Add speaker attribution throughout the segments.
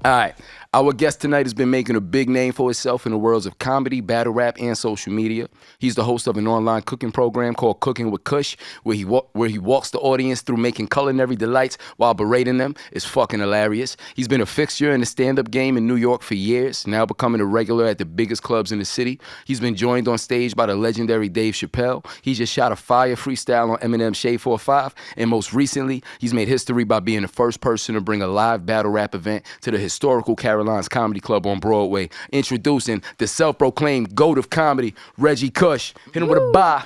Speaker 1: All right. Our guest tonight has been making a big name for himself in the worlds of comedy, battle rap, and social media. He's the host of an online cooking program called Cooking with Kush, where he walks the audience through making culinary delights while berating them. It's fucking hilarious. He's been a fixture in the stand-up game in New York for years, now becoming a regular at the biggest clubs in the city. He's been joined on stage by the legendary Dave Chapelle. He just shot a fire freestyle on Eminem's Shade 45, and most recently, he's made history by being the first person to bring a live battle rap event to the historical Carolines Comedy Club on Broadway. Introducing the self-proclaimed GOAT of comedy, Reggie Kush. Hit him with a bye.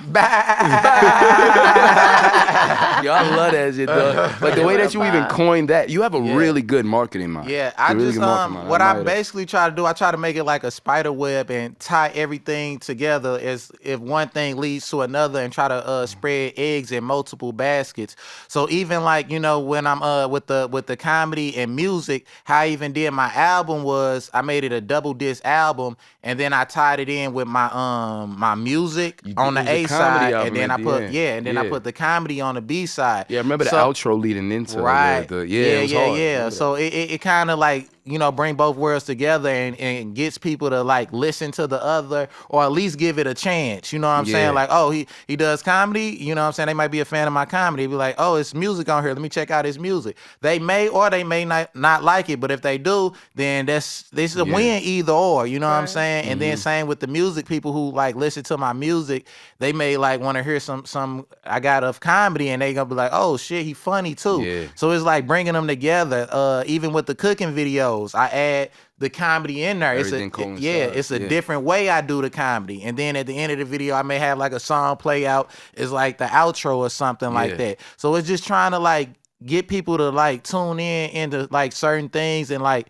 Speaker 1: Yo, I love that shit, though. Like the way that you even coined that, you have a really good marketing mind.
Speaker 2: Yeah, I
Speaker 1: really
Speaker 2: just
Speaker 1: what
Speaker 2: I basically try to do, I try to make it like a spider web and tie everything together as if one thing leads to another, and try to spread eggs in multiple baskets. So even like, you know, when I'm with the comedy and music, how I even did my album was I made it a double disc album, and then I tied it in with my my music on the A side, and then I put the comedy on the B side.
Speaker 1: Yeah, I remember the outro leading into
Speaker 2: right.
Speaker 1: Yeah.
Speaker 2: So it kind of like, you know, bring both worlds together and gets people to like listen to the other, or at least give it a chance. You know what I'm saying? Like, oh, he does comedy. You know what I'm saying? They might be a fan of my comedy. Be like, oh, it's music on here. Let me check out his music. They may or they may not like it, but if they do, then this is a win either or. You know what I'm saying? And then same with the music. People who like listen to my music, they may like want to hear some I got of comedy, and they gonna be like, oh shit, he funny too.
Speaker 1: Yeah.
Speaker 2: So it's like bringing them together. Even with the cooking videos, I add the comedy in there. It's a different way I do the comedy. And then at the end of the video, I may have like a song play out. It's like the outro or something like that. So it's just trying to like get people to like tune in into like certain things, and like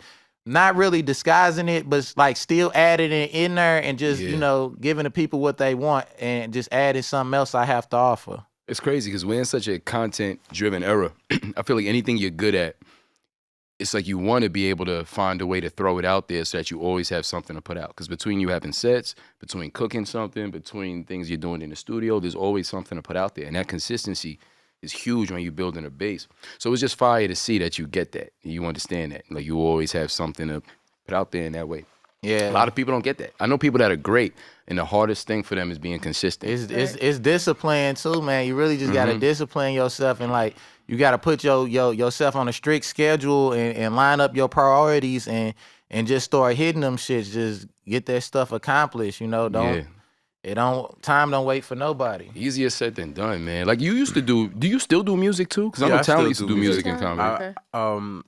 Speaker 2: not really disguising it, but like still adding it in there, and just, you know, giving the people what they want, and just adding something else I have to offer.
Speaker 1: It's crazy because we're in such a content-driven era. I feel like anything you're good at, it's like you want to be able to find a way to throw it out there so that you always have something to put out. Because between you having sets, between cooking something, between things you're doing in the studio, there's always something to put out there. And that consistency is huge when you're building a base. So it's just fire to see that you get that. You understand that. Like you always have something to put out there in that way. Yeah. A lot of people don't get that. I know people that are great, and the hardest thing for them is being consistent.
Speaker 2: It's discipline too, man. You really just gotta discipline yourself, and like you gotta put yourself on a strict schedule, and line up your priorities, and just start hitting them shits. Just get that stuff accomplished. You know, time don't wait for nobody.
Speaker 1: Easier said than done, man. Like you used to do you still do music too? Because I know Talent used to do music and comedy.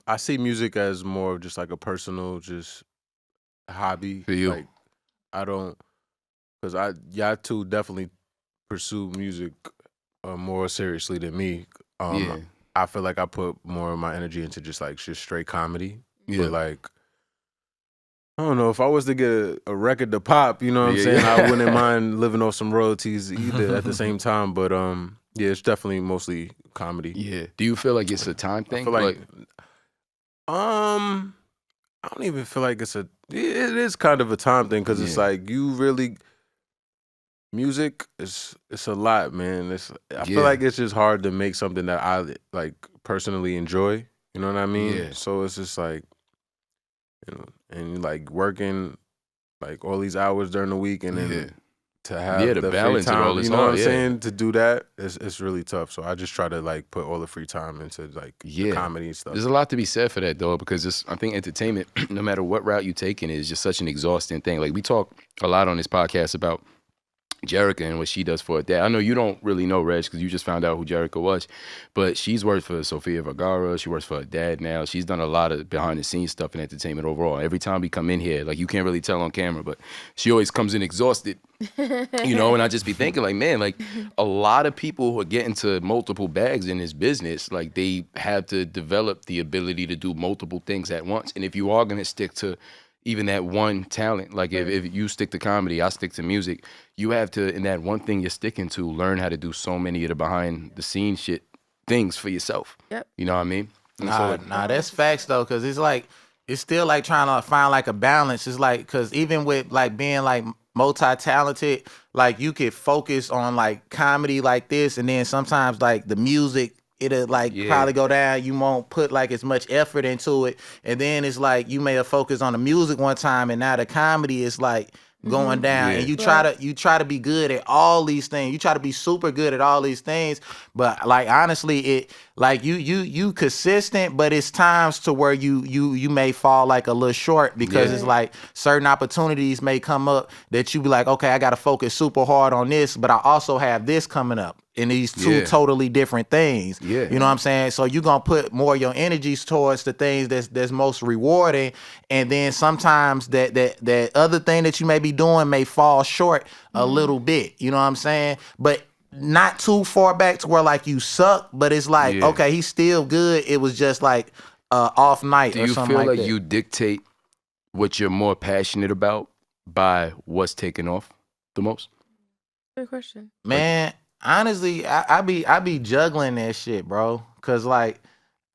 Speaker 3: I see music as more of just like a personal just hobby.
Speaker 1: For you.
Speaker 3: Like I don't, because y'all two definitely pursue music more seriously than me. I feel like I put more of my energy into just straight comedy. Yeah. But like, I don't know, if I was to get a record to pop, you know what I'm saying? I wouldn't mind living off some royalties either at the same time. But yeah, it's definitely mostly comedy.
Speaker 1: Yeah. Do you feel like it's a time thing?
Speaker 3: I feel like I don't even feel like it is kind of a time thing, because it's like you really, music it's a lot, man. I feel like it's just hard to make something that I like personally enjoy. You know what I mean? Yeah. So it's just like, you know, and like working like all these hours during the week, and then to have the balance free time, all this, you know what I'm saying? To do that, it's really tough. So I just try to like put all the free time into like the comedy and stuff.
Speaker 1: There's a lot to be said for that though, because I think entertainment, no matter what route you take in, is just such an exhausting thing. Like we talk a lot on this podcast about Jerrica and what she does for her dad. I know you don't really know, Reg, because you just found out who Jerrica was, but she's worked for Sofia Vergara. She works for her dad now. She's done a lot of behind-the-scenes stuff in entertainment overall. Every time we come in here, like you can't really tell on camera, but she always comes in exhausted, you know, and I just be thinking like, man, like a lot of people who are getting to multiple bags in this business, like they have to develop the ability to do multiple things at once. And if you are going to stick to even that one talent, like if you stick to comedy, I stick to music, you have to, in that one thing you're sticking to, learn how to do so many of the behind the scenes shit things for yourself. Yep. You know what I mean?
Speaker 2: Nah, that's facts though, because it's like, it's still like trying to find like a balance. It's like, because even with like being like multi-talented, like you could focus on like comedy like this, and then sometimes like the music it'll like probably go down. You won't put like as much effort into it, and then it's like you may have focused on the music one time, and now the comedy is like going down, and you try to be good at all these things. You try to be super good at all these things, but like honestly, it like you consistent, but it's times to where you may fall like a little short because it's like certain opportunities may come up that you be like, okay, I got to focus super hard on this, but I also have this coming up. In these two totally different things. You know what I'm saying? So you're gonna put more of your energies towards the things that's most rewarding. And then sometimes that other thing that you may be doing may fall short a little bit. You know what I'm saying? But not too far back to where like you suck, but it's like, okay, he's still good. It was just like off night or something like that.
Speaker 1: Do you feel like you dictate what you're more passionate about by what's taking off the most?
Speaker 4: Good question.
Speaker 2: Man, honestly, I be juggling that shit, bro. Cause like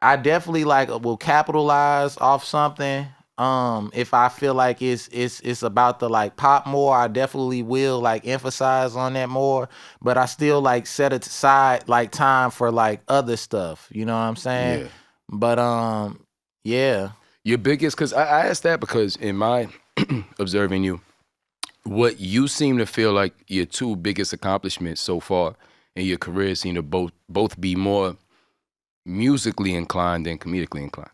Speaker 2: I definitely like will capitalize off something. If I feel like it's about to like pop more, I definitely will like emphasize on that more. But I still like set aside like time for like other stuff. You know what I'm saying?
Speaker 1: Yeah.
Speaker 2: But yeah.
Speaker 1: Your biggest, because I asked that because in my observing you, what you seem to feel like your two biggest accomplishments so far in your career seem to both be more musically inclined than comedically inclined.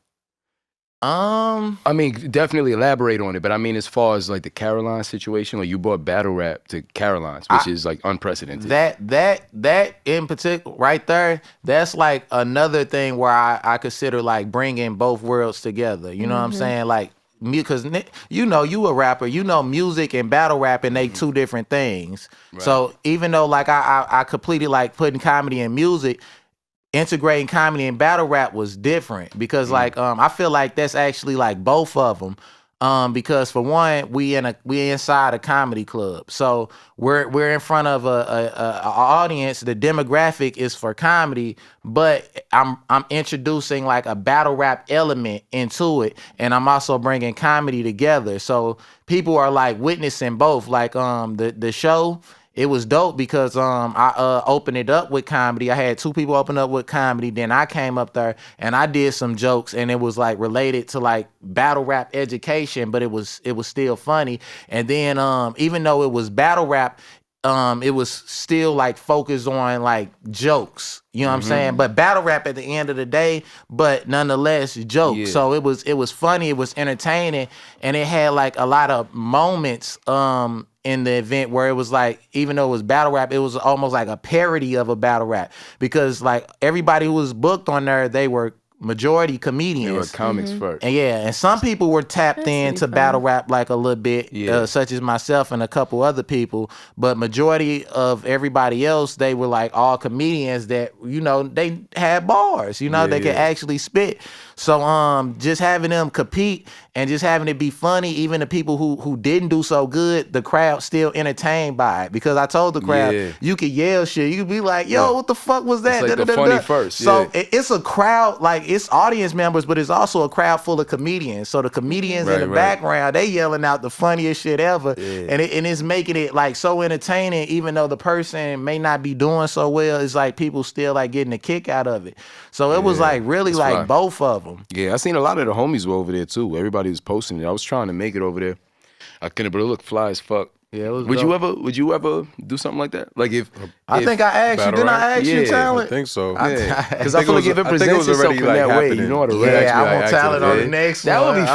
Speaker 1: I mean, definitely elaborate on it, but I mean, as far as like the Caroline situation, like you brought battle rap to Caroline's, which is like unprecedented.
Speaker 2: That in particular, right there, that's like another thing where I consider like bringing both worlds together. You know what I'm saying? Like, because you know you a rapper, you know music and battle rapping they two different things. Right. So even though like I completely like putting comedy and music, integrating comedy and battle rap was different because like I feel like that's actually like both of them. Because for one, we inside a comedy club, so we're in front of a audience. The demographic is for comedy, but I'm introducing like a battle rap element into it, and I'm also bringing comedy together. So people are like witnessing both. Like the show. It was dope because I opened it up with comedy. I had two people open up with comedy. Then I came up there and I did some jokes, and it was like related to like battle rap education, but it was still funny. And then even though it was battle rap, it was still like focused on like jokes. You know what I'm saying? But battle rap at the end of the day, but nonetheless jokes. Yeah. So it was funny, it was entertaining, and it had like a lot of moments in the event where it was like, even though it was battle rap, it was almost like a parody of a battle rap because like everybody who was booked on there, they were majority comedians.
Speaker 1: They were comics first.
Speaker 2: And some people were tapped into battle rap like a little bit, such as myself and a couple other people. But majority of everybody else, they were like all comedians that, you know, they had bars, you know, they could actually spit. So just having them compete and just having it be funny, even the people who didn't do so good, the crowd still entertained by it. Because I told the crowd, you could yell shit. You could be like, yo, what the fuck was that?
Speaker 1: It's like the funny first.
Speaker 2: So it's a crowd, like it's audience members, but it's also a crowd full of comedians. So the comedians in the background, they yelling out the funniest shit ever. And it's making it like so entertaining, even though the person may not be doing so well. It's like people still like getting a kick out of it. So it was like really like fun. Both of them.
Speaker 1: Yeah, I seen a lot of the homies were over there too. Everybody was posting it. I was trying to make it over there. I couldn't, but it looked fly as fuck.
Speaker 2: Yeah, it was
Speaker 1: Would you ever do something like that? Like if
Speaker 2: I think I asked you, didn't I ask you talent?
Speaker 3: I think so.
Speaker 1: Because I feel like if it presents itself in that way, you know how to react.
Speaker 2: Yeah, I want talent on the next one.
Speaker 1: That would be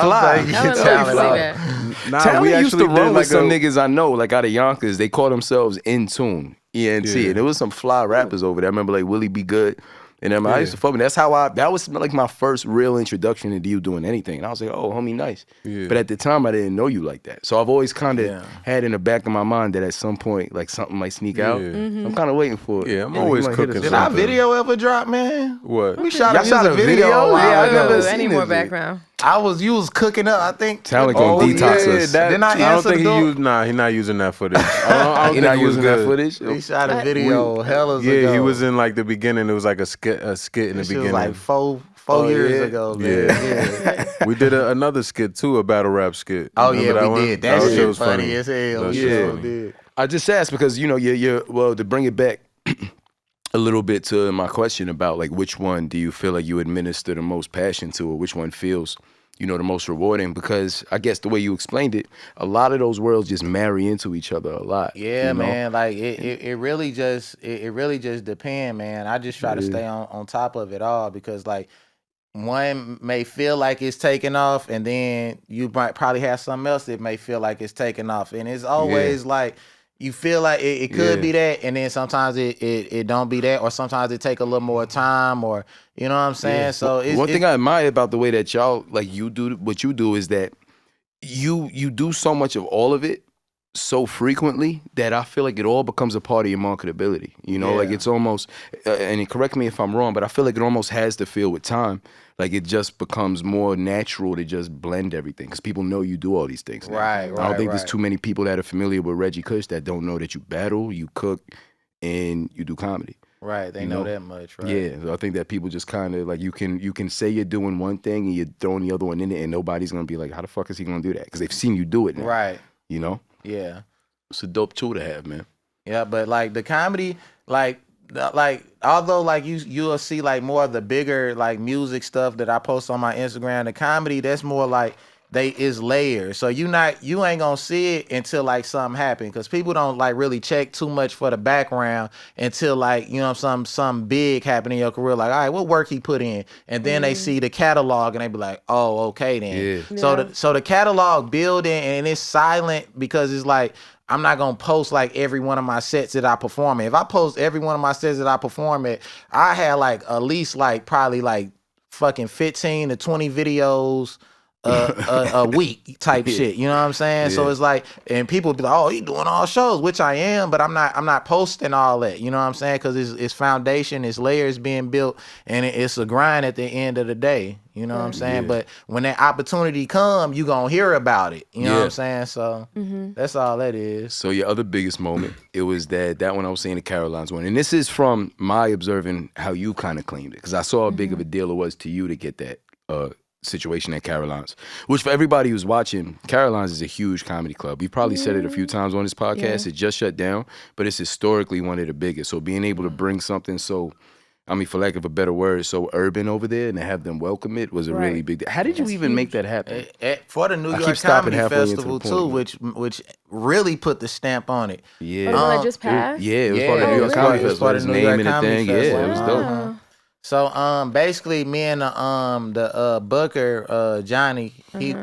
Speaker 1: fly. Talent used to run with some niggas I know, like out of Yonkers. They call themselves In Tune, ENT. And there was some fly rappers over there. I remember like Willie Be Good. And then I used to fuck with. That's how that was like my first real introduction into you doing anything. And I was like, oh, homie, nice. Yeah. But at the time, I didn't know you like that. So I've always kind of had in the back of my mind that at some point, like something might sneak out. I'm kind of waiting for it.
Speaker 3: Yeah, I'm always cooking.
Speaker 2: Did our video ever drop, man?
Speaker 3: What?
Speaker 2: We shot a video.
Speaker 4: Yeah, I remember any more background.
Speaker 2: You was cooking up, I think.
Speaker 1: Talent gonna detox us.
Speaker 2: Didn't I
Speaker 3: don't think he used, he's not using that footage. I don't
Speaker 1: he not using that footage?
Speaker 2: We shot a video hella ago.
Speaker 3: Yeah, he was in like the beginning. It was like a skit in the beginning.
Speaker 2: Was like four years ago, man. Yeah.
Speaker 3: We did another skit too, a battle rap skit.
Speaker 2: Oh yeah, we did. That shit was funny as hell.
Speaker 1: I just asked because, you know, well, to bring it back, a little bit to my question about like which one do you feel like you administer the most passion to, or which one feels, you know, the most rewarding? Because I guess the way you explained it, a lot of those worlds just marry into each other a lot.
Speaker 2: Yeah,
Speaker 1: you know?
Speaker 2: man. Like it really just depends, man. I just try to stay on top of it all because like one may feel like it's taking off, and then you might probably have something else that may feel like it's taking off, and it's always like you feel like it could be that, and then sometimes it don't be that, or sometimes it take a little more time, or you know what I'm saying. So it's,
Speaker 1: one thing I admire about the way that y'all like you do what you do is that you do so much of all of it so frequently that I feel like it all becomes a part of your marketability. You know, like it's almost, and correct me if I'm wrong, but I feel like it almost has to feel with time. Like it just becomes more natural to just blend everything because people know you do all these things now.
Speaker 2: Right.
Speaker 1: I don't think there's too many people that are familiar with Reggie Kush that don't know that you battle, you cook, and you do comedy.
Speaker 2: Right, they know that much, right?
Speaker 1: Yeah, so I think that people just kind of like you can say you're doing one thing and you're throwing the other one in it, and nobody's gonna be like, how the fuck is he gonna do that? Because they've seen you do it now.
Speaker 2: Right.
Speaker 1: You know?
Speaker 2: Yeah.
Speaker 1: It's a dope tool to have, man.
Speaker 2: Yeah, but like the comedy, like although like you'll see like more of the bigger like music stuff that I post on my Instagram, the comedy that's more like is layers. So you ain't gonna see it until like something happen, because people don't like really check too much for the background until like, you know, some big happen in your career. Like, all right, what work he put in, and then they see the catalog and they be like, oh, okay then.
Speaker 1: Yeah.
Speaker 2: So the catalog building, and it's silent because it's like I'm not gonna post like every one of my sets that I perform at. If I post every one of my sets that I perform at, I had like at least like probably like fucking 15 to 20 videos a week type shit. You know what I'm saying? So it's like, and people be like, oh, you doing all shows, which I am, but I'm not posting all that. You know what I'm saying? Because it's foundation, it's layers being built, and it's a grind at the end of the day. You know what I'm saying? But when that opportunity come, you gonna hear about it. You know what I'm saying? So that's all that is.
Speaker 1: So your other biggest moment, it was that one I was saying, the Carolines one. And this is from my observing how you kind of claimed it, because I saw how big of a deal it was to you to get that situation at Carolines, which for everybody who's watching, Carolines is a huge comedy club. We've probably said it a few times on this podcast. It just shut down, but it's historically one of the biggest. So being able to bring something so, I mean, for lack of a better word, so urban over there and to have them welcome it was a really big deal. How did you even make that happen?
Speaker 2: For the New York Comedy Festival too, which really put the stamp on it.
Speaker 1: Yeah.
Speaker 4: Oh, just passed?
Speaker 1: It was part of the New York Comedy Festival.
Speaker 2: It was part of the New York Comedy Festival.
Speaker 1: Yeah, it was dope.
Speaker 2: So basically me and the booker Johnny, we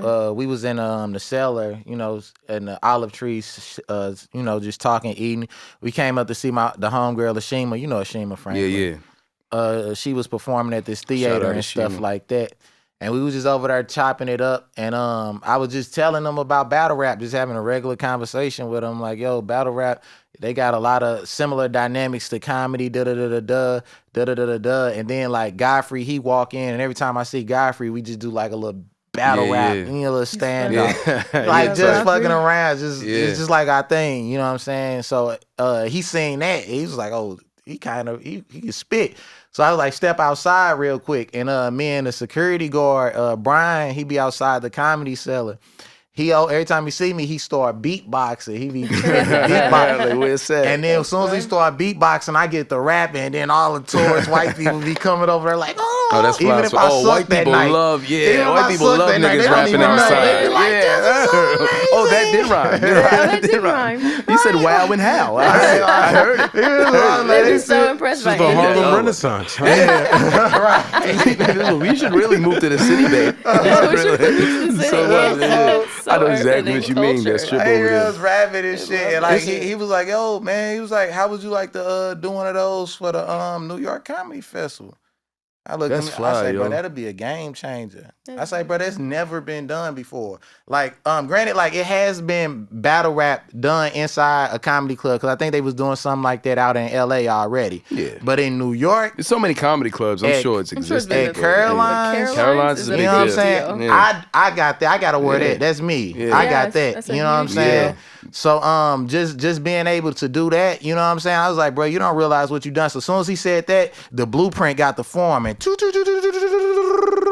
Speaker 2: was in the cellar, you know, in the olive trees, you know, just talking, eating. We came up to see the homegirl Ashima, you know Ashima Franklin.
Speaker 1: Yeah.
Speaker 2: She was performing at this theater and stuff like that. And we was just over there chopping it up, and I was just telling them about battle rap, just having a regular conversation with them, like, yo, battle rap, they got a lot of similar dynamics to comedy, da-da-da-da-da, and then like Godfrey, he walk in, and every time I see Godfrey, we just do like a little battle rap, you know, a little stand up, like just fucking around, it's just like our thing, you know what I'm saying? So he seen that, he was like, oh, he can spit. So I was like, step outside real quick. And me and the security guard, Brian, he be outside the comedy cellar. Every time he see me, he start beatboxing. He be beatboxing. And then as soon as he start beatboxing, I get the rapping, and then all the tourists, white people be coming over there like, oh,
Speaker 1: that's
Speaker 2: even
Speaker 1: fly.
Speaker 2: if I suck
Speaker 1: white
Speaker 2: that
Speaker 1: people
Speaker 2: night.
Speaker 1: love, white people love niggas rapping outside. Oh, that did rhyme.
Speaker 4: That did rhyme.
Speaker 1: He said wow and how. I heard it.
Speaker 4: They're just so impressed by
Speaker 3: the Harlem Renaissance.
Speaker 2: Right.
Speaker 1: We should really move to the city, babe. I know exactly what you mean. That strip over there.
Speaker 2: Was rapping and shit. And like he was like, yo, man, he was like, how would you like to do one of those for the New York Comedy Festival? I looked at him, I say, bro, that'll be a game changer. I say, bro, that's never been done before. Like, granted, like it has been battle rap done inside a comedy club, because I think they was doing something like that out in LA already. Yeah. But in New York,
Speaker 1: there's so many comedy clubs. I'm sure it's existing.
Speaker 2: At Carolines
Speaker 1: is a big
Speaker 2: deal. You know what I'm saying?
Speaker 1: Yeah.
Speaker 2: I got that. I got to wear that. That's me. I got that. You know what I'm saying? So just being able to do that, you know what I'm saying? I was like, bro, you don't realize what you done. So as soon as he said that, the blueprint got the form and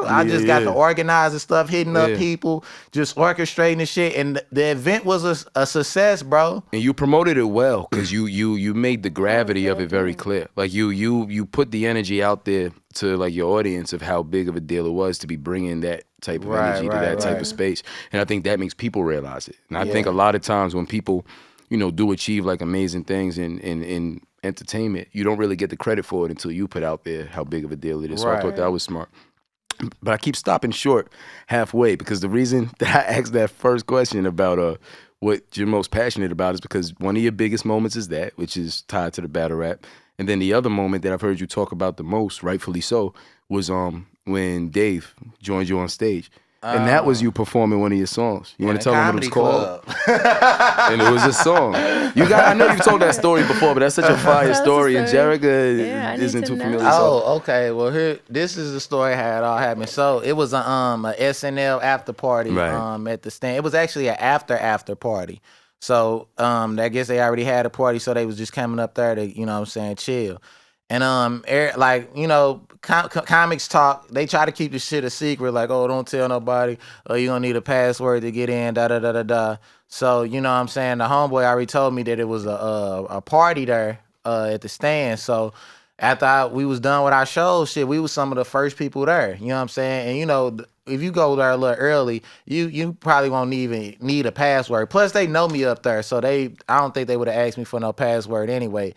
Speaker 2: I just got the organizing stuff, hitting up people, just orchestrating the shit. And the event was a success, bro.
Speaker 1: And you promoted it well because you made the gravity of it very clear. Like you put the energy out there to like your audience of how big of a deal it was to be bringing that type of energy to that type of space. And I think that makes people realize it. And I think a lot of times when people, you know, do achieve like amazing things in entertainment, you don't really get the credit for it until you put out there how big of a deal it is. So I thought that was smart. But I keep stopping short halfway because the reason that I asked that first question about what you're most passionate about is because one of your biggest moments is that, which is tied to the battle rap. And then the other moment that I've heard you talk about the most, rightfully so, was when Dave joined you on stage. And that was you performing one of your songs. You want to tell them what it was called? And it was a song. I know you've told that story before, but that's such a fire story. And Jerrica isn't too familiar.
Speaker 2: Oh, okay. Well, this is the story how it all happened. So it was a SNL after party at the stand. It was actually an after party. So I guess they already had a party, so they was just coming up there to, you know what I'm saying, chill. And like, you know, comics talk, they try to keep the shit a secret, like, oh, don't tell nobody, oh, you're gonna need a password to get in, da. So, you know what I'm saying, the homeboy already told me that it was a party there at the stand. So after we was done with our show, shit, we was some of the first people there, you know what I'm saying? And, you know, if you go there a little early, you probably won't even need a password. Plus, they know me up there, so I don't think they would have asked me for no password anyway.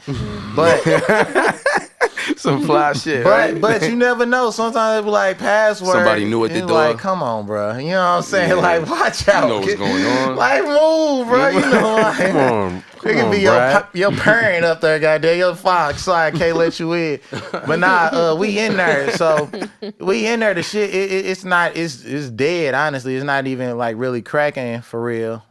Speaker 2: But
Speaker 1: some fly shit,
Speaker 2: but you never know. Sometimes they be like, password.
Speaker 1: Somebody knew at the door.
Speaker 2: Like, come on, bro. You know what I'm saying? Yeah. Like, watch out.
Speaker 1: You know what's going on.
Speaker 2: Like, move, bro. You know, like,
Speaker 3: come on,
Speaker 2: it could be your parent up there, goddamn, your fox. Sorry, I can't let you in. But nah, we in there. So we in there. The shit, it's not. It's dead. Honestly, it's not even like really cracking for real.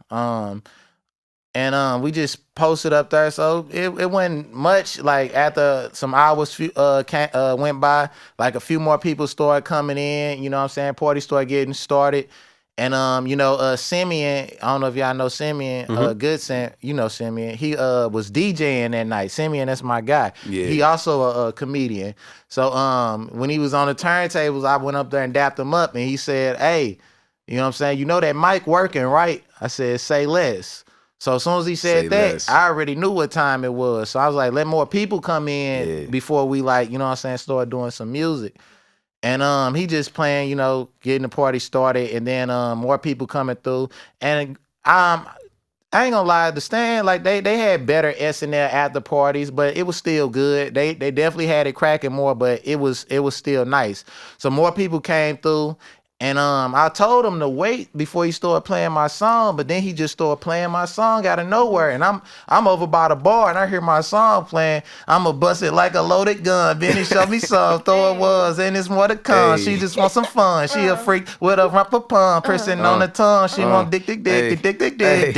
Speaker 2: And we just posted up there, so it wasn't much. Like after some hours went by, like a few more people started coming in. You know what I'm saying? Party started getting started. And you know, Simeon, I don't know if y'all know Simeon, Goodson, you know Simeon. He was DJing that night. Simeon, that's my guy. Yeah. He also a comedian. So when he was on the turntables, I went up there and dapped him up, and he said, "Hey, you know what I'm saying? You know that mic working, right?" I said, "Say less." So as soon as he said that, I already knew what time it was. So I was like, let more people come in before we, like, you know what I'm saying, start doing some music. And he just playing, you know, getting the party started, and then more people coming through. And I ain't gonna lie, the stand, like they had better SNL after parties, but it was still good. They definitely had it cracking more, but it was still nice. So more people came through. And I told him to wait before he started playing my song, but then he just started playing my song out of nowhere. And I'm over by the bar and I hear my song playing. I'ma bust it like a loaded gun. Benny showed me some, throw it was, and it's more to come. She just wants some fun. She a freak with a rump of pun, pressing on the tongue. She want dick, Nickelodeon.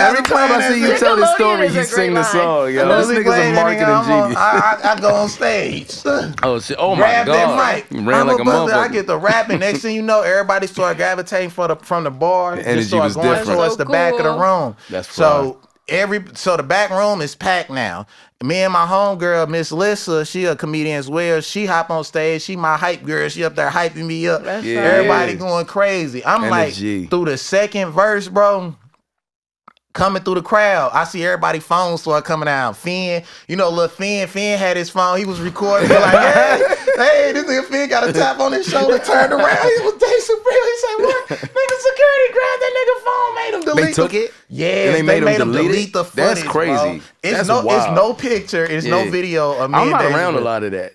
Speaker 1: Every time I see you tell this story, he sing the song. Yo, this nigga's a marketing genius.
Speaker 2: I go on stage.
Speaker 1: Oh shit! Oh my
Speaker 2: grab
Speaker 1: god!
Speaker 2: That mic.
Speaker 1: Ran like a motherfucker.
Speaker 2: I get the rapping. Next thing you know, everybody started gravitating from the bar.
Speaker 1: The energy was different.
Speaker 2: Towards the back of the room.
Speaker 1: That's fly.
Speaker 2: So the back room is packed now. Me and my homegirl, Miss Lissa, she a comedian as well. She hop on stage. She my hype girl. She up there hyping me up. Everybody going crazy. I'm energy. Like through the second verse, bro. Coming through the crowd, I see everybody phones start coming out. Finn, you know, little Finn had his phone. He was recording. Like, hey, this nigga Finn got a tap on his shoulder, turned around. He was Dave Chapelle. He said, what? Nigga, security grabbed that nigga phone, made him delete.
Speaker 1: They took it?
Speaker 2: Yeah, they made him delete the footage.
Speaker 1: That's crazy.
Speaker 2: It's no picture. It's no video of me.
Speaker 1: I'm not around a lot of that.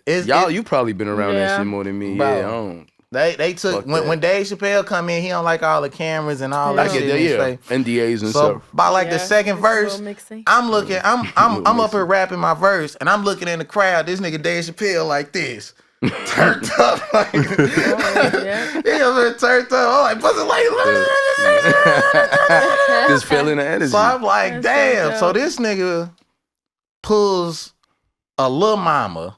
Speaker 1: You probably been around that shit more than me.
Speaker 2: Bro.
Speaker 1: Yeah, I don't.
Speaker 2: They took when Dave Chapelle come in, he don't like all the cameras and all that shit.
Speaker 1: NDAs and
Speaker 2: so
Speaker 1: stuff.
Speaker 2: By like the second verse, I'm looking, I'm up here rapping my verse, and I'm looking in the crowd. This nigga Dave Chapelle like this. Turned up like he over there turned up. I'm like, bust it like
Speaker 1: just feeling the energy.
Speaker 2: So I'm like, damn. So this nigga pulls a Lil Mama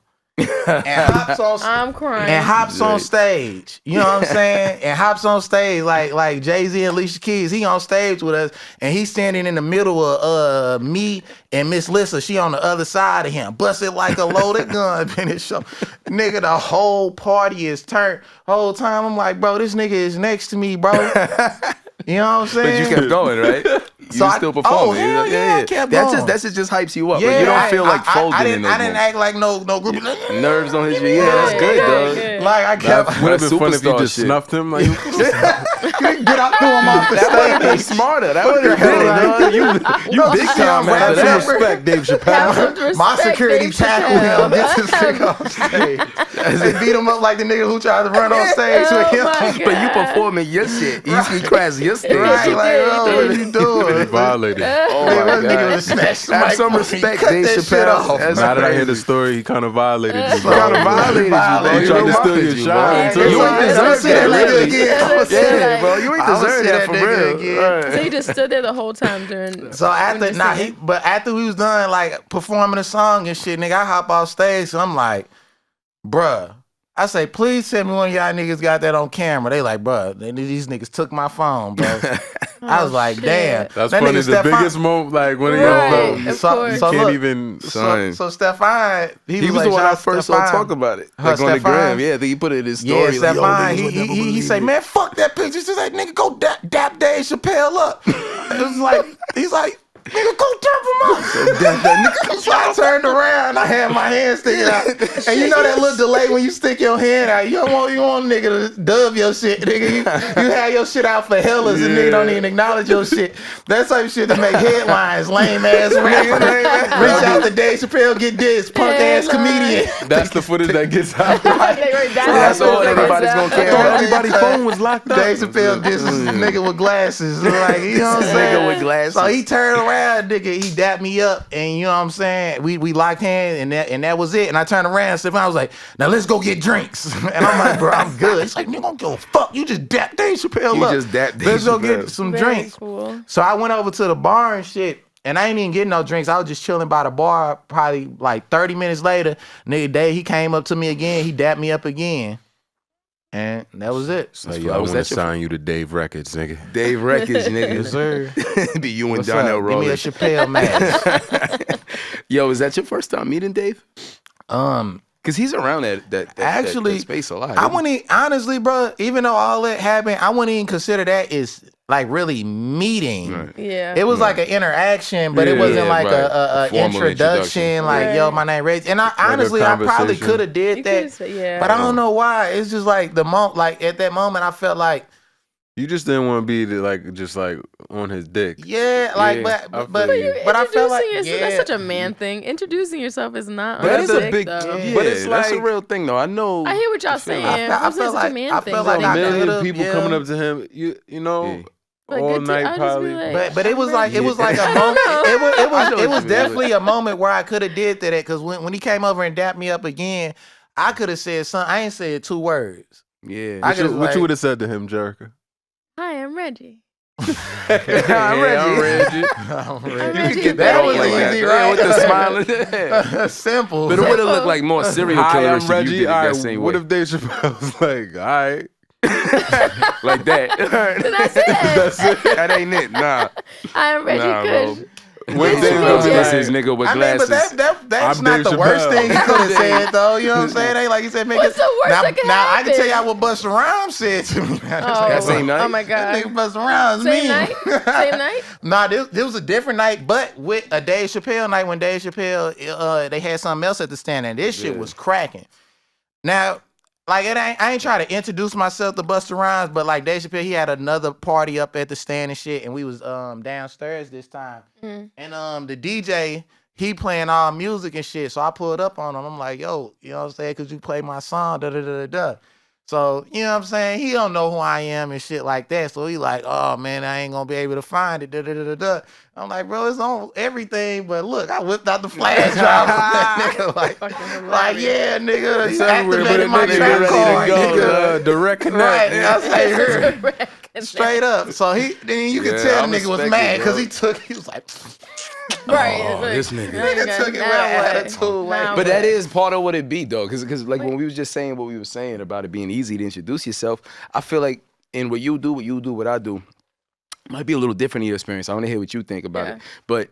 Speaker 4: I'm crying.
Speaker 2: And hops on stage. You know what I'm saying? And hops on stage like Jay-Z and Alicia Keys. He on stage with us, and he's standing in the middle of me and Miss Lissa. She on the other side of him. Busted like a loaded gun. Finish show. Nigga, the whole party is turned. Whole time I'm like, bro, this nigga is next to me, bro. You know what I'm saying?
Speaker 1: But you kept going, right? You still performing.
Speaker 2: Oh, hell yeah, I kept going.
Speaker 1: That just hypes you up. Yeah, like, you don't feel like folding
Speaker 2: I
Speaker 1: in those
Speaker 2: didn't act like no group.
Speaker 1: Nerves on his shit. Yeah, that's good, dog.
Speaker 4: Good.
Speaker 2: Like I kept.
Speaker 3: Would have been fun if you
Speaker 1: Superstar
Speaker 3: just
Speaker 1: shit.
Speaker 3: snuffed him. Like,
Speaker 2: Get out, threw him off the
Speaker 1: That would have been
Speaker 2: stage.
Speaker 1: smarter. That would have been it, dog. You big time
Speaker 2: Have
Speaker 1: after
Speaker 2: some
Speaker 1: that.
Speaker 3: respect, Dave
Speaker 4: Have
Speaker 3: Chapelle.
Speaker 4: some respect,
Speaker 2: My security
Speaker 4: Dave
Speaker 2: tackled
Speaker 4: Chapelle.
Speaker 2: him. This is nigga on stage. They beat him up like the nigga who tried to run on stage with him.
Speaker 4: Oh my
Speaker 1: But you
Speaker 4: God.
Speaker 1: performing your shit. You speak crashing your stage.
Speaker 2: Right,
Speaker 4: you
Speaker 2: like,
Speaker 4: did,
Speaker 2: oh,
Speaker 4: you
Speaker 2: what
Speaker 4: did.
Speaker 2: are you doing?
Speaker 3: He violated.
Speaker 1: Oh
Speaker 2: Nigga,
Speaker 1: my
Speaker 2: this nigga
Speaker 1: God.
Speaker 2: was snatched the
Speaker 1: Have some
Speaker 2: mic.
Speaker 1: respect,
Speaker 2: Cut
Speaker 1: Dave
Speaker 2: that shit
Speaker 1: Chapelle.
Speaker 2: off.
Speaker 1: That's
Speaker 3: Now that I hear
Speaker 1: crazy.
Speaker 3: the story, he kind of violated you,
Speaker 1: He kind of
Speaker 3: bro.
Speaker 1: violated you, bro.
Speaker 3: He tried to steal
Speaker 1: robbed
Speaker 3: your
Speaker 1: you,
Speaker 3: shine,
Speaker 1: bro.
Speaker 3: too.
Speaker 1: You ain't
Speaker 2: Don't
Speaker 1: deserve
Speaker 2: say that
Speaker 1: that,
Speaker 2: nigga
Speaker 1: really.
Speaker 2: again.
Speaker 1: Yeah, bro. You ain't
Speaker 2: I would
Speaker 1: deserve
Speaker 2: say
Speaker 1: that
Speaker 2: that
Speaker 1: for
Speaker 2: nigga
Speaker 1: real.
Speaker 2: again.
Speaker 1: Right.
Speaker 4: So he just stood there the whole time during.
Speaker 2: So after
Speaker 4: when you singing?
Speaker 2: after we was done like performing the song and shit, nigga, I hop off stage. So I'm like, bruh. I say, please tell me one of y'all niggas got that on camera. They like, bruh, these niggas took my phone, bro. I was like,
Speaker 4: shit.
Speaker 2: damn.
Speaker 3: That's
Speaker 2: that
Speaker 3: funny.
Speaker 2: nigga
Speaker 3: The
Speaker 2: Stefan-
Speaker 3: biggest moment, like one of
Speaker 4: Right.
Speaker 3: your
Speaker 4: Of
Speaker 2: So,
Speaker 4: course.
Speaker 2: so
Speaker 3: can't
Speaker 2: look,
Speaker 3: even.
Speaker 1: Son.
Speaker 2: so Stefan,
Speaker 1: He
Speaker 2: was
Speaker 1: was
Speaker 2: like,
Speaker 1: the one I
Speaker 2: shout out
Speaker 1: first saw
Speaker 2: Stefan.
Speaker 1: talk about it.
Speaker 2: Huh,
Speaker 1: Like on the
Speaker 2: Stefan?
Speaker 1: gram. Yeah, I think he put it in his story.
Speaker 2: Yeah,
Speaker 1: like, yo,
Speaker 2: Stefan,
Speaker 1: niggas would never
Speaker 2: he
Speaker 1: believe
Speaker 2: say,
Speaker 1: it.
Speaker 2: man, fuck that picture. She's like, nigga, go dap Dave Chapelle up. It was like, he's like, nigga, go dap him up. So I turned around, I had my hand sticking out. And you know that little delay when you stick your hand out, you want a nigga to dub your shit, nigga. You have your shit out for hellas and nigga don't even acknowledge your shit. That type of shit to make headlines, lame ass rapper. Reach out to Dave Chappelle, get this, punk ass comedian.
Speaker 3: That's the footage that gets out.
Speaker 1: That's all anybody's gonna care about.
Speaker 3: Everybody's phone was locked up.
Speaker 2: Dave Chappelle this nigga with glasses. Like, you know what I'm saying?
Speaker 1: Nigga with glasses.
Speaker 2: So he turned around, nigga, he dapped me up, and you know what I'm saying? We locked hands, and that was it. And I turned around, and I was like, now let's go get drinks. And I'm like, bro, I'm good. He's like, nigga, don't give a fuck. You just dapped Dave Chappelle
Speaker 1: You
Speaker 2: up.
Speaker 1: just dapped Dave
Speaker 2: Let's go
Speaker 1: Chappelle.
Speaker 2: get some
Speaker 4: Very
Speaker 2: drinks.
Speaker 4: cool.
Speaker 2: So I went over to the bar and shit. And I ain't even getting no drinks. I was just chilling by the bar. Probably like 30 minutes later, nigga Dave, he came up to me again. He dapped me up again. And that was it.
Speaker 3: So yo, I
Speaker 1: was
Speaker 3: want to
Speaker 1: that your-
Speaker 3: sign you to Dave Records, nigga.
Speaker 1: Dave Records, nigga.
Speaker 2: Yes, sir.
Speaker 1: Be you and
Speaker 2: What's
Speaker 1: Donnell
Speaker 2: up? Give me a
Speaker 1: Rawlings.
Speaker 2: Chappelle match.
Speaker 1: Yo, is that your first time meeting Dave? Because he's around that
Speaker 2: Actually,
Speaker 1: space a lot.
Speaker 2: I wouldn't even, honestly, bro, even though all that happened, I wouldn't even consider that is like really meeting.
Speaker 1: Right.
Speaker 4: Yeah.
Speaker 2: It was like an interaction, but it
Speaker 1: Yeah,
Speaker 2: wasn't like
Speaker 1: right.
Speaker 2: a
Speaker 1: A formal
Speaker 2: introduction.
Speaker 1: introduction.
Speaker 2: Like, yo,
Speaker 4: Right.
Speaker 2: my name Reggie. And I honestly, I probably
Speaker 3: conversation.
Speaker 2: could have did
Speaker 4: You
Speaker 2: that,
Speaker 4: could've said- yeah.
Speaker 2: but I don't know why. It's just like the moment, like at that moment, I felt like,
Speaker 3: You just didn't want to be just like on his dick.
Speaker 2: yeah, like,
Speaker 3: Yeah, I
Speaker 2: but
Speaker 3: feel you.
Speaker 2: I felt like,
Speaker 4: Introducing yourself,
Speaker 2: yeah.
Speaker 4: that's such a man thing. Introducing yourself is not.
Speaker 1: But
Speaker 4: on
Speaker 1: that's
Speaker 4: the
Speaker 1: a
Speaker 4: dick,
Speaker 1: big,
Speaker 4: though.
Speaker 2: yeah.
Speaker 1: but it's that's a
Speaker 2: like-
Speaker 1: real thing though. I know.
Speaker 4: I hear what y'all saying.
Speaker 2: I felt
Speaker 4: I'm saying it's
Speaker 2: like-
Speaker 4: such a man
Speaker 2: I
Speaker 4: thing.
Speaker 2: felt
Speaker 4: but
Speaker 2: like
Speaker 3: A
Speaker 2: I
Speaker 4: it-
Speaker 3: million
Speaker 2: could've,
Speaker 3: people
Speaker 2: yeah.
Speaker 3: coming up to him, you know,
Speaker 1: Yeah.
Speaker 4: But
Speaker 3: all
Speaker 4: good to-
Speaker 3: night
Speaker 4: I'll just be
Speaker 3: probably.
Speaker 4: like-
Speaker 2: But it was like it was like a
Speaker 4: I don't
Speaker 2: moment.
Speaker 4: know.
Speaker 2: It was
Speaker 1: I know what
Speaker 2: it
Speaker 1: you
Speaker 2: was
Speaker 1: mean.
Speaker 2: definitely a moment where I could have did that because when he came over and dapped me up again, I could have said something. I ain't said 2 words.
Speaker 1: Yeah.
Speaker 2: I
Speaker 3: What
Speaker 2: could've,
Speaker 3: you
Speaker 2: like-
Speaker 3: would have said to him, Jerrica?
Speaker 4: Hi, I'm Reggie.
Speaker 1: I'm Reggie.
Speaker 2: I'm
Speaker 4: Reggie.
Speaker 2: ready.
Speaker 4: You could get
Speaker 2: That
Speaker 4: that
Speaker 2: was
Speaker 4: like that.
Speaker 2: easy,
Speaker 1: Yeah,
Speaker 2: right?
Speaker 1: with the smiling.
Speaker 2: Simple.
Speaker 1: But it would have looked like more serial
Speaker 3: Hi,
Speaker 1: killer
Speaker 3: I'm
Speaker 1: if you
Speaker 3: Reggie.
Speaker 1: did it
Speaker 3: All
Speaker 1: that
Speaker 3: right,
Speaker 1: same
Speaker 3: what
Speaker 1: way.
Speaker 3: if Dave Chappelle's like, all right.
Speaker 1: Like that.
Speaker 4: That's it.
Speaker 3: That's it.
Speaker 1: That ain't it. Nah.
Speaker 4: I'm Reggie
Speaker 1: Nah,
Speaker 4: Kush.
Speaker 1: bro.
Speaker 3: When
Speaker 4: This
Speaker 3: Dave
Speaker 4: is
Speaker 3: gonna be
Speaker 1: This
Speaker 3: like,
Speaker 1: is nigga with
Speaker 2: I mean, but
Speaker 1: glasses.
Speaker 2: that's
Speaker 3: I'm
Speaker 2: not
Speaker 3: Dave
Speaker 2: the worst
Speaker 3: Chappelle.
Speaker 2: thing he could have said, though. You know what I'm saying? Ain't like he said,
Speaker 4: What's the worst
Speaker 2: now,
Speaker 4: that could
Speaker 2: now I can tell
Speaker 4: happen?
Speaker 2: y'all what Busta Rhymes said to me.
Speaker 1: That same night?
Speaker 4: Oh my
Speaker 2: That
Speaker 4: god.
Speaker 2: nigga Busta Rhymes
Speaker 4: Same
Speaker 2: mean.
Speaker 4: night? Same night?
Speaker 2: Nah, this was a different night, but with a Dave Chappelle night when Dave Chappelle, they had something else at the stand, and this shit was cracking. Now, like I ain't trying to introduce myself to Busta Rhymes, but like Dave Chappelle, he had another party up at the stand and shit, and we was downstairs this time, and the DJ. He playing all music and shit, so I pulled up on him. I'm like, yo, you know what I'm saying? Could you play my song? Da da da da da. So, you know what I'm saying? He don't know who I am and shit like that. So he like, oh man, I ain't gonna be able to find it. Da da da da da. I'm like, bro, it's on everything. But look, I whipped out the flash drive on that nigga. Like, yeah, nigga,
Speaker 3: it's
Speaker 2: you
Speaker 3: everywhere, but
Speaker 2: activated
Speaker 3: a
Speaker 2: my
Speaker 3: nigga
Speaker 2: trap
Speaker 3: ready
Speaker 2: card,
Speaker 3: to go.
Speaker 2: nigga.
Speaker 3: Direct connect.
Speaker 2: Right, I say here.
Speaker 4: Straight
Speaker 2: Straight up. So then you could
Speaker 1: Yeah,
Speaker 2: tell
Speaker 1: I
Speaker 2: the nigga was
Speaker 1: respect
Speaker 2: mad
Speaker 1: it,
Speaker 2: because
Speaker 1: bro.
Speaker 2: he was like,
Speaker 4: Right.
Speaker 1: Oh,
Speaker 4: like,
Speaker 1: this nigga.
Speaker 4: now you
Speaker 2: Nigga
Speaker 4: got-
Speaker 2: took it with
Speaker 4: now
Speaker 2: an
Speaker 4: what?
Speaker 2: attitude,
Speaker 4: Now
Speaker 2: like-
Speaker 1: But that
Speaker 4: what?
Speaker 1: is part of what it be, though. Because like when we was just saying what we were saying about it being easy to introduce yourself, I feel like in what you do, what I do, might be a little different in your experience. I want to hear what you think about it. But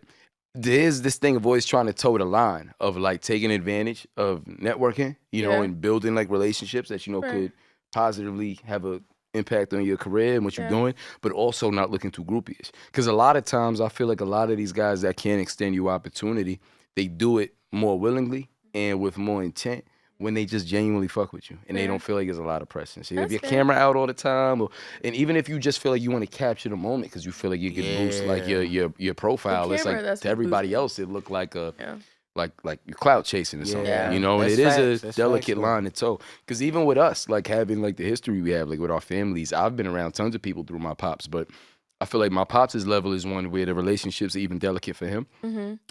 Speaker 1: there's this thing of always trying to toe the line of like taking advantage of networking, you know, and building like relationships that, you know, could positively have a impact on your career and what you're doing, but also not looking too groupie-ish. Because a lot of times I feel like a lot of these guys that can extend you opportunity, they do it more willingly and with more intent when they just genuinely fuck with you and they don't feel like there's a lot of pressure. So if your camera out all the time, and even if you just feel like you want to capture the moment because you feel like you can boost like your profile, it's like to everybody else it looked like a like you're clout chasing or something, you know. And it is a delicate line to toe. Because even with us, like having like the history we have, like with our families, I've been around tons of people through my pops, but I feel like my pops' level is one where the relationships are even delicate for him.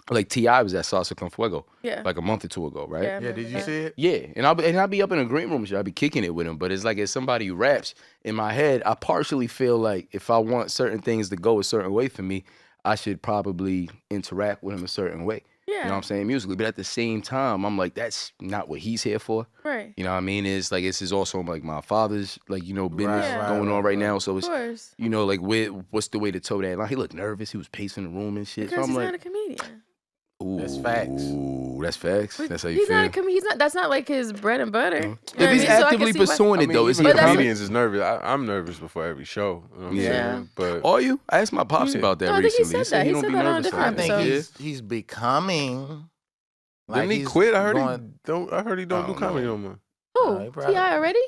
Speaker 1: Like T.I. was at Salsa Con Fuego like a month or two ago, right?
Speaker 2: Yeah, did you see it?
Speaker 1: Yeah, and I'll be up in a green room, I'll be kicking it with him. But it's like as somebody who raps, in my head, I partially feel like if I want certain things to go a certain way for me, I should probably interact with him a certain way. You know what I'm saying, musically. But at the same time, I'm like, that's not what he's here for.
Speaker 4: Right.
Speaker 1: You know what I mean? It's like, this is also like my father's, like, you know, business going on right now. So it's, you know, like, what's the way to toe that line? He looked nervous. He was pacing the room and shit.
Speaker 4: Because
Speaker 1: so I'm
Speaker 4: he's
Speaker 1: like,
Speaker 4: not a comedian.
Speaker 1: ooh,
Speaker 2: That's facts.
Speaker 1: Ooh, that's facts. That's how you
Speaker 4: He's
Speaker 1: feel.
Speaker 4: not a comedian. That's not like his bread and butter. You know
Speaker 1: If
Speaker 4: what
Speaker 1: he's
Speaker 4: I mean? So I can
Speaker 1: actively
Speaker 4: see why-
Speaker 1: pursuing
Speaker 3: I
Speaker 1: it,
Speaker 3: mean,
Speaker 1: though, is he
Speaker 3: even
Speaker 1: a comedian?
Speaker 3: comedians is nervous. I'm nervous before every show. You know what I'm saying? But
Speaker 1: Are you? I asked my pops about that
Speaker 4: No, I think he
Speaker 1: recently.
Speaker 4: said that.
Speaker 1: he
Speaker 4: He
Speaker 1: don't
Speaker 4: said
Speaker 1: be
Speaker 4: that on a
Speaker 1: nervous
Speaker 4: different
Speaker 1: like
Speaker 2: I
Speaker 1: that.
Speaker 2: think he's becoming.
Speaker 3: didn't he
Speaker 2: he's
Speaker 3: quit? I heard
Speaker 2: going-
Speaker 3: I heard he don't do comedy no more.
Speaker 4: Who?
Speaker 2: he probably-
Speaker 4: T.I. already?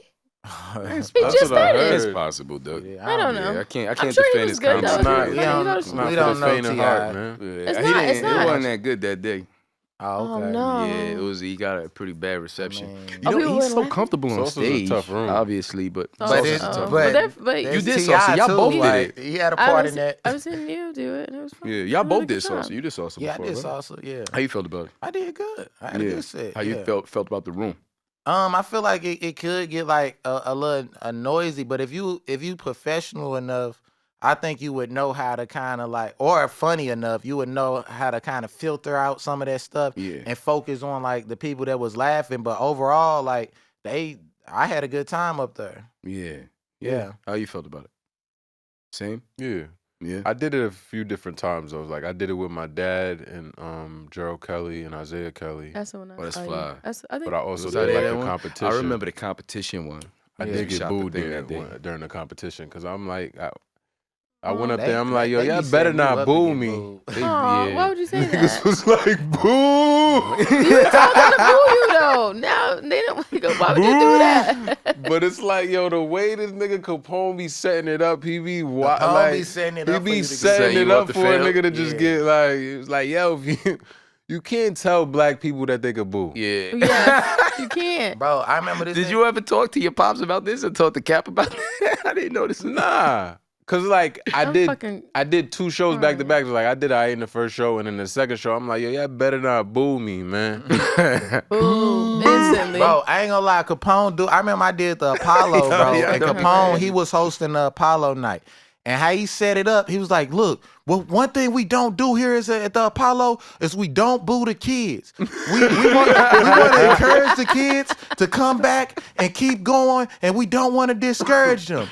Speaker 4: He
Speaker 3: That's
Speaker 4: just
Speaker 3: what I
Speaker 4: started.
Speaker 3: heard.
Speaker 1: It's possible, though.
Speaker 4: I don't know.
Speaker 1: I can't
Speaker 4: I'm sure he
Speaker 1: defend
Speaker 4: was
Speaker 1: his
Speaker 4: good,
Speaker 1: comedy.
Speaker 4: though.
Speaker 3: It's
Speaker 4: He
Speaker 3: not,
Speaker 4: was like,
Speaker 3: it's not
Speaker 2: we
Speaker 3: for
Speaker 2: don't
Speaker 3: the
Speaker 2: know
Speaker 3: faint of
Speaker 2: T.I.
Speaker 3: heart, man.
Speaker 4: It's
Speaker 1: He
Speaker 4: not,
Speaker 1: didn't-
Speaker 4: it's not.
Speaker 1: It wasn't that good that day.
Speaker 2: Oh, okay.
Speaker 4: Oh, no.
Speaker 1: Yeah, he got a pretty bad reception.
Speaker 2: I mean-
Speaker 1: You
Speaker 4: Oh,
Speaker 1: know,
Speaker 4: people
Speaker 1: he's
Speaker 4: were
Speaker 1: so
Speaker 4: laughing?
Speaker 1: comfortable on
Speaker 3: Salsa's a
Speaker 1: stage,
Speaker 3: tough room.
Speaker 1: obviously, but
Speaker 2: But
Speaker 1: Salsa's
Speaker 2: it's-
Speaker 1: a tough
Speaker 2: but-
Speaker 1: room.
Speaker 4: but
Speaker 1: You
Speaker 2: There's
Speaker 1: did
Speaker 2: T.I.
Speaker 1: salsa. Y'all
Speaker 2: too,
Speaker 1: both did
Speaker 2: like,
Speaker 1: it.
Speaker 2: He had a part in that.
Speaker 4: I've seen you do it, and it was fun.
Speaker 1: Yeah,
Speaker 4: We
Speaker 1: y'all
Speaker 4: had a
Speaker 1: both
Speaker 4: good
Speaker 1: did
Speaker 4: time.
Speaker 1: salsa. You did salsa
Speaker 2: Yeah, I
Speaker 1: before,
Speaker 2: did
Speaker 1: right?
Speaker 2: salsa. Yeah,
Speaker 1: How you felt about it?
Speaker 2: I did good. I had a good set.
Speaker 1: How you felt about the room?
Speaker 2: I feel like it could get like a little noisy, but if you professional enough, I think you would know how to kind of like, or funny enough, you would know how to kind of filter out some of that stuff and focus on like the people that was laughing. But overall, like I had a good time up there.
Speaker 1: Yeah. How you felt about it? Same?
Speaker 3: Yeah.
Speaker 1: Yeah.
Speaker 3: I did it a few different times. I was like, I did it with my dad and Gerald Kelly and Isaiah Kelly.
Speaker 4: That's the one.
Speaker 1: Oh, that's fly.
Speaker 4: I think.
Speaker 3: But I also
Speaker 1: Was
Speaker 3: did
Speaker 1: that
Speaker 3: like
Speaker 1: that
Speaker 3: the
Speaker 1: one?
Speaker 3: competition.
Speaker 1: I remember the competition one.
Speaker 3: I
Speaker 1: Yeah,
Speaker 3: did
Speaker 1: you
Speaker 3: get
Speaker 1: shot the
Speaker 3: booed
Speaker 1: thing
Speaker 3: there
Speaker 1: that day.
Speaker 3: during the competition because I'm like, I
Speaker 4: Oh,
Speaker 3: went up
Speaker 2: They-
Speaker 3: there. I'm like, yo,
Speaker 2: they be
Speaker 3: y'all
Speaker 2: setting
Speaker 3: better
Speaker 2: you
Speaker 3: not
Speaker 2: up to
Speaker 3: boo
Speaker 2: get
Speaker 3: me.
Speaker 2: booed.
Speaker 4: Aw, why would you say
Speaker 3: Niggas
Speaker 4: that?
Speaker 3: was like, boo.
Speaker 4: You told them to boo you though. Now they don't want to go. Why would you do that?
Speaker 3: But it's like, yo, the way this nigga Capone be setting it up, he be
Speaker 2: Capone
Speaker 3: like,
Speaker 2: be setting it
Speaker 3: he
Speaker 2: up for
Speaker 3: be
Speaker 2: you to get-
Speaker 3: setting
Speaker 1: Setting
Speaker 3: it
Speaker 1: you up
Speaker 3: up
Speaker 1: to
Speaker 3: for a
Speaker 1: fail?
Speaker 3: nigga to just get like, it's like, yo, if you can't tell black people that they could boo.
Speaker 1: Yeah.
Speaker 4: Yeah, you can't.
Speaker 2: Bro, I remember this.
Speaker 1: Did you ever talk to your pops about this or talk to Cap about it? I didn't know this.
Speaker 3: Nah. Cause like I
Speaker 4: fucking
Speaker 3: did 2 shows back to back. Like I did in the first show and then the second show, I'm like, yo, y'all better not boo me, man.
Speaker 4: boo instantly.
Speaker 2: Bro, I ain't gonna lie, Capone I remember I did the Apollo, bro.
Speaker 1: Yeah, I
Speaker 2: And
Speaker 1: know.
Speaker 2: Capone, he was hosting the Apollo night. And how he set it up, he was like, look, well, one thing we don't do here is at the Apollo is we don't boo the kids. We want to encourage the kids to come back and keep going, and we don't want to discourage them.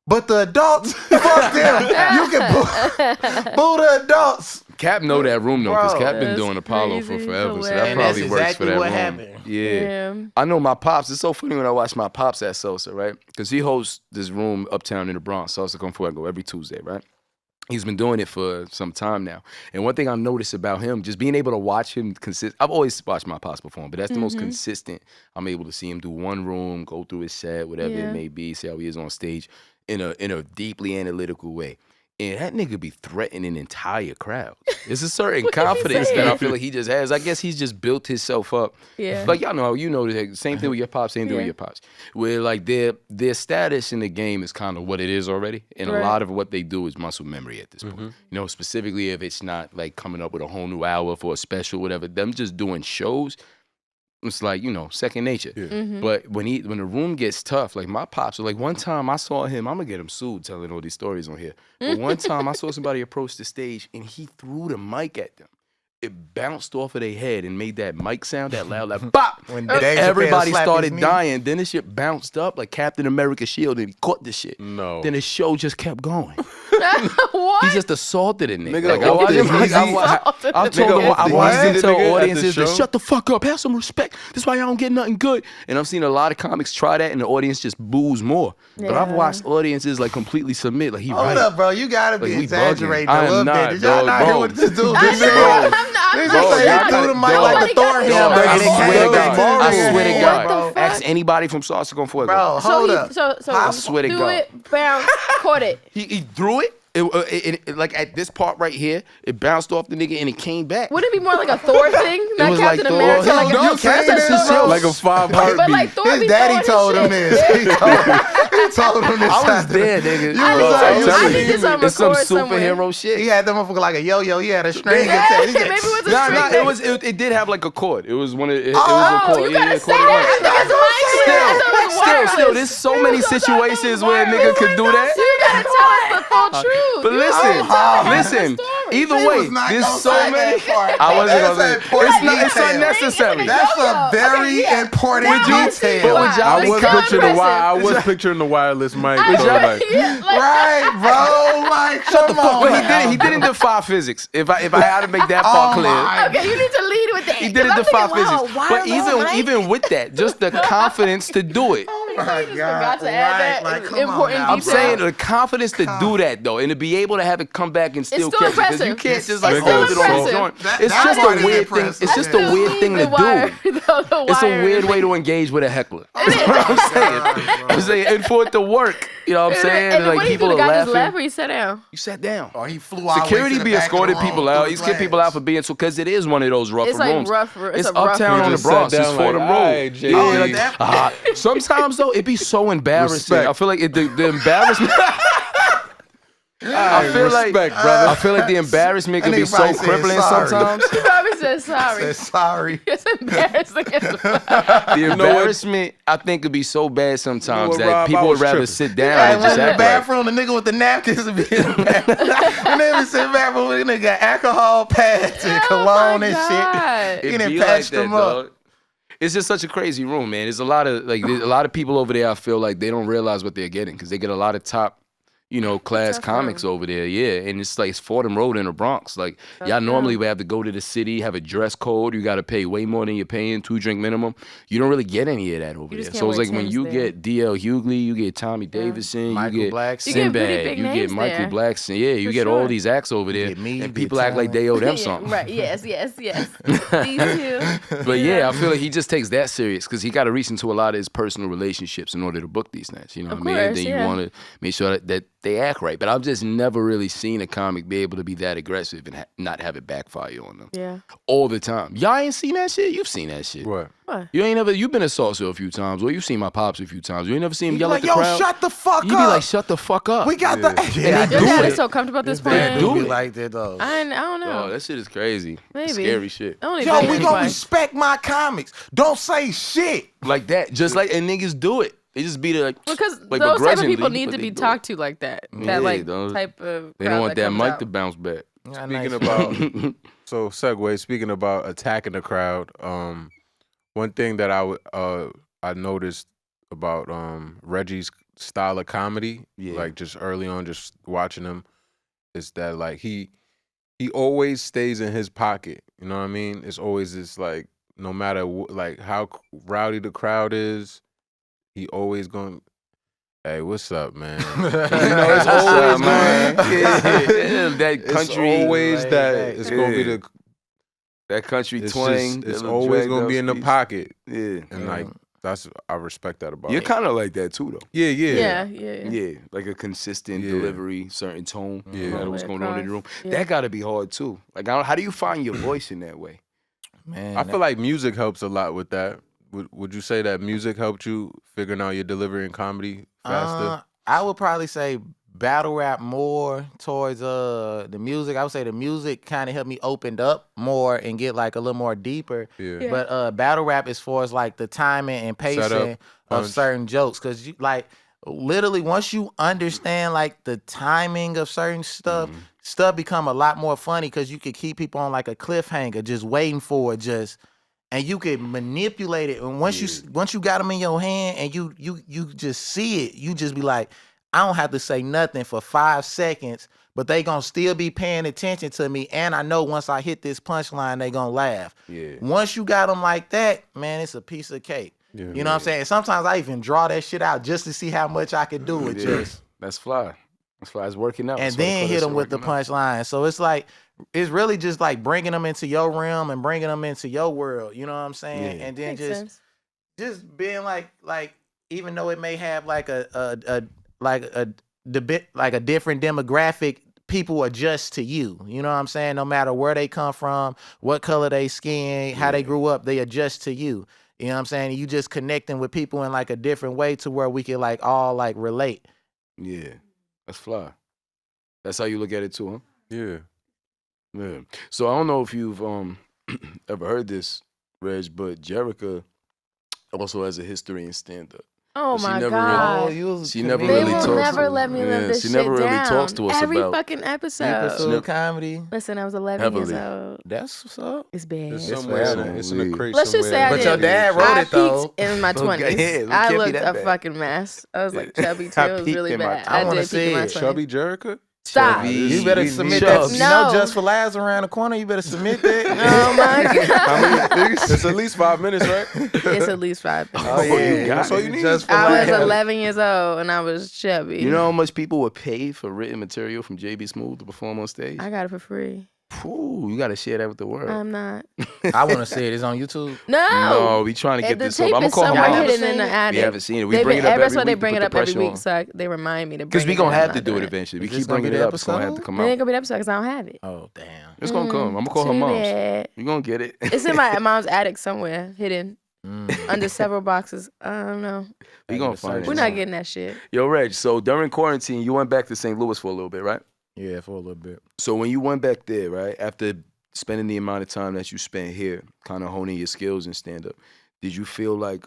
Speaker 2: But the adults, fuck them. You can boo the adults.
Speaker 1: Cap know that room though, because
Speaker 2: Bro,
Speaker 1: Cap been
Speaker 4: that's
Speaker 1: doing Apollo for
Speaker 4: crazy.
Speaker 1: forever, so that
Speaker 4: Hilarious.
Speaker 2: And that's
Speaker 1: probably works for
Speaker 2: exactly
Speaker 1: that
Speaker 2: what
Speaker 1: room.
Speaker 2: happened.
Speaker 1: Yeah.
Speaker 4: Yeah.
Speaker 1: I know my pops. It's so funny when I watch my pops at Sosa, right? Because he hosts this room uptown in the Bronx, Sosa Con Fuego, every Tuesday, right? He's been doing it for some time now. And one thing I noticed about him, just being able to watch him I've always watched my pops perform, but that's the most consistent. I'm able to see him do one room, go through his set, whatever it may be, see how he is on stage in a deeply analytical way. And that nigga be threatening entire crowds. There's a certain confidence that I feel like he just has. I guess he's just built himself up.
Speaker 4: Yeah.
Speaker 1: Like y'all know, the same thing with your pops, same thing with your pops. Where like their status in the game is kind of what it is already. And a lot of what they do is muscle memory at this point. You know, specifically if it's not like coming up with a whole new hour for a special, whatever. Them just doing shows. it's like, you know, second nature.
Speaker 4: Mm-hmm.
Speaker 1: But when the room gets tough, like my pops, like one time I saw him, I'm gonna get him sued telling all these stories on here. But one time I saw somebody approach the stage and he threw the mic at them. It bounced off of their head and made that mic sound, that loud, like bop.
Speaker 2: When Dave Chapelle
Speaker 1: Everybody
Speaker 2: slapped
Speaker 1: started
Speaker 2: his knee.
Speaker 1: dying. Then the shit bounced up like Captain America's shield and he caught the shit.
Speaker 3: No.
Speaker 1: Then the show just kept going.
Speaker 4: What?
Speaker 1: He just assaulted a nigga.
Speaker 3: Nigga,
Speaker 1: Like,
Speaker 3: off the
Speaker 1: I told him, I
Speaker 3: Nigga,
Speaker 1: watched him
Speaker 3: what?
Speaker 1: tell
Speaker 3: Nigga, at the
Speaker 1: audiences to
Speaker 3: show?
Speaker 1: shut the fuck up, have some respect. That's why y'all don't get nothing good. And I've seen a lot of comics try that and the audience just boos more. But I've
Speaker 4: Yeah.
Speaker 1: watched audiences like completely submit. Like, he
Speaker 2: Hold
Speaker 1: right.
Speaker 2: up, bro. You gotta be
Speaker 1: Like, we
Speaker 2: exaggerating
Speaker 1: bugging.
Speaker 2: a little
Speaker 1: I am
Speaker 2: bit.
Speaker 1: not,
Speaker 2: Did y'all
Speaker 1: dog.
Speaker 2: not hear
Speaker 1: Bro.
Speaker 2: what this dude
Speaker 4: I
Speaker 2: just
Speaker 4: know.
Speaker 2: said?
Speaker 4: I'm
Speaker 2: This
Speaker 4: not
Speaker 2: nigga said
Speaker 1: y'all
Speaker 2: he threw the mic
Speaker 1: dog.
Speaker 2: like a Thor
Speaker 4: Nobody
Speaker 2: hammer.
Speaker 4: got
Speaker 2: And it
Speaker 4: this.
Speaker 2: came
Speaker 1: Swear to
Speaker 2: back
Speaker 1: God.
Speaker 2: to
Speaker 1: I
Speaker 2: the
Speaker 1: swear to
Speaker 2: head,
Speaker 1: God.
Speaker 2: bro.
Speaker 1: Ask anybody from Sauce Con Fuego.
Speaker 2: Bro,
Speaker 4: So
Speaker 2: hold
Speaker 4: he,
Speaker 2: up.
Speaker 4: so
Speaker 2: I
Speaker 1: swear to
Speaker 4: threw
Speaker 1: God.
Speaker 4: it, bounced, caught it.
Speaker 1: He threw it. It, like at this part right here, it bounced off the nigga and it came back.
Speaker 4: Would it be more like a Thor thing? Not
Speaker 1: was like
Speaker 4: Captain
Speaker 1: Thor.
Speaker 4: America.
Speaker 1: Hell
Speaker 4: Like
Speaker 2: no,
Speaker 4: a,
Speaker 2: saying
Speaker 4: that's
Speaker 2: this
Speaker 4: a Thor.
Speaker 2: is
Speaker 3: Like a 5 heartbeat.
Speaker 4: But like Thor
Speaker 2: His
Speaker 4: be
Speaker 2: daddy
Speaker 4: throwing
Speaker 2: told him
Speaker 4: his
Speaker 2: this.
Speaker 4: shit.
Speaker 2: He told him this.
Speaker 1: I was there, nigga.
Speaker 2: You
Speaker 4: I
Speaker 2: was
Speaker 4: need
Speaker 2: like,
Speaker 4: some-
Speaker 2: you
Speaker 4: I
Speaker 2: see
Speaker 4: need
Speaker 2: him.
Speaker 4: some
Speaker 1: It's some
Speaker 4: record somewhere.
Speaker 1: superhero shit.
Speaker 2: He had that motherfucker like a yo-yo. He had a string
Speaker 4: Yeah,
Speaker 2: attached. He
Speaker 4: maybe
Speaker 2: said,
Speaker 4: it was a
Speaker 1: Nah,
Speaker 4: string.
Speaker 1: it did have like a chord. It was one of it was a
Speaker 4: Oh,
Speaker 1: chord.
Speaker 4: you
Speaker 1: Yeah,
Speaker 4: gotta
Speaker 1: yeah,
Speaker 4: say
Speaker 1: chord
Speaker 4: that.
Speaker 1: mic.
Speaker 4: I thought it was
Speaker 1: Still,
Speaker 4: wireless.
Speaker 1: there's so many situations where a nigga could do that.
Speaker 4: You gotta tell us the full truth.
Speaker 1: But
Speaker 4: You
Speaker 1: listen,
Speaker 4: gotta tell us the
Speaker 1: listen.
Speaker 4: story.
Speaker 1: Either
Speaker 2: He
Speaker 1: way,
Speaker 2: was not
Speaker 1: there's
Speaker 2: gonna
Speaker 1: so
Speaker 2: say
Speaker 1: many.
Speaker 2: that part.
Speaker 1: I wasn't
Speaker 2: That's
Speaker 1: gonna say.
Speaker 2: an important
Speaker 1: It's
Speaker 2: detail.
Speaker 1: unnecessary.
Speaker 2: That's a
Speaker 4: Yo-yo.
Speaker 2: very
Speaker 4: Okay, yeah.
Speaker 2: important
Speaker 4: Now I see
Speaker 2: detail.
Speaker 4: why.
Speaker 1: Would y'all
Speaker 3: I
Speaker 1: be
Speaker 3: was
Speaker 1: It's
Speaker 3: picturing the
Speaker 4: impressive.
Speaker 3: I was picturing the wireless mic.
Speaker 4: I
Speaker 3: So
Speaker 1: y'all-
Speaker 3: like,
Speaker 4: yeah, like,
Speaker 2: Right, bro. Like, come on.
Speaker 1: But he didn't defy physics. If I had to make that part
Speaker 2: Oh
Speaker 1: clear.
Speaker 2: my
Speaker 4: okay, you need to lead with that.
Speaker 1: He didn't
Speaker 4: 'Cause I'm
Speaker 1: defy
Speaker 4: thinking, wow,
Speaker 1: physics.
Speaker 4: why
Speaker 1: But
Speaker 4: was
Speaker 1: even with that, just the confidence to do it.
Speaker 2: Oh
Speaker 4: You
Speaker 2: my
Speaker 4: just
Speaker 2: God.
Speaker 4: forgot to add that
Speaker 2: Like, come
Speaker 4: important
Speaker 2: on now.
Speaker 1: I'm
Speaker 4: detail.
Speaker 1: saying the confidence to do that though, and to be able to have it come back and still
Speaker 4: still
Speaker 1: catch it. Because you
Speaker 4: impressive.
Speaker 1: can't
Speaker 2: It's
Speaker 1: just like
Speaker 4: still
Speaker 1: hold it on the
Speaker 4: impressive.
Speaker 1: joint.
Speaker 2: That-
Speaker 1: It's
Speaker 2: that
Speaker 1: just
Speaker 2: part
Speaker 1: a
Speaker 2: is
Speaker 1: weird thing.
Speaker 2: impressive.
Speaker 1: It's just
Speaker 2: I
Speaker 1: a weird thing to do. It's a weird way to engage with a heckler. That's what I'm saying. I'm saying, and for it to work, you know what I'm saying?
Speaker 4: And
Speaker 1: like
Speaker 4: what do you
Speaker 1: people
Speaker 4: do?
Speaker 1: are
Speaker 4: The guy just
Speaker 1: laughing.
Speaker 4: laugh or he sat down?
Speaker 1: You sat down.
Speaker 2: Or he flew all
Speaker 1: Security
Speaker 2: the way to
Speaker 1: be
Speaker 2: the back of the
Speaker 1: escorted
Speaker 2: room
Speaker 1: people
Speaker 2: through
Speaker 1: out.
Speaker 2: the
Speaker 1: He's kicked people out for being so because it is one of those rougher
Speaker 4: It's like
Speaker 1: rooms.
Speaker 4: rough.
Speaker 1: It's
Speaker 4: a rough
Speaker 1: uptown
Speaker 4: room.
Speaker 1: on the
Speaker 3: just sat
Speaker 1: Bronx. It's
Speaker 3: down
Speaker 1: Fordham
Speaker 3: like,
Speaker 1: Road.
Speaker 3: "Alright, JD."
Speaker 1: Yeah, like,
Speaker 2: that-
Speaker 1: sometimes though it be so embarrassing.
Speaker 3: Respect.
Speaker 1: I feel like the embarrassment. I feel like
Speaker 3: respect, brother.
Speaker 1: I feel like the embarrassment
Speaker 2: That
Speaker 1: can be
Speaker 2: nigga
Speaker 1: so
Speaker 2: probably said
Speaker 1: crippling
Speaker 2: sorry.
Speaker 1: sometimes.
Speaker 4: He probably said sorry.
Speaker 2: Said sorry.
Speaker 4: It's embarrassing.
Speaker 1: The embarrassment I think could be so bad sometimes
Speaker 3: what,
Speaker 1: that
Speaker 3: Rob? I
Speaker 1: people would
Speaker 3: was
Speaker 1: rather
Speaker 3: tripping.
Speaker 1: sit down
Speaker 2: Hey,
Speaker 1: and
Speaker 2: went
Speaker 1: just
Speaker 2: in the
Speaker 1: act right.
Speaker 2: bathroom, the nigga with the napkins would be in the bathroom. And then we sit in the bathroom, the nigga got alcohol pads and
Speaker 4: Oh
Speaker 2: cologne
Speaker 4: my
Speaker 2: and
Speaker 4: God.
Speaker 2: shit. He
Speaker 1: It
Speaker 2: done
Speaker 1: be like
Speaker 2: patched
Speaker 1: that,
Speaker 2: them up.
Speaker 1: dog. It's just such a crazy room, man. There's a lot of people over there. I feel like they don't realize what they're getting because they get a lot of top, class
Speaker 4: Tough
Speaker 1: comics
Speaker 4: room.
Speaker 1: over there. Yeah, and it's like it's Fordham Road in the Bronx. Like y'all normally would have to go to the city, have a dress code. You got to pay way more than you're paying, 2-drink minimum. You don't really get any of that over
Speaker 4: You
Speaker 1: there.
Speaker 4: just
Speaker 1: So
Speaker 4: can't
Speaker 1: it's
Speaker 4: wear
Speaker 1: like when
Speaker 4: Timbs
Speaker 1: you
Speaker 4: there.
Speaker 1: get D.L. Hughley, you get Tommy Davidson,
Speaker 2: Michael
Speaker 1: you get
Speaker 2: Blackson.
Speaker 4: You get pretty
Speaker 1: Sinbad,
Speaker 4: big
Speaker 1: you get
Speaker 4: names
Speaker 1: Michael
Speaker 4: there.
Speaker 1: Blackson. Yeah, you
Speaker 4: For
Speaker 1: get all
Speaker 4: sure.
Speaker 1: these acts over there,
Speaker 2: get me, you
Speaker 1: and
Speaker 2: get
Speaker 1: people act like they owe them
Speaker 4: Yeah,
Speaker 1: something.
Speaker 4: right. Yes. These two.
Speaker 1: But yeah, I feel like he just takes that serious because he got to reach into a lot of his personal relationships in order to book these nights. You know
Speaker 4: Of
Speaker 1: what I mean?
Speaker 4: course,
Speaker 1: Then
Speaker 4: yeah.
Speaker 1: you want to make sure that they act right. But I've just never really seen a comic be able to be that aggressive and not have it backfire on them
Speaker 4: Yeah.
Speaker 1: all the time. Y'all ain't seen that shit? You've seen that shit.
Speaker 3: what?
Speaker 4: What?
Speaker 1: You ain't never. You've been to Salsa a few times, or you've seen my pops a few times. You ain't never seen him
Speaker 2: You
Speaker 1: yell
Speaker 2: like,
Speaker 1: at the
Speaker 2: yo,
Speaker 1: crowd.
Speaker 2: shut the fuck
Speaker 1: You
Speaker 2: up.
Speaker 1: be like, shut the fuck up.
Speaker 2: We got the. Yeah,
Speaker 1: And
Speaker 2: I
Speaker 1: they
Speaker 2: do
Speaker 1: do
Speaker 4: Your dad
Speaker 1: it.
Speaker 4: is so comfortable at this
Speaker 2: They
Speaker 4: point.
Speaker 1: do
Speaker 2: be
Speaker 1: it.
Speaker 2: like that though.
Speaker 4: I don't know.
Speaker 1: Oh, that shit is crazy.
Speaker 4: Maybe.
Speaker 1: Scary shit.
Speaker 4: Only
Speaker 2: Yo,
Speaker 4: been
Speaker 2: we
Speaker 4: here
Speaker 2: gonna
Speaker 4: twice.
Speaker 2: respect my comics. Don't say shit.
Speaker 1: Like that. Just like and niggas do it. They just be like
Speaker 4: Because
Speaker 1: like
Speaker 4: those type of
Speaker 1: begrudgingly,
Speaker 4: people need
Speaker 1: but
Speaker 4: to
Speaker 1: they
Speaker 4: be
Speaker 1: do it.
Speaker 4: talked to like that.
Speaker 1: Yeah,
Speaker 4: That like
Speaker 1: those-
Speaker 4: type of.
Speaker 1: They don't
Speaker 4: crowd
Speaker 1: want that
Speaker 4: comes
Speaker 1: mic
Speaker 4: out.
Speaker 1: to bounce back.
Speaker 3: Speaking about so segue. Speaking about attacking the crowd, one thing that I noticed about Reggie's style of comedy,
Speaker 1: Yeah.
Speaker 3: like just early on, just watching him, is that like he always stays in his pocket. You know what I mean? It's always this like no matter like how rowdy the crowd is, he always going. Hey, what's up, man? You know, it's always
Speaker 1: man.
Speaker 3: going.
Speaker 1: Yeah, that
Speaker 3: It's
Speaker 1: country.
Speaker 3: always
Speaker 2: Right,
Speaker 3: that.
Speaker 2: right.
Speaker 3: It's gonna be
Speaker 1: Yeah.
Speaker 3: the.
Speaker 1: That country
Speaker 3: It's
Speaker 1: twang.
Speaker 3: just,
Speaker 1: that
Speaker 3: it's
Speaker 1: little
Speaker 3: always
Speaker 1: dragged
Speaker 3: gonna
Speaker 1: out
Speaker 3: be in the
Speaker 1: speech.
Speaker 3: pocket,
Speaker 1: Yeah.
Speaker 3: and like that's I respect that about
Speaker 1: You're
Speaker 3: him.
Speaker 1: kind of like that too, though.
Speaker 3: Yeah,
Speaker 4: Yeah.
Speaker 1: Yeah, like a consistent
Speaker 3: Yeah.
Speaker 1: delivery, certain tone,
Speaker 3: Yeah.
Speaker 1: no matter what's
Speaker 4: All the
Speaker 1: going
Speaker 4: way
Speaker 1: on in the room.
Speaker 4: across. Yeah.
Speaker 1: That got to be hard too. Like, how do you find your voice in that way?
Speaker 2: Man,
Speaker 3: I feel like music helps a lot with that. Would you say that music helped you figuring out your delivery in comedy faster?
Speaker 2: I would probably say battle rap more towards the music. I would say the music kind of helped me open up more and get like a little more deeper.
Speaker 3: Yeah.
Speaker 2: But battle rap as far as like the timing and pacing
Speaker 3: Setup,
Speaker 2: of
Speaker 3: punch.
Speaker 2: certain jokes, because you like literally once you understand like the timing of certain stuff, stuff become a lot more funny because you could keep people on like a cliffhanger, just waiting for it, and you could manipulate it. And once you got them in your hand and you just see it, you just be like, I don't have to say nothing for 5 seconds, but they gonna still be paying attention to me. And I know once I hit this punchline, they gonna laugh.
Speaker 1: Yeah.
Speaker 2: Once you got them like that, man, it's a piece of cake.
Speaker 3: Yeah.
Speaker 2: You know what I'm saying? Sometimes I even draw that shit out just to see how much I could do with just.
Speaker 1: That's fly. That's fly. It's working out.
Speaker 2: And
Speaker 1: That's why they
Speaker 2: then
Speaker 1: call
Speaker 2: hit
Speaker 1: that
Speaker 2: them
Speaker 1: shit
Speaker 2: with the
Speaker 1: working out.
Speaker 2: punchline. So it's like, it's really just like bringing them into your realm and bringing them into your world. You know what I'm saying?
Speaker 1: Yeah.
Speaker 2: And then
Speaker 4: Makes sense.
Speaker 2: just being like even though it may have like a different demographic, people adjust to you. You know what I'm saying? No matter where they come from, what color they skin, how they grew up, they adjust to you. You know what I'm saying? You just connecting with people in like a different way to where we can like all like relate.
Speaker 1: Yeah. That's fly. That's how you look at it too, huh?
Speaker 3: Yeah.
Speaker 1: Yeah. So I don't know if you've ever heard this, Reg, but Jerrica also has a history in stand-up.
Speaker 4: Oh
Speaker 1: She
Speaker 4: my
Speaker 1: never
Speaker 4: God.
Speaker 1: really- She never
Speaker 4: They
Speaker 1: really
Speaker 4: will
Speaker 1: talks
Speaker 4: never
Speaker 1: to-
Speaker 4: let me live
Speaker 1: yeah,
Speaker 4: this
Speaker 1: she
Speaker 4: shit
Speaker 1: never really
Speaker 4: down.
Speaker 1: talks to us
Speaker 4: Every
Speaker 1: about-
Speaker 4: fucking
Speaker 2: You
Speaker 4: episode.
Speaker 2: pursue comedy.
Speaker 4: Listen, I was 11 years
Speaker 1: Heavily.
Speaker 4: old.
Speaker 2: That's what's up.
Speaker 4: It's bad.
Speaker 3: It's
Speaker 2: It's
Speaker 3: somewhere.
Speaker 2: forever.
Speaker 3: It's in a crate
Speaker 4: Let's just say I
Speaker 3: somewhere.
Speaker 2: But your
Speaker 4: did.
Speaker 2: dad wrote
Speaker 4: I
Speaker 2: it though.
Speaker 4: peaked in my
Speaker 1: So,
Speaker 4: 20s.
Speaker 1: yeah, it
Speaker 4: I
Speaker 1: can't be
Speaker 4: looked
Speaker 1: that
Speaker 4: a
Speaker 1: bad.
Speaker 4: fucking mess. I was like chubby too.
Speaker 1: I
Speaker 4: It was
Speaker 1: peaked
Speaker 4: really
Speaker 1: in my
Speaker 4: bad.
Speaker 1: 20s.
Speaker 2: I wanna
Speaker 4: did
Speaker 2: see
Speaker 4: peak in my
Speaker 2: it.
Speaker 4: 20s.
Speaker 3: Chubby Jerrica?
Speaker 4: Stop.
Speaker 1: Chubby.
Speaker 2: You better
Speaker 1: We
Speaker 2: submit
Speaker 1: need
Speaker 2: that.
Speaker 1: Chubs.
Speaker 2: You know,
Speaker 4: No.
Speaker 2: Just for Labs around the corner. You better submit that.
Speaker 4: Oh my God.
Speaker 3: It's at least 5 minutes, right?
Speaker 4: It's at least 5 minutes.
Speaker 2: Oh yeah,
Speaker 1: got
Speaker 3: That's all
Speaker 1: it.
Speaker 3: you need.
Speaker 2: Just for
Speaker 4: I was
Speaker 2: Labs.
Speaker 4: 11 years old and I was chubby.
Speaker 1: You know how much people would pay for written material from JB Smooth to perform on stage?
Speaker 4: I got it for free.
Speaker 1: Ooh, you got to share that with the world.
Speaker 4: I'm not.
Speaker 2: I want to see it. It's on YouTube.
Speaker 1: No, we trying to
Speaker 4: And
Speaker 1: get
Speaker 4: the
Speaker 1: this up.
Speaker 4: tape
Speaker 1: I'm going
Speaker 4: is
Speaker 1: to call her
Speaker 4: somewhere
Speaker 2: Y'all
Speaker 1: mom.
Speaker 2: never
Speaker 4: hidden in
Speaker 2: seen
Speaker 4: the
Speaker 2: it?
Speaker 4: attic.
Speaker 1: We haven't seen it. We
Speaker 4: They've
Speaker 1: bring it
Speaker 4: been-
Speaker 1: up
Speaker 4: That's
Speaker 1: every
Speaker 4: why they
Speaker 1: week to
Speaker 4: bring
Speaker 1: put
Speaker 4: it
Speaker 1: the
Speaker 4: up every
Speaker 1: pressure
Speaker 4: week,
Speaker 1: on.
Speaker 4: so they remind me to bring
Speaker 1: Because we
Speaker 4: it
Speaker 1: going
Speaker 4: up.
Speaker 1: to have
Speaker 4: I'm
Speaker 1: to
Speaker 4: not
Speaker 1: do it
Speaker 4: doing
Speaker 1: eventually. We
Speaker 2: Is this
Speaker 1: keep
Speaker 2: gonna
Speaker 1: bringing
Speaker 2: be
Speaker 1: it
Speaker 2: the
Speaker 1: up. It's going to have to
Speaker 2: episode?
Speaker 1: come
Speaker 4: It ain't
Speaker 1: out.
Speaker 4: gonna be the episode because I don't have it.
Speaker 2: Oh damn.
Speaker 1: It's going to come. I'm going to call her
Speaker 4: Too
Speaker 1: mom's.
Speaker 4: bad.
Speaker 1: You're going to get it.
Speaker 4: It's in my mom's attic somewhere, hidden
Speaker 2: Mm.
Speaker 4: under several boxes. I don't know.
Speaker 1: We going to find it.
Speaker 4: We're not getting that shit.
Speaker 1: Yo, Reg, so during quarantine, you went back to St. Louis for a little bit, right?
Speaker 2: Yeah, for a little bit.
Speaker 1: So when you went back there, right, after spending the amount of time that you spent here, kind of honing your skills in stand-up, did you feel like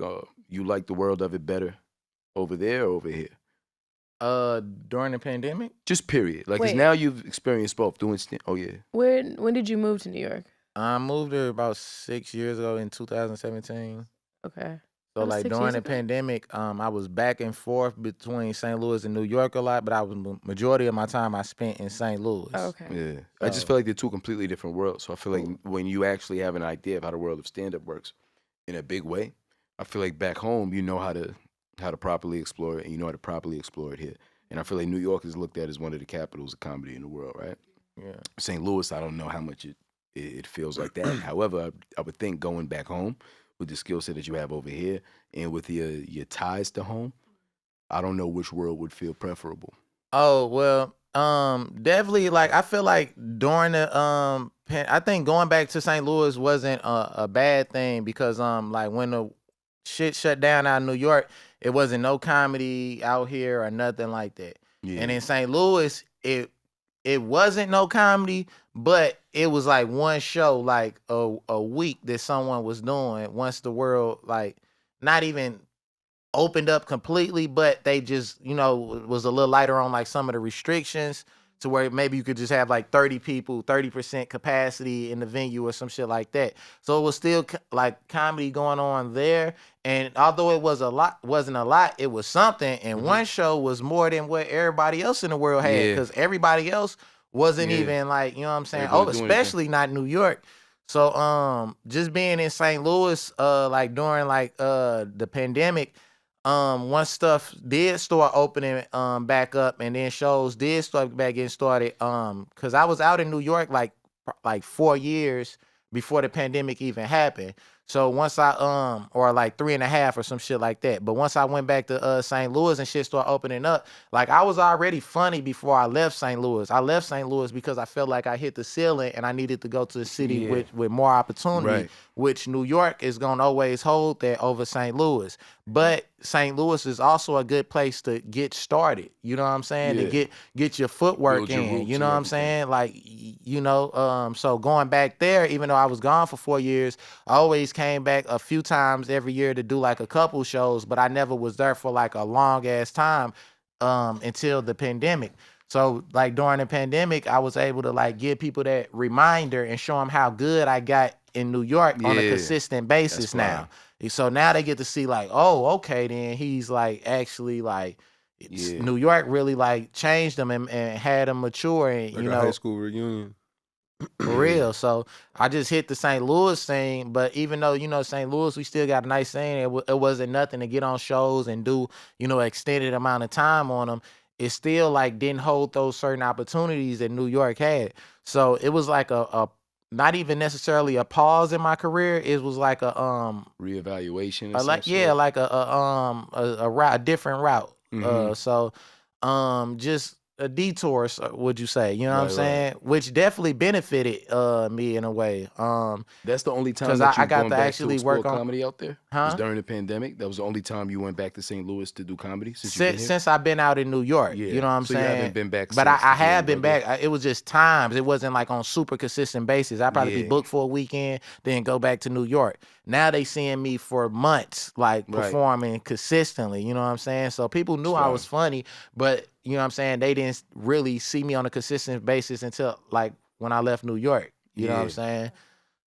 Speaker 1: you liked the world of it better over there or over here?
Speaker 2: During the pandemic,
Speaker 1: Just period. Like, 'cause
Speaker 4: Wait.
Speaker 1: now you've experienced both doing oh, yeah.
Speaker 4: When did you move to New York?
Speaker 2: I moved there about 6 years ago in 2017.
Speaker 4: Okay.
Speaker 2: So
Speaker 4: That was
Speaker 2: like
Speaker 4: 6
Speaker 2: during
Speaker 4: years
Speaker 2: the
Speaker 4: ago?
Speaker 2: pandemic, I was back and forth between St. Louis and New York a lot, but I was majority of my time I spent in St. Louis.
Speaker 4: Oh, okay.
Speaker 1: Yeah. I just feel like they're two completely different worlds. So I feel like when you actually have an idea of how the world of stand-up works in a big way, I feel like back home you know how to properly explore it, and you know how to properly explore it here. And I feel like New York is looked at as one of the capitals of comedy in the world, right?
Speaker 2: Yeah.
Speaker 1: St. Louis, I don't know how much it feels like that. However, I would think going back home with the skill set that you have over here and with your ties to home, I don't know which world would feel preferable.
Speaker 2: Oh well, definitely. Like I feel like during the I think going back to St. Louis wasn't a bad thing because like when the shit shut down out in New York, it wasn't no comedy out here or nothing like that.
Speaker 1: Yeah.
Speaker 2: And in St. Louis, it wasn't no comedy, but it was like one show like a week that someone was doing once the world like not even opened up completely, but they just, was a little lighter on like some of the restrictions to where maybe you could just have like 30 people, 30% capacity in the venue or some shit like that. So it was still like comedy going on there. And although it wasn't a lot, it was something. And one show was more than what everybody else in the world had
Speaker 1: Yeah.
Speaker 2: because everybody else wasn't
Speaker 1: Yeah.
Speaker 2: even like, you know what I'm saying?
Speaker 1: Everybody doing
Speaker 2: Especially not New York. So just being in St. Louis like during like the pandemic, once stuff did start opening back up and then shows did start back getting started, because I was out in New York like 4 years before the pandemic even happened. So once I or like 3.5 or some shit like that. But once I went back to St. Louis and shit started opening up, like I was already funny before I left St. Louis. I left St. Louis because I felt like I hit the ceiling and I needed to go to a city with more opportunity,
Speaker 1: Right.
Speaker 2: which New York is gonna always hold that over St. Louis. But St. Louis is also a good place to get started. You know what I'm saying?
Speaker 1: Yeah.
Speaker 2: To get your footwork
Speaker 1: Build your
Speaker 2: in.
Speaker 1: roots
Speaker 2: You know
Speaker 1: and
Speaker 2: what I'm
Speaker 1: everything.
Speaker 2: saying? Like so going back there, even though I was gone for 4 years, I always came back a few times every year to do like a couple shows, but I never was there for like a long ass time until the pandemic. So like during the pandemic, I was able to like give people that reminder and show them how good I got in New York on a
Speaker 1: Yeah.
Speaker 2: consistent basis
Speaker 1: fire.
Speaker 2: now. So now they get to see like, oh, okay, then he's like actually like
Speaker 1: Yeah.
Speaker 2: New York really like changed them and had them mature and
Speaker 3: Like
Speaker 2: you
Speaker 3: a high
Speaker 2: know
Speaker 3: school reunion.
Speaker 2: for real. So I just hit the St. Louis scene, but even though St. Louis, we still got a nice scene. It wasn't nothing to get on shows and do extended amount of time on them. It still like didn't hold those certain opportunities that New York had. So it was like a not even necessarily a pause in my career. It was like
Speaker 1: Reevaluation or
Speaker 2: like
Speaker 1: some sort.
Speaker 2: like a route, a different route.
Speaker 1: Mhm.
Speaker 2: So just a detour, would you say? You know what I'm
Speaker 1: Right, right.
Speaker 2: saying? Which definitely benefited me in a way.
Speaker 1: That's the only time
Speaker 2: 'Cause
Speaker 1: that
Speaker 2: I
Speaker 1: you've
Speaker 2: got
Speaker 1: gone
Speaker 2: to
Speaker 1: back to
Speaker 2: actually
Speaker 1: explore
Speaker 2: work on,
Speaker 1: comedy out there? Was
Speaker 2: huh?
Speaker 1: during the pandemic? That was the only time you went back to St. Louis to do comedy since you've been here?
Speaker 2: Since I've been out in New York,
Speaker 1: Yeah.
Speaker 2: you know what I'm
Speaker 1: So you
Speaker 2: saying?
Speaker 1: haven't been back
Speaker 2: But
Speaker 1: since
Speaker 2: I
Speaker 1: to do any
Speaker 2: have been
Speaker 1: regular?
Speaker 2: back. It was just times. It wasn't like on super consistent basis. I'd probably be
Speaker 1: Yeah.
Speaker 2: booked for a weekend, then go back to New York. Now they seeing me for months, like
Speaker 1: Right.
Speaker 2: performing consistently. You know what I'm saying? So people knew I was funny, but you know what I'm saying? They didn't really see me on a consistent basis until like when I left New York. You know what I'm
Speaker 1: Yeah.
Speaker 2: saying?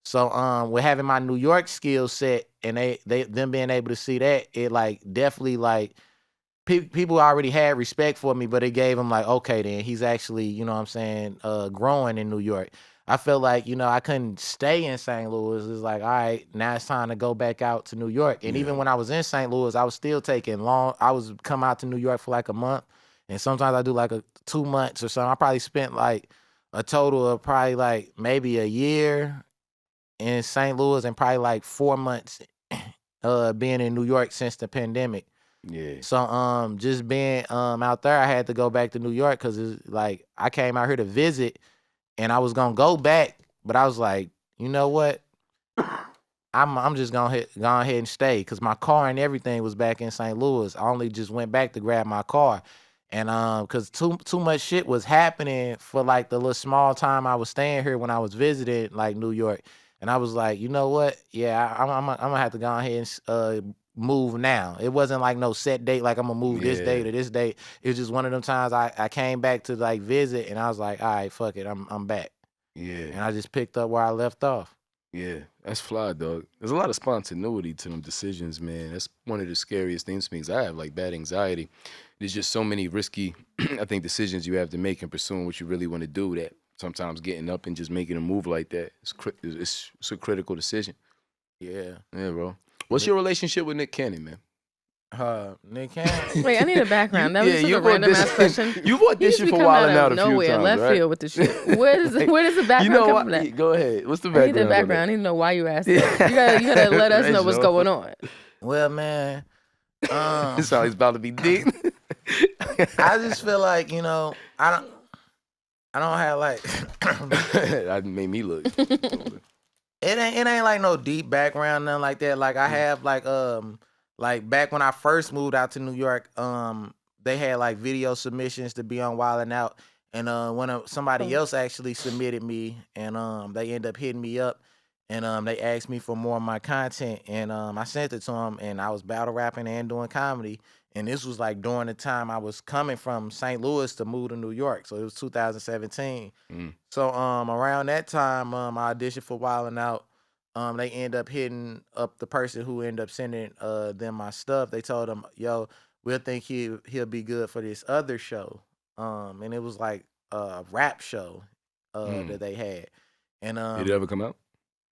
Speaker 2: So with having my New York skill set and them being able to see that, it like definitely like people already had respect for me, but it gave them like, okay, then he's actually, you know what I'm saying, growing in New York. I felt like, I couldn't stay in St. Louis. It's like, all right, now it's time to go back out to New York. And even when I was in St. Louis, I was still I was come out to New York for like a month. And sometimes I do like 2 months or something. I probably spent like a total of probably like maybe a year in St. Louis and probably like 4 months being in New York since the pandemic.
Speaker 1: Yeah.
Speaker 2: So just being out there, I had to go back to New York because it's like I came out here to visit and I was gonna go back, but I was like, you know what? I'm just gonna go ahead and stay because my car and everything was back in St. Louis. I only just went back to grab my car. And because too much shit was happening for like the little small time I was staying here when I was visiting like New York. And I was like, you know what? Yeah, I'm gonna have to go ahead and move now. It wasn't like no set date, like I'm gonna move this day
Speaker 1: Yeah.
Speaker 2: to this date. It was just one of them times I came back to like visit and I was like, all right, fuck it, I'm back. And
Speaker 1: Yeah.
Speaker 2: I just picked up where I left off.
Speaker 1: Yeah. That's fly, dog. There's a lot of spontaneity to them decisions, man. That's one of the scariest things for me 'cause I have like bad anxiety. There's just so many risky, I think, decisions you have to make in pursuing what you really want to do that sometimes getting up and just making a move like that it's a critical decision.
Speaker 2: Yeah.
Speaker 1: Yeah, bro. What's your relationship with Nick Cannon, man?
Speaker 2: Nick Cannon.
Speaker 4: Wait, I need a background. That was such a
Speaker 1: you've
Speaker 4: random ass
Speaker 1: auditioned-
Speaker 4: question.
Speaker 1: You've
Speaker 4: He just
Speaker 1: auditioned
Speaker 4: be
Speaker 1: for
Speaker 4: coming
Speaker 1: Wildin'
Speaker 4: out
Speaker 1: Out
Speaker 4: of
Speaker 1: a few
Speaker 4: nowhere,
Speaker 1: times,
Speaker 4: left
Speaker 1: right?
Speaker 4: field with the shit. Where does the background
Speaker 1: You know
Speaker 4: come
Speaker 1: what?
Speaker 4: from that?
Speaker 1: Go ahead. What's the
Speaker 4: I need
Speaker 1: background?
Speaker 4: the
Speaker 1: on
Speaker 4: background. I
Speaker 1: that?
Speaker 4: need to know why you asked that. You gotta let us know what's
Speaker 1: Sure.
Speaker 4: going on.
Speaker 2: Well, man,
Speaker 1: This how he's about to be deep.
Speaker 2: I just feel like I don't have like
Speaker 1: That made me look.
Speaker 2: it ain't like no deep background, nothing like that. Like I have like back when I first moved out to New York, they had like video submissions to be on Wildin' Out, and when somebody else actually submitted me, and they end up hitting me up, and they asked me for more of my content, and I sent it to them, and I was battle rapping and doing comedy, and this was like during the time I was coming from St. Louis to move to New York, so it was 2017.
Speaker 1: Mm.
Speaker 2: So around that time, I auditioned for Wildin' Out. They end up hitting up the person who ended up sending them my stuff. They told them, "Yo, we'll think he'll be good for this other show." And it was like a rap show that they had. And
Speaker 1: Did it ever come out?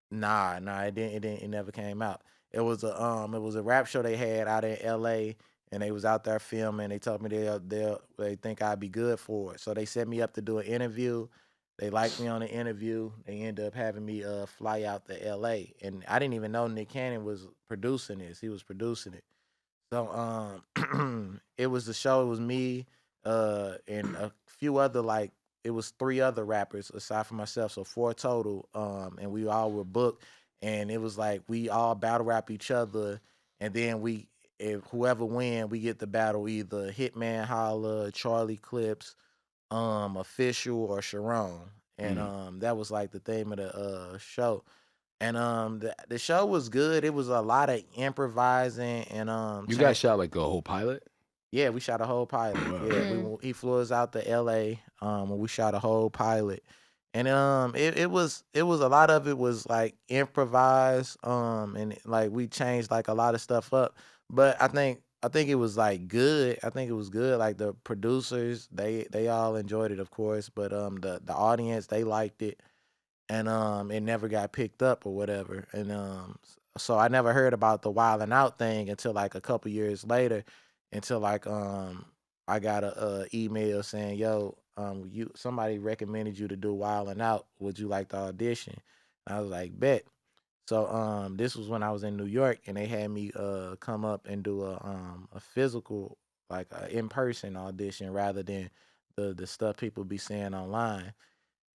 Speaker 2: nah, it never came out. It was a rap show they had out in LA, and they was out there filming. They told me they think I'd be good for it. So they set me up to do an interview. They liked me on the interview. They ended up having me fly out to L.A. And I didn't even know Nick Cannon was producing this. He was producing it. So it was the show. It was me and a few other it was 3 other rappers aside from myself, so 4 total. And we all were booked, and it was like we all battle rap each other, and then if whoever win, we get the battle either Hitman Holla, Charlie Clips, Official, or Sharon. And that was like the theme of the show. And the show was good. It was a lot of improvising and
Speaker 1: You guys shot like a whole pilot?
Speaker 2: yeah, we shot a whole pilot. Yeah, he flew us out to LA. And we shot a whole pilot. And it was a lot of it was like improvised. And like we changed like a lot of stuff up. But I think it was like good. I think it was good. Like the producers, they all enjoyed it, of course. But the audience, they liked it. And it never got picked up or whatever. And so I never heard about the Wildin' Out thing until like a couple years later, until like I got a email saying, yo, somebody recommended you to do Wildin' Out. Would you like to audition? And I was like, bet. So this was when I was in New York, and they had me come up and do a physical, like a in-person audition rather than the stuff people be saying online.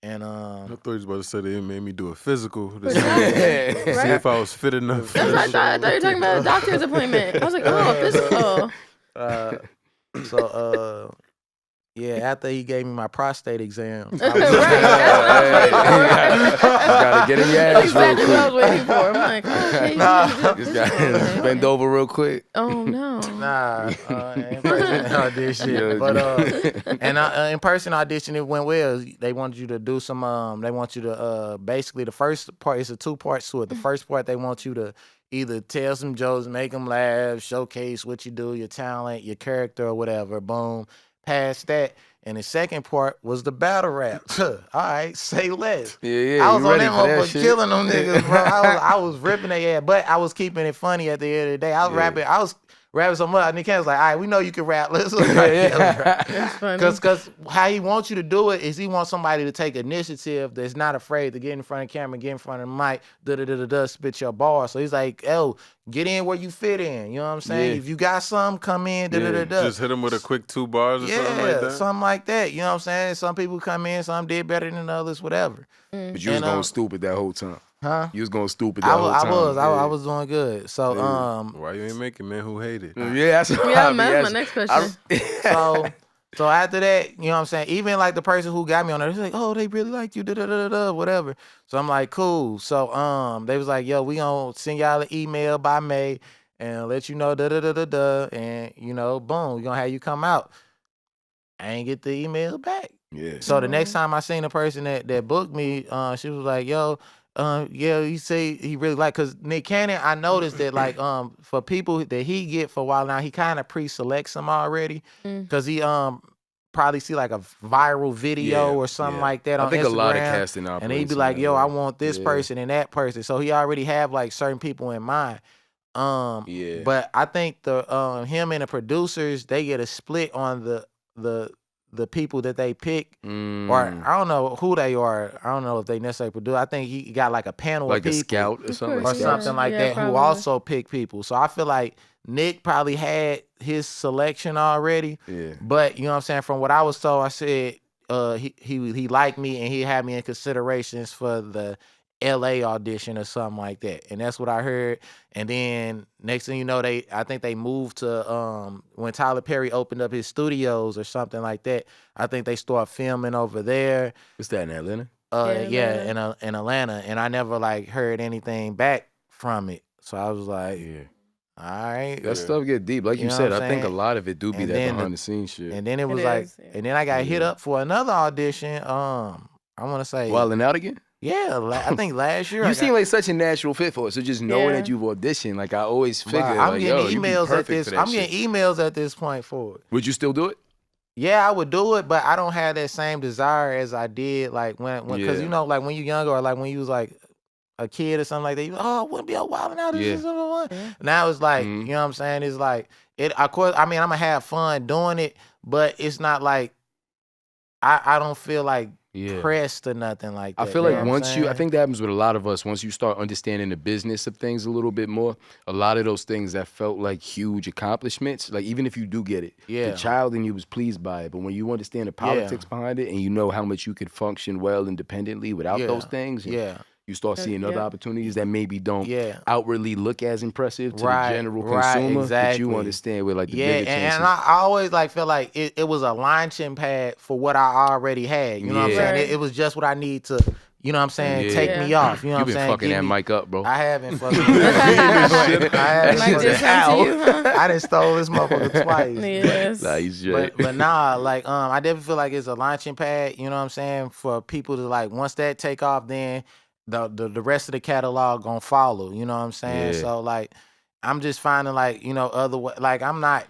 Speaker 2: And
Speaker 3: I thought you was about to say they made me do a physical to see
Speaker 4: Right.
Speaker 3: if I was fit enough.
Speaker 4: That's what I thought. I thought you were talking about a doctor's appointment. I was like, oh, physical.
Speaker 2: So yeah, after he gave me my prostate exam, I
Speaker 4: Right.
Speaker 2: was
Speaker 1: Gotta get in your ass real
Speaker 4: Exactly what I was
Speaker 1: quick.
Speaker 4: waiting for. I'm like, okay, you
Speaker 2: Nah.
Speaker 4: need to do
Speaker 1: Just
Speaker 4: this
Speaker 1: gotta
Speaker 4: one.
Speaker 1: bend over real quick.
Speaker 4: Oh no.
Speaker 2: nah, in-person audition.
Speaker 1: Yeah.
Speaker 2: But and in-person audition, it went well. They wanted you to do some. They want you to basically the first part is a 2 parts to it. The first part they want you to either tell some jokes, make them laugh, showcase what you do, your talent, your character, or whatever. Boom. Past that. And the second part was the battle rap. All right, say less.
Speaker 1: Yeah,
Speaker 2: I was
Speaker 1: you
Speaker 2: on
Speaker 1: ready
Speaker 2: that
Speaker 1: for that
Speaker 2: motherfucker
Speaker 1: shit?
Speaker 2: killing them niggas, bro. I was ripping their ass, but I was keeping it funny at the end of the day. I was rapping so much. Nick Cannon was like, all right, we know you can rap. Let's
Speaker 4: That's funny.
Speaker 2: Because how he wants you to do it is he wants somebody to take initiative that's not afraid to get in front of the camera, get in front of the mic, spit your bar. So he's like, oh, get in where you fit in. You know what I'm saying?
Speaker 1: Yeah.
Speaker 2: If you got some, come in,
Speaker 3: Just hit him with a quick 2 bars or something like that.
Speaker 2: something like that. You know what I'm saying? Some people come in, some did better than others, whatever.
Speaker 1: But you was going stupid that whole time.
Speaker 2: Huh?
Speaker 1: You was going stupid that whole time.
Speaker 2: I was doing good. So
Speaker 3: Why you ain't making man who hated?
Speaker 1: Yeah, that's what
Speaker 4: Yeah,
Speaker 1: I mean,
Speaker 4: that's my
Speaker 1: that's-
Speaker 4: next question.
Speaker 2: so after that, you know what I'm saying? Even like the person who got me on there, he's like, oh, they really like you, whatever. So I'm like, cool. So they was like, yo, we gonna send y'all an email by May and let you know and you know, boom, we gonna have you come out. I ain't get the email back.
Speaker 1: Yeah.
Speaker 2: So the next time I seen a person that booked me, she was like, yo, yeah, he say he really like, cause Nick Cannon, I noticed that like for people that he get for a while now, he kind of pre-selects them already. Cause he probably see like a viral video or something like that on
Speaker 1: I think
Speaker 2: Instagram.
Speaker 1: a lot of casting
Speaker 2: and he'd be
Speaker 1: operates
Speaker 2: like,
Speaker 1: in
Speaker 2: yo,
Speaker 1: that
Speaker 2: I
Speaker 1: way.
Speaker 2: want this
Speaker 1: Yeah.
Speaker 2: person and that person. So he already have like certain people in mind.
Speaker 1: Yeah.
Speaker 2: But I think the him and the producers, they get a split on the people that they pick, or I don't know who they are. I don't know if they necessarily produce. I think he got like a panel
Speaker 1: like
Speaker 2: of
Speaker 1: a
Speaker 2: people
Speaker 1: scout or something.
Speaker 2: or
Speaker 1: Like
Speaker 2: something like that who
Speaker 4: probably.
Speaker 2: also pick people. So I feel like Nick probably had his selection already.
Speaker 1: Yeah.
Speaker 2: But you know what I'm saying? From what I was told, I said he liked me and he had me in considerations for the LA audition or something like that. And that's what I heard. And then next thing you know, I think they moved to when Tyler Perry opened up his studios or something like that. I think they started filming over there.
Speaker 1: What's that in Atlanta?
Speaker 2: In Atlanta. And I never like heard anything back from it. So I was like,
Speaker 1: Yeah.
Speaker 2: all right.
Speaker 1: That stuff get deep. Like you,
Speaker 2: You know
Speaker 1: said,
Speaker 2: what
Speaker 1: I
Speaker 2: I'm
Speaker 1: think a
Speaker 2: saying?
Speaker 1: lot of it do be
Speaker 2: And
Speaker 1: that
Speaker 2: then
Speaker 1: behind the scenes shit.
Speaker 2: And then it was
Speaker 4: It
Speaker 2: like,
Speaker 4: is, yeah.
Speaker 2: and then I got hit up for another audition. I want to say,
Speaker 1: Wildin' Out again?
Speaker 2: yeah, I think last year.
Speaker 1: You seem like such a natural fit for it. So just knowing
Speaker 4: Yeah.
Speaker 1: that you've auditioned, like I always figured,
Speaker 2: I'm
Speaker 1: like,
Speaker 2: getting
Speaker 1: yo, you be
Speaker 2: emails at
Speaker 1: perfect
Speaker 2: this.
Speaker 1: for that
Speaker 2: I'm
Speaker 1: shit.
Speaker 2: getting emails at this point for it.
Speaker 1: Would you still do it?
Speaker 2: Yeah, I would do it, but I don't have that same desire as I did like when because
Speaker 1: Yeah.
Speaker 2: you know like when you're younger or like when you was like a kid or something like that. You I wouldn't be a Wildin' Out.
Speaker 1: Yeah.
Speaker 2: Now it's like
Speaker 1: Mhm.
Speaker 2: you know what I'm saying. It's like it. Of course, I mean I'm gonna have fun doing it, but it's not like I don't feel like pressed or nothing like that.
Speaker 1: I feel
Speaker 2: you
Speaker 1: like
Speaker 2: know what I'm
Speaker 1: once I
Speaker 2: saying?
Speaker 1: think that happens with a lot of us, once you start understanding the business of things a little bit more, a lot of those things that felt like huge accomplishments, like even if you do get it, the child in you was pleased by it. But when you understand the politics behind it and you know how much you could function well independently without those things, and you start seeing other opportunities that maybe don't outwardly look as impressive to the general consumer, but you understand with like the bigger chances.
Speaker 2: And I always like feel like it was a launching pad for what I already had. You know what I'm saying? It was just what I need to, you know what I'm saying, take me off. You know what I'm saying?
Speaker 1: You've been fucking that mic up, bro.
Speaker 2: I haven't fucking I done stole this motherfucker twice.
Speaker 4: Yes.
Speaker 1: Nah, he's straight.
Speaker 2: But nah, like I definitely feel like it's a launching pad, you know what I'm saying, for people to like once that take off, then the rest of the catalog gonna follow, you know what I'm saying?
Speaker 1: Yeah.
Speaker 2: So like I'm just finding like, you know, like I'm not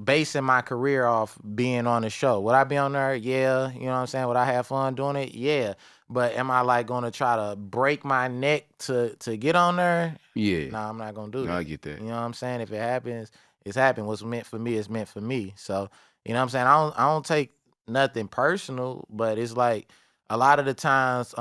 Speaker 2: basing my career off being on the show. Would I be on there? Yeah. You know what I'm saying? Would I have fun doing it? Yeah. But am I like gonna try to break my neck to get on there?
Speaker 1: Yeah.
Speaker 2: Nah, I'm not gonna do that.
Speaker 1: I get that.
Speaker 2: You know what I'm saying? If it happens, it's happened. What's meant for me is meant for me. So, you know what I'm saying? I don't take nothing personal, but it's like a lot of the times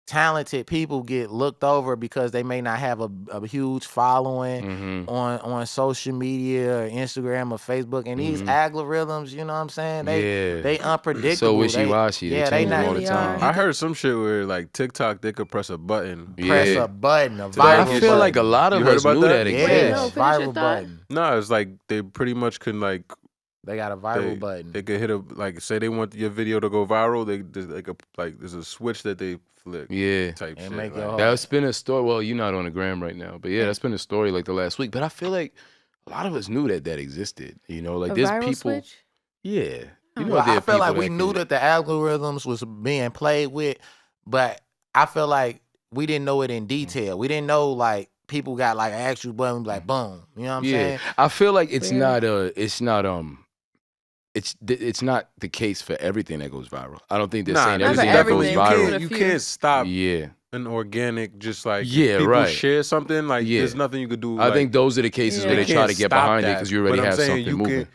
Speaker 2: talented people get looked over because they may not have a huge following on social media or Instagram or Facebook, and these algorithms, you know what I'm saying? They unpredictable.
Speaker 1: So wishy-washy. They change them all the time.
Speaker 3: I heard some shit where like TikTok, they could press a button.
Speaker 2: Press a button, a viral
Speaker 1: I feel like a lot of us knew that existed.
Speaker 2: viral button.
Speaker 3: No, it's like they pretty much can like.
Speaker 2: They got a viral button.
Speaker 3: They could hit like say they want your video to go viral. They could like there's a switch that they flick.
Speaker 1: Yeah,
Speaker 3: type
Speaker 2: and
Speaker 3: shit.
Speaker 2: make
Speaker 3: Like,
Speaker 2: your
Speaker 1: that's been a story. Well, you're not on the gram right now, but yeah, that's been a story like the last week. But I feel like a lot of us knew that existed. You know, like there's people.
Speaker 4: Switch?
Speaker 1: Yeah, you know,
Speaker 2: Well, I feel
Speaker 1: people
Speaker 2: like we knew that the algorithms was being played with, but I feel like we didn't know it in detail. We didn't know like people got like an actual button like boom. You know what I'm saying?
Speaker 1: I feel like it's not it's not the case for everything that goes viral. I don't think they're saying everything that goes viral.
Speaker 3: You can't stop an organic just like people share something like there's nothing you could do.
Speaker 1: I think those are the cases where they try to get behind it because you already have something moving.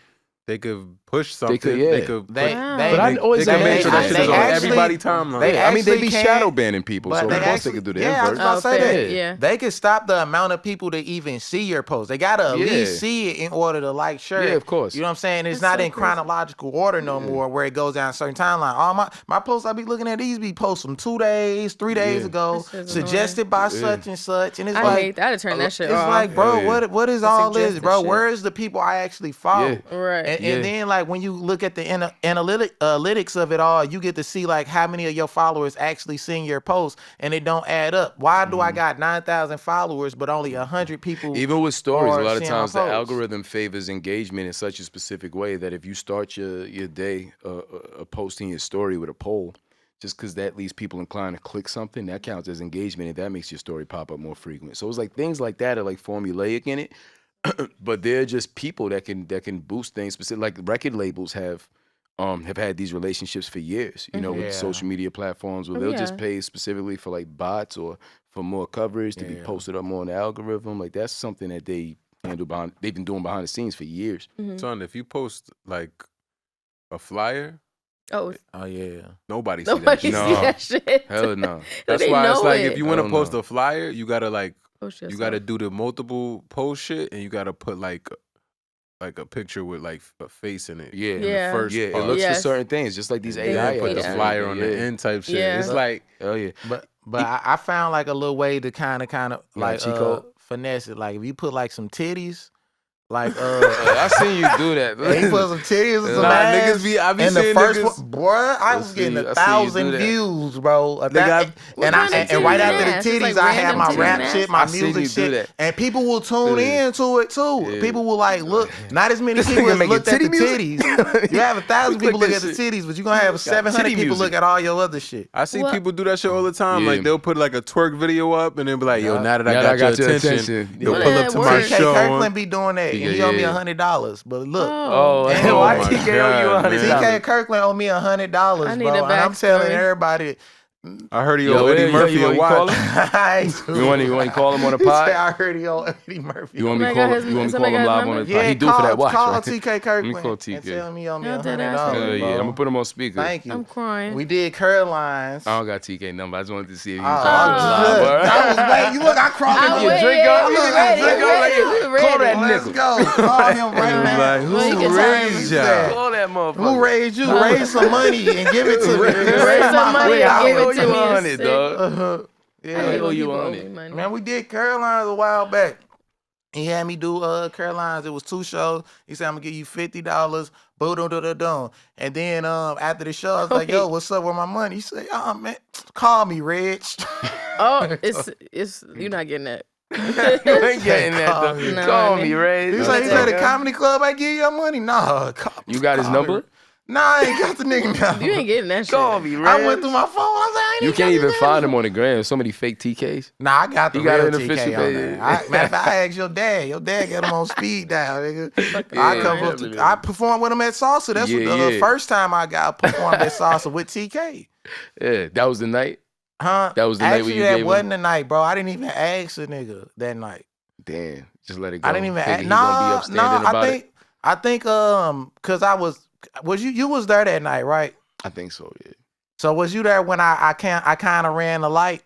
Speaker 3: They could push something.
Speaker 1: They
Speaker 3: could.
Speaker 1: But I always
Speaker 3: they make sure that
Speaker 1: shit
Speaker 3: shit is on everybody's timeline.
Speaker 1: I mean, they be shadow banning people, so of course they could do the
Speaker 2: I was
Speaker 1: invert.
Speaker 2: about to say that.
Speaker 4: Yeah.
Speaker 2: They could stop the amount of people to even see your post. They gotta at least see it in order to like share.
Speaker 1: Yeah, of course.
Speaker 2: You know what I'm saying? It's not in chronological order no more, where it goes down a certain timeline. All my posts I be looking at, these be posts from 2 days, 3 days ago, suggested by such and such, and it's
Speaker 4: I
Speaker 2: like
Speaker 4: hate that. I turn that shit
Speaker 2: it's
Speaker 4: off.
Speaker 2: like, bro, what is all this,
Speaker 4: suggested
Speaker 2: bro?
Speaker 4: shit.
Speaker 2: Where is the people I actually follow?
Speaker 4: Right.
Speaker 2: And then like when you look at the analytics of it all, you get to see like how many of your followers actually seeing your post, and it don't add up. Why do I got 9,000 followers but only 100 people?
Speaker 1: Even with stories, a lot of
Speaker 2: seeing
Speaker 1: times the
Speaker 2: my posts?
Speaker 1: algorithm favors engagement in such a specific way that if you start your day posting your story with a poll, just because that leaves people inclined to click something, that counts as engagement, and that makes your story pop up more frequent. So it's like things like that are like formulaic in it, but they're just people that can boost things. Specific, like record labels have had these relationships for years, you know, with social media platforms where they'll just pay specifically for like bots or for more coverage to be posted up more on the algorithm. Like that's something that they handle they've been doing behind the scenes for years.
Speaker 3: Son, if you post like a flyer,
Speaker 4: Oh
Speaker 2: yeah.
Speaker 3: nobody see
Speaker 4: nobody
Speaker 3: that
Speaker 4: see
Speaker 3: shit.
Speaker 4: that shit.
Speaker 1: Hell no.
Speaker 3: That's
Speaker 4: They
Speaker 3: why it's
Speaker 4: know
Speaker 3: like
Speaker 4: it.
Speaker 3: if you want to post a flyer, you gotta like
Speaker 4: Post
Speaker 3: you gotta
Speaker 4: yourself.
Speaker 3: do the multiple post shit, and you gotta put like a picture with like a face in it.
Speaker 1: Yeah.
Speaker 3: in
Speaker 4: Yeah.
Speaker 3: the first
Speaker 1: Yeah,
Speaker 3: part.
Speaker 1: it looks for
Speaker 4: Yes.
Speaker 1: certain things, just like these
Speaker 3: And
Speaker 1: AI
Speaker 3: then put the
Speaker 1: apps.
Speaker 3: flyer on the end type shit.
Speaker 4: Yeah.
Speaker 3: It's like
Speaker 1: Hell yeah.
Speaker 2: But I found like a little way to kind of like
Speaker 1: cheat code?
Speaker 2: finesse it. Like if you put like some titties, like
Speaker 1: I seen you do that.
Speaker 2: you put some titties and some
Speaker 3: Nah,
Speaker 2: ass.
Speaker 3: niggas be- I be
Speaker 2: and the
Speaker 3: seeing
Speaker 2: first
Speaker 3: niggas-
Speaker 2: one, boy, I was getting
Speaker 1: I see you
Speaker 2: 1,000
Speaker 1: do that.
Speaker 2: views, bro.
Speaker 3: got-
Speaker 2: And
Speaker 4: kind of
Speaker 2: right
Speaker 4: titties
Speaker 2: after
Speaker 4: and
Speaker 2: the
Speaker 4: ass? It's
Speaker 2: titties,
Speaker 4: like
Speaker 2: I had
Speaker 4: random
Speaker 2: my
Speaker 4: titties
Speaker 2: rap
Speaker 4: and
Speaker 2: shit,
Speaker 4: ass?
Speaker 2: my
Speaker 1: I seen
Speaker 2: music
Speaker 1: you do
Speaker 2: shit,
Speaker 1: that.
Speaker 2: and people will tune into it too.
Speaker 1: Yeah.
Speaker 2: People will like look. Not as many
Speaker 1: This
Speaker 2: people
Speaker 1: nigga
Speaker 2: as
Speaker 1: making
Speaker 2: looked at the
Speaker 1: titty music?
Speaker 2: titties. You have 1,000
Speaker 1: Click
Speaker 2: people look
Speaker 1: this
Speaker 2: at the
Speaker 1: shit.
Speaker 2: titties, but you're gonna have 700
Speaker 1: titty
Speaker 2: people
Speaker 1: music.
Speaker 2: look at all your other shit.
Speaker 3: I see
Speaker 4: What?
Speaker 3: people do that shit all the time.
Speaker 1: Yeah.
Speaker 3: Like they'll put like a twerk video up and then be like, "Yo, now that I got your attention,
Speaker 1: Yeah.
Speaker 3: they'll pull up to
Speaker 4: Yeah,
Speaker 3: my
Speaker 4: word.
Speaker 2: TK
Speaker 3: show."
Speaker 2: Kirkland be doing that, and he
Speaker 1: Yeah,
Speaker 2: owe me
Speaker 1: yeah.
Speaker 2: $100. But look,
Speaker 1: Oh,
Speaker 2: And
Speaker 1: why
Speaker 3: my
Speaker 1: TK owe you
Speaker 3: God,
Speaker 1: $100?
Speaker 3: man.
Speaker 2: TK Kirkland owe me $100,
Speaker 4: I need
Speaker 2: bro.
Speaker 4: a
Speaker 2: And I'm telling
Speaker 4: backstory.
Speaker 2: everybody,
Speaker 3: I heard he
Speaker 1: Yo,
Speaker 3: owe Eddie
Speaker 1: yeah,
Speaker 3: Murphy
Speaker 1: you
Speaker 3: a
Speaker 1: want me to call
Speaker 3: watch.
Speaker 1: him? You want to call him on the
Speaker 2: He said,
Speaker 1: pod?
Speaker 2: I heard he owe Eddie Murphy.
Speaker 1: You want me to
Speaker 4: Somebody
Speaker 1: call
Speaker 4: got
Speaker 1: him? You want me to call
Speaker 4: somebody
Speaker 1: him
Speaker 4: got
Speaker 1: live
Speaker 4: his
Speaker 1: on
Speaker 4: number?
Speaker 1: the?
Speaker 2: Yeah,
Speaker 1: He due for that watch,
Speaker 2: call
Speaker 1: right?
Speaker 2: TK
Speaker 1: Let me
Speaker 2: Kirkland
Speaker 1: call
Speaker 2: and
Speaker 1: TK.
Speaker 2: tell him he owe me
Speaker 4: Y'all dead
Speaker 2: $100.
Speaker 4: ass.
Speaker 1: Yeah,
Speaker 2: bro.
Speaker 1: I'm gonna put him on speaker.
Speaker 2: Thank you.
Speaker 4: I'm crying.
Speaker 2: We did Carolines.
Speaker 1: I don't got TK number. I just wanted to see if he
Speaker 2: Oh,
Speaker 1: was
Speaker 2: good.
Speaker 1: live.
Speaker 2: That was wait. You look, I crossed
Speaker 4: I
Speaker 2: it.
Speaker 4: wait.
Speaker 1: drink up.
Speaker 4: We
Speaker 1: You
Speaker 4: ready.
Speaker 1: drink
Speaker 4: We
Speaker 1: up.
Speaker 4: ready. We
Speaker 1: Call
Speaker 4: ready.
Speaker 1: that
Speaker 2: Let's
Speaker 1: nigga.
Speaker 2: go. Call him right
Speaker 3: He was
Speaker 2: now.
Speaker 3: like,
Speaker 4: Well, you
Speaker 3: who
Speaker 4: can tell
Speaker 3: raised
Speaker 4: him.
Speaker 3: y'all?
Speaker 1: Call that motherfucker.
Speaker 2: Who raised you? Raise some money and give it to me.
Speaker 4: Raise some money
Speaker 1: Wait,
Speaker 4: and
Speaker 1: I
Speaker 4: give
Speaker 1: owe
Speaker 4: it to
Speaker 1: you
Speaker 4: me.
Speaker 1: 100,
Speaker 4: instead.
Speaker 1: dog.
Speaker 4: I
Speaker 2: Yeah.
Speaker 4: hate
Speaker 1: owe
Speaker 4: when
Speaker 1: you
Speaker 4: people owe
Speaker 1: 100.
Speaker 4: me money.
Speaker 2: Man, we did Carolines a while back. He had me do Carolines. It was 2 shows. He said, I'm gonna give you $50. Boom. And then after the show, I was like, yo, what's up with my money? He said, man, call me, Reg.
Speaker 4: Oh, it's you're not getting that.
Speaker 1: You ain't getting that,
Speaker 2: Call
Speaker 1: though.
Speaker 2: me.
Speaker 4: No,
Speaker 1: Call
Speaker 4: man.
Speaker 1: me, Ray.
Speaker 2: He said, the comedy club, I give you your money. Nah,
Speaker 1: You got his
Speaker 2: call me.
Speaker 1: number?
Speaker 2: Nah, I ain't got the nigga number.
Speaker 4: You ain't getting that shit.
Speaker 1: Call me, Ray.
Speaker 2: I went through my phone. I was like, I ain't
Speaker 1: You
Speaker 2: even
Speaker 1: can't
Speaker 2: got
Speaker 1: even
Speaker 2: his
Speaker 1: find
Speaker 2: number.
Speaker 1: him on the gram. There's so many fake TKs.
Speaker 2: Nah, I got the
Speaker 1: You got
Speaker 2: real
Speaker 1: an official
Speaker 2: TK on
Speaker 1: page.
Speaker 2: there. Matter of fact, I asked your dad. Your dad got him on speed dial, nigga.
Speaker 1: Yeah,
Speaker 2: I performed with him at Salsa. That's the first time I got performed at Salsa with TK.
Speaker 1: Yeah, that was the night.
Speaker 2: Huh?
Speaker 1: That was the night
Speaker 2: Actually,
Speaker 1: when you
Speaker 2: that
Speaker 1: gave
Speaker 2: wasn't the night, bro. I didn't even ask a nigga that night.
Speaker 1: Damn, just let it go.
Speaker 2: I didn't even
Speaker 1: Figure
Speaker 2: ask.
Speaker 1: he gonna be upstanding about it.
Speaker 2: I think, cause I was you was there that night, right?
Speaker 1: I think so. Yeah.
Speaker 2: So was you there when I kind of ran the light,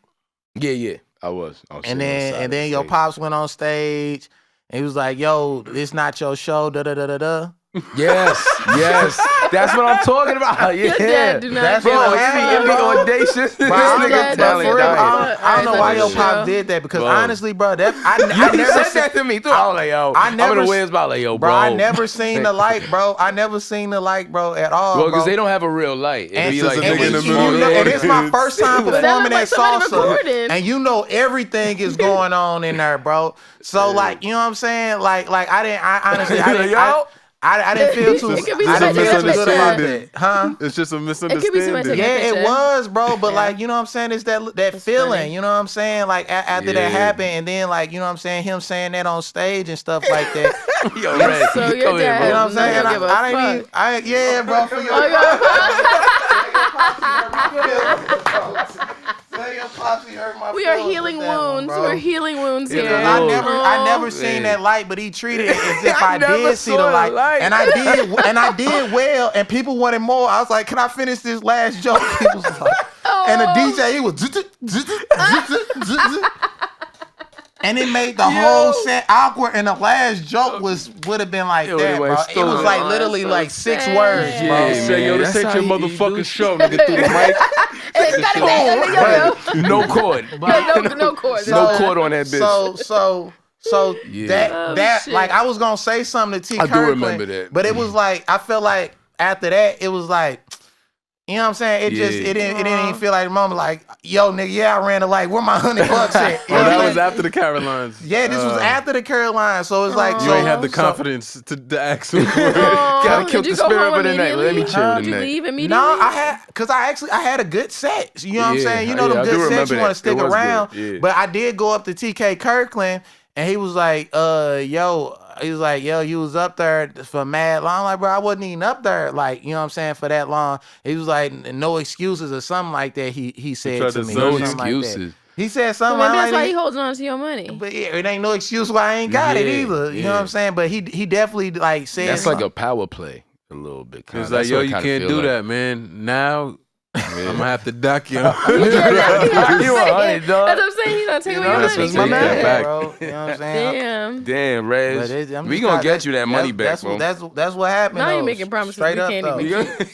Speaker 1: Yeah. I was.
Speaker 2: and then your pops went on stage, and he was like, "Yo, it's not your show." Da da da da da.
Speaker 1: Yes. That's what I'm talking about. Yeah.
Speaker 4: Your dad do not
Speaker 2: That's
Speaker 4: give
Speaker 2: what
Speaker 4: a
Speaker 2: happened,
Speaker 1: It be
Speaker 2: bro.
Speaker 1: audacious. This
Speaker 2: But I don't
Speaker 1: nigga
Speaker 2: know,
Speaker 1: talent
Speaker 2: for real,
Speaker 1: dying.
Speaker 2: I don't know why your
Speaker 4: Sure.
Speaker 2: pops did that because
Speaker 1: Bro.
Speaker 2: honestly, bro, that I
Speaker 1: You
Speaker 2: never
Speaker 1: said that to me too. I was like, yo,
Speaker 2: I
Speaker 1: I'm
Speaker 2: never
Speaker 1: in the Wiz about like, yo, bro.
Speaker 2: I never seen the light, bro. I never seen the light, bro, at all.
Speaker 1: Well, because
Speaker 2: bro.
Speaker 1: they don't have a real light. It
Speaker 2: And,
Speaker 1: be
Speaker 3: just
Speaker 1: like
Speaker 3: a nigga in the
Speaker 2: and
Speaker 3: middle of the
Speaker 2: and it's my
Speaker 3: audience.
Speaker 2: first time
Speaker 4: But that
Speaker 2: performing
Speaker 4: look
Speaker 2: at
Speaker 4: like somebody
Speaker 2: Salsa,
Speaker 4: recording.
Speaker 2: and you know everything is going on in there, bro. So like, you know what I'm saying? Like I honestly, I didn't feel too.
Speaker 4: It could be
Speaker 2: I didn't feel too good about
Speaker 3: misunderstanding.
Speaker 2: that, huh?
Speaker 3: It's just a
Speaker 4: somebody
Speaker 3: misunderstanding.
Speaker 4: taking
Speaker 2: Yeah,
Speaker 4: picture.
Speaker 2: it was, bro. But like, you know what I'm saying? It's that feeling.
Speaker 4: funny.
Speaker 2: You know what I'm saying? Like after that
Speaker 1: Yeah.
Speaker 2: happened, and then like, you know what I'm saying? Him saying that on stage and stuff like that.
Speaker 1: yo, Ray,
Speaker 4: So your
Speaker 1: go ahead,
Speaker 4: dad-
Speaker 2: You know what I'm
Speaker 4: No,
Speaker 2: saying?
Speaker 4: don't give a
Speaker 2: I didn't even. Yeah, bro. For your
Speaker 4: We are healing wounds. We're healing wounds here.
Speaker 2: I never
Speaker 4: Oh.
Speaker 2: seen that light, but he treated it as if
Speaker 1: I
Speaker 2: I
Speaker 1: never
Speaker 2: did see
Speaker 1: saw
Speaker 2: the
Speaker 1: the
Speaker 2: light,
Speaker 1: light.
Speaker 2: and I did well, and people wanted more. I was like, "Can I finish this last joke?" He was like, and the DJ he was, and it made the whole set awkward. And the last joke would have been like
Speaker 1: Yo,
Speaker 2: that,
Speaker 1: it
Speaker 2: bro.
Speaker 1: went
Speaker 2: It was
Speaker 1: stupid.
Speaker 2: like
Speaker 4: Oh,
Speaker 2: literally
Speaker 4: so
Speaker 2: like 6
Speaker 4: sad.
Speaker 2: words, bro.
Speaker 1: Yeah,
Speaker 3: Say, yo,
Speaker 1: man,
Speaker 3: this
Speaker 1: that's
Speaker 3: ain't
Speaker 1: how
Speaker 3: your
Speaker 1: he do
Speaker 3: motherfucking
Speaker 1: shit.
Speaker 3: show, nigga, through the mic.
Speaker 1: No cord.
Speaker 4: No cord.
Speaker 1: No cord on that bitch.
Speaker 2: So
Speaker 1: Yeah.
Speaker 4: Oh,
Speaker 2: that
Speaker 4: shit.
Speaker 2: like I was gonna say something to T.
Speaker 1: I do
Speaker 2: Kirkland,
Speaker 1: remember that.
Speaker 2: but it was like I felt like after that it was like, you know what I'm saying? It
Speaker 1: Yeah.
Speaker 2: didn't even feel like the moment like, yo nigga, yeah, I ran the light. Where my $100 at? You know
Speaker 3: Oh,
Speaker 2: what
Speaker 3: that
Speaker 2: I'm
Speaker 3: was
Speaker 2: saying?
Speaker 3: after the Carolines.
Speaker 2: Yeah, this was after the Caroline, so it's like
Speaker 3: You
Speaker 2: so,
Speaker 3: ain't have the
Speaker 2: so-
Speaker 3: confidence to ask him for it.
Speaker 1: Gotta kill
Speaker 4: Did you
Speaker 1: the
Speaker 4: go
Speaker 1: spirit
Speaker 4: home
Speaker 1: for the night. Let me
Speaker 4: immediately?
Speaker 1: chill
Speaker 4: Did you
Speaker 1: tonight.
Speaker 4: leave immediately?
Speaker 2: No, I had a good set. You know what I'm
Speaker 1: Yeah,
Speaker 2: saying? You know them
Speaker 1: yeah, I do
Speaker 2: good sets
Speaker 1: remember
Speaker 2: you want to
Speaker 1: that.
Speaker 2: stick
Speaker 1: It was
Speaker 2: around.
Speaker 1: good, yeah.
Speaker 2: But I did go up to TK Kirkland and he was like, yo, you was up there for mad long. I'm like, bro, I wasn't even up there, like, you know what I'm saying, for that long. He was like, no excuses or something like that. He said
Speaker 3: tried
Speaker 2: to
Speaker 3: to
Speaker 2: me.
Speaker 3: serve
Speaker 1: No
Speaker 3: you.
Speaker 2: Something like that.
Speaker 1: excuses.
Speaker 2: He said
Speaker 4: So
Speaker 2: something
Speaker 4: maybe
Speaker 2: like
Speaker 4: that's why
Speaker 2: that.
Speaker 4: he holding on to your money.
Speaker 2: But yeah, it ain't no excuse why I ain't got it
Speaker 1: Yeah,
Speaker 2: either. You know what
Speaker 1: yeah.
Speaker 2: I'm saying? But he definitely like said
Speaker 1: That's like
Speaker 2: something.
Speaker 1: a power play, a little bit.
Speaker 3: It's like, yo, you can't do that, man. Now, I'm gonna have to duck you.
Speaker 1: You a $100,
Speaker 4: That's
Speaker 1: dog.
Speaker 4: what I'm saying. He's gonna take away your
Speaker 1: that's
Speaker 4: money.
Speaker 1: what's my
Speaker 3: Take
Speaker 1: man.
Speaker 3: that back.
Speaker 2: Bro. You know what I'm saying?
Speaker 4: Damn.
Speaker 1: Damn,
Speaker 2: But
Speaker 1: Rez.
Speaker 2: I'm
Speaker 1: We
Speaker 2: just
Speaker 1: gonna
Speaker 2: not-
Speaker 1: get you that money back, bro.
Speaker 2: That's what happened.
Speaker 4: Now you
Speaker 2: though.
Speaker 4: making promises
Speaker 2: Straight
Speaker 4: we
Speaker 2: up,
Speaker 4: can't
Speaker 2: though.
Speaker 4: even keep.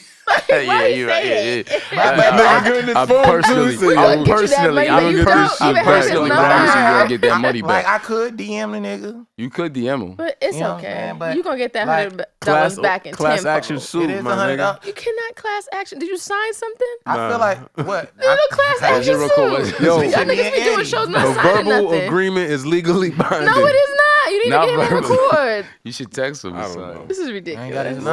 Speaker 1: Yeah,
Speaker 4: he
Speaker 1: you're right.
Speaker 4: say
Speaker 1: Yeah,
Speaker 4: it?
Speaker 1: yeah.
Speaker 3: Nigga getting his
Speaker 1: I'm
Speaker 3: phone
Speaker 1: personally,
Speaker 3: too, so
Speaker 1: I'm
Speaker 3: yo.
Speaker 1: personally,
Speaker 4: Get you that money, but you don't
Speaker 1: I'm
Speaker 4: even have his
Speaker 1: personally
Speaker 4: number.
Speaker 1: promise you gonna get that money
Speaker 2: Like
Speaker 1: back.
Speaker 2: I could DM the nigga.
Speaker 1: You could DM him.
Speaker 4: But it's
Speaker 2: You know what I'm
Speaker 4: okay.
Speaker 2: saying? But,
Speaker 4: You gonna get that
Speaker 2: like,
Speaker 4: $100 back in
Speaker 3: class
Speaker 4: tenfold.
Speaker 3: action suit,
Speaker 2: It is
Speaker 3: my nigga.
Speaker 2: $100.
Speaker 4: You cannot class action. Did you sign something?
Speaker 2: I feel like what?
Speaker 4: There's no class
Speaker 1: Is
Speaker 4: action
Speaker 1: it record?
Speaker 4: suit.
Speaker 3: Yo,
Speaker 4: Y'all niggas be doing shows not
Speaker 3: A
Speaker 4: signing
Speaker 3: verbal
Speaker 4: nothing.
Speaker 3: agreement is legally binding.
Speaker 4: No, it is not. You need
Speaker 1: Not
Speaker 4: to get him on
Speaker 1: verbal.
Speaker 4: record.
Speaker 1: You should text him.
Speaker 3: I
Speaker 1: or
Speaker 3: don't
Speaker 1: something.
Speaker 3: know.
Speaker 4: This is
Speaker 2: I ain't got
Speaker 4: ridiculous.
Speaker 2: his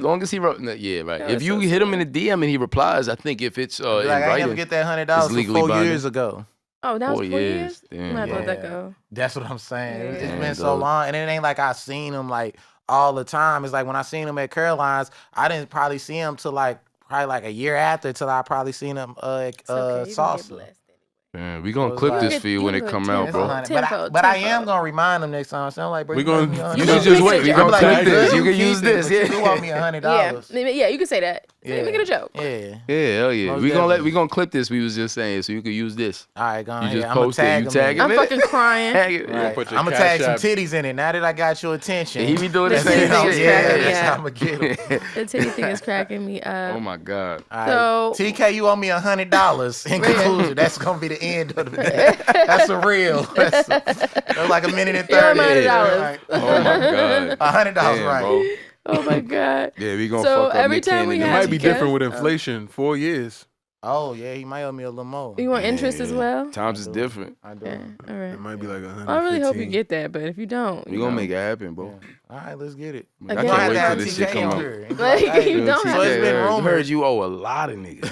Speaker 1: Long as he wrote, yeah, right.
Speaker 4: That
Speaker 1: If
Speaker 4: was
Speaker 1: you
Speaker 4: so
Speaker 1: hit him in a DM and he replies, I think if it's in
Speaker 2: Like I ain't never
Speaker 1: writing,
Speaker 2: get that $100
Speaker 1: It's
Speaker 2: for
Speaker 1: legally
Speaker 2: 4
Speaker 1: binding.
Speaker 2: years ago.
Speaker 4: Oh, that was
Speaker 1: 4
Speaker 4: 4
Speaker 1: years.
Speaker 4: years?
Speaker 1: Damn.
Speaker 4: I'm not let that
Speaker 2: Yeah.
Speaker 4: go.
Speaker 2: That's what I'm saying. It's
Speaker 4: Yeah.
Speaker 2: been so
Speaker 1: dog.
Speaker 2: long, and it ain't like I seen him like all the time. It's like when I seen him at Caroline's, I didn't probably see him till like probably like a year after till I probably seen him
Speaker 4: It's okay, you can get
Speaker 2: salsa.
Speaker 4: blessed.
Speaker 1: Man, we gonna
Speaker 2: So it's
Speaker 1: clip
Speaker 2: like-
Speaker 1: this for you when it come out,
Speaker 2: It's
Speaker 1: bro.
Speaker 2: 100.
Speaker 4: Tenfold,
Speaker 2: But I am
Speaker 4: tenfold.
Speaker 2: gonna remind him next time. So I'm like, bro,
Speaker 3: We
Speaker 2: you
Speaker 3: gonna-
Speaker 2: owe me $100.
Speaker 3: you should just wait. We
Speaker 2: I'm
Speaker 3: gonna
Speaker 2: like,
Speaker 3: clip this.
Speaker 1: You can
Speaker 2: keep
Speaker 1: use
Speaker 2: it,
Speaker 1: this,
Speaker 2: but
Speaker 1: yeah.
Speaker 2: You owe me $100.
Speaker 4: Yeah, you can say that.
Speaker 2: Yeah.
Speaker 4: Make it a joke.
Speaker 2: Yeah.
Speaker 1: Yeah, hell yeah.
Speaker 2: Most
Speaker 1: We
Speaker 2: definitely.
Speaker 1: gonna clip this. We was just saying, so you can use this.
Speaker 2: All right, go
Speaker 1: You
Speaker 2: ahead.
Speaker 1: just
Speaker 2: I'm gonna
Speaker 1: post it.
Speaker 2: tag
Speaker 1: You
Speaker 2: him
Speaker 1: tag
Speaker 2: in.
Speaker 1: him.
Speaker 4: I'm fucking crying.
Speaker 1: Tag it.
Speaker 2: Right.
Speaker 3: put your
Speaker 2: I'm gonna
Speaker 3: Cash
Speaker 2: tag some
Speaker 3: App.
Speaker 2: titties in it. Now that I got your attention.
Speaker 1: He be doing the
Speaker 4: The
Speaker 1: same
Speaker 4: titty thing is
Speaker 1: shit.
Speaker 2: Yeah,
Speaker 4: cracking me
Speaker 2: that's
Speaker 4: up.
Speaker 2: how I'm gonna get him.
Speaker 4: The titty thing is cracking me up.
Speaker 1: Oh my god.
Speaker 2: All right.
Speaker 4: So-
Speaker 2: TK, you owe me $100. In conclusion, that's gonna be the end of the day. That's a real. That's like a minute and
Speaker 4: You owe
Speaker 2: 30.
Speaker 4: him $100.
Speaker 2: Right.
Speaker 1: Oh my god.
Speaker 2: $100,
Speaker 1: Damn,
Speaker 2: right?
Speaker 1: bro.
Speaker 4: Oh my god.
Speaker 1: Yeah, we gonna
Speaker 4: So
Speaker 1: fuck up
Speaker 4: every
Speaker 1: Nick
Speaker 4: time
Speaker 1: Cannon
Speaker 4: we
Speaker 1: and
Speaker 3: It
Speaker 4: have
Speaker 1: them.
Speaker 3: might be
Speaker 4: to guess-
Speaker 3: different with inflation. 4 years.
Speaker 2: Oh yeah, he might owe me a little more.
Speaker 4: You want interest as well?
Speaker 1: Times is different.
Speaker 2: I do.
Speaker 4: Okay, all right.
Speaker 3: It might be like 100.
Speaker 4: I really hope you get that, but if you don't,
Speaker 1: We gonna make it happen, bro.
Speaker 2: All right, let's get it.
Speaker 1: I
Speaker 4: Again.
Speaker 2: You don't
Speaker 1: can't
Speaker 2: have
Speaker 1: wait
Speaker 2: to
Speaker 1: till
Speaker 2: have
Speaker 1: this shit
Speaker 2: TK
Speaker 1: come
Speaker 2: on
Speaker 1: out.
Speaker 2: here.
Speaker 4: Like,
Speaker 2: Hey,
Speaker 4: you don't
Speaker 2: so
Speaker 4: have
Speaker 2: it's
Speaker 4: to.
Speaker 2: been
Speaker 1: I
Speaker 2: rumored.
Speaker 1: heard you owe a lot of niggas.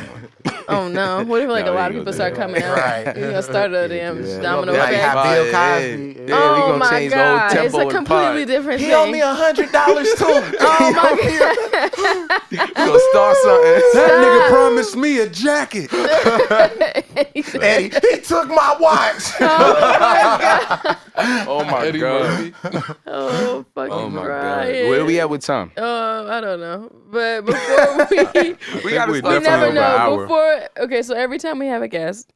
Speaker 4: Oh no! What if like
Speaker 1: No,
Speaker 4: a lot
Speaker 1: we
Speaker 4: of
Speaker 1: ain't
Speaker 4: people
Speaker 1: gonna
Speaker 4: start
Speaker 1: do
Speaker 4: coming
Speaker 1: that.
Speaker 4: out?
Speaker 2: Right.
Speaker 4: You're gonna start a damn
Speaker 1: Yeah.
Speaker 4: domino
Speaker 2: Like
Speaker 4: effect.
Speaker 2: how Bill
Speaker 1: Yeah.
Speaker 2: Cosby.
Speaker 1: Yeah.
Speaker 4: Oh
Speaker 1: we gonna
Speaker 4: my
Speaker 1: change the whole
Speaker 4: god!
Speaker 1: tempo
Speaker 4: It's a
Speaker 1: of the
Speaker 4: completely
Speaker 1: pod.
Speaker 4: different
Speaker 2: He
Speaker 4: thing.
Speaker 2: owe me $100 too.
Speaker 4: Oh my god!
Speaker 1: We gonna start something.
Speaker 3: That nigga promised me a jacket.
Speaker 2: Eddie, he took my watch.
Speaker 1: Oh my
Speaker 3: Eddie
Speaker 1: god.
Speaker 3: Murphy.
Speaker 4: Oh fucking
Speaker 1: Oh my god.
Speaker 4: crying.
Speaker 1: Where we at with time?
Speaker 4: I don't know. But before we
Speaker 1: We gotta
Speaker 3: we
Speaker 1: start
Speaker 4: we
Speaker 3: definitely
Speaker 4: never
Speaker 3: over an
Speaker 4: know.
Speaker 3: hour.
Speaker 4: Before okay, so every time we have a guest,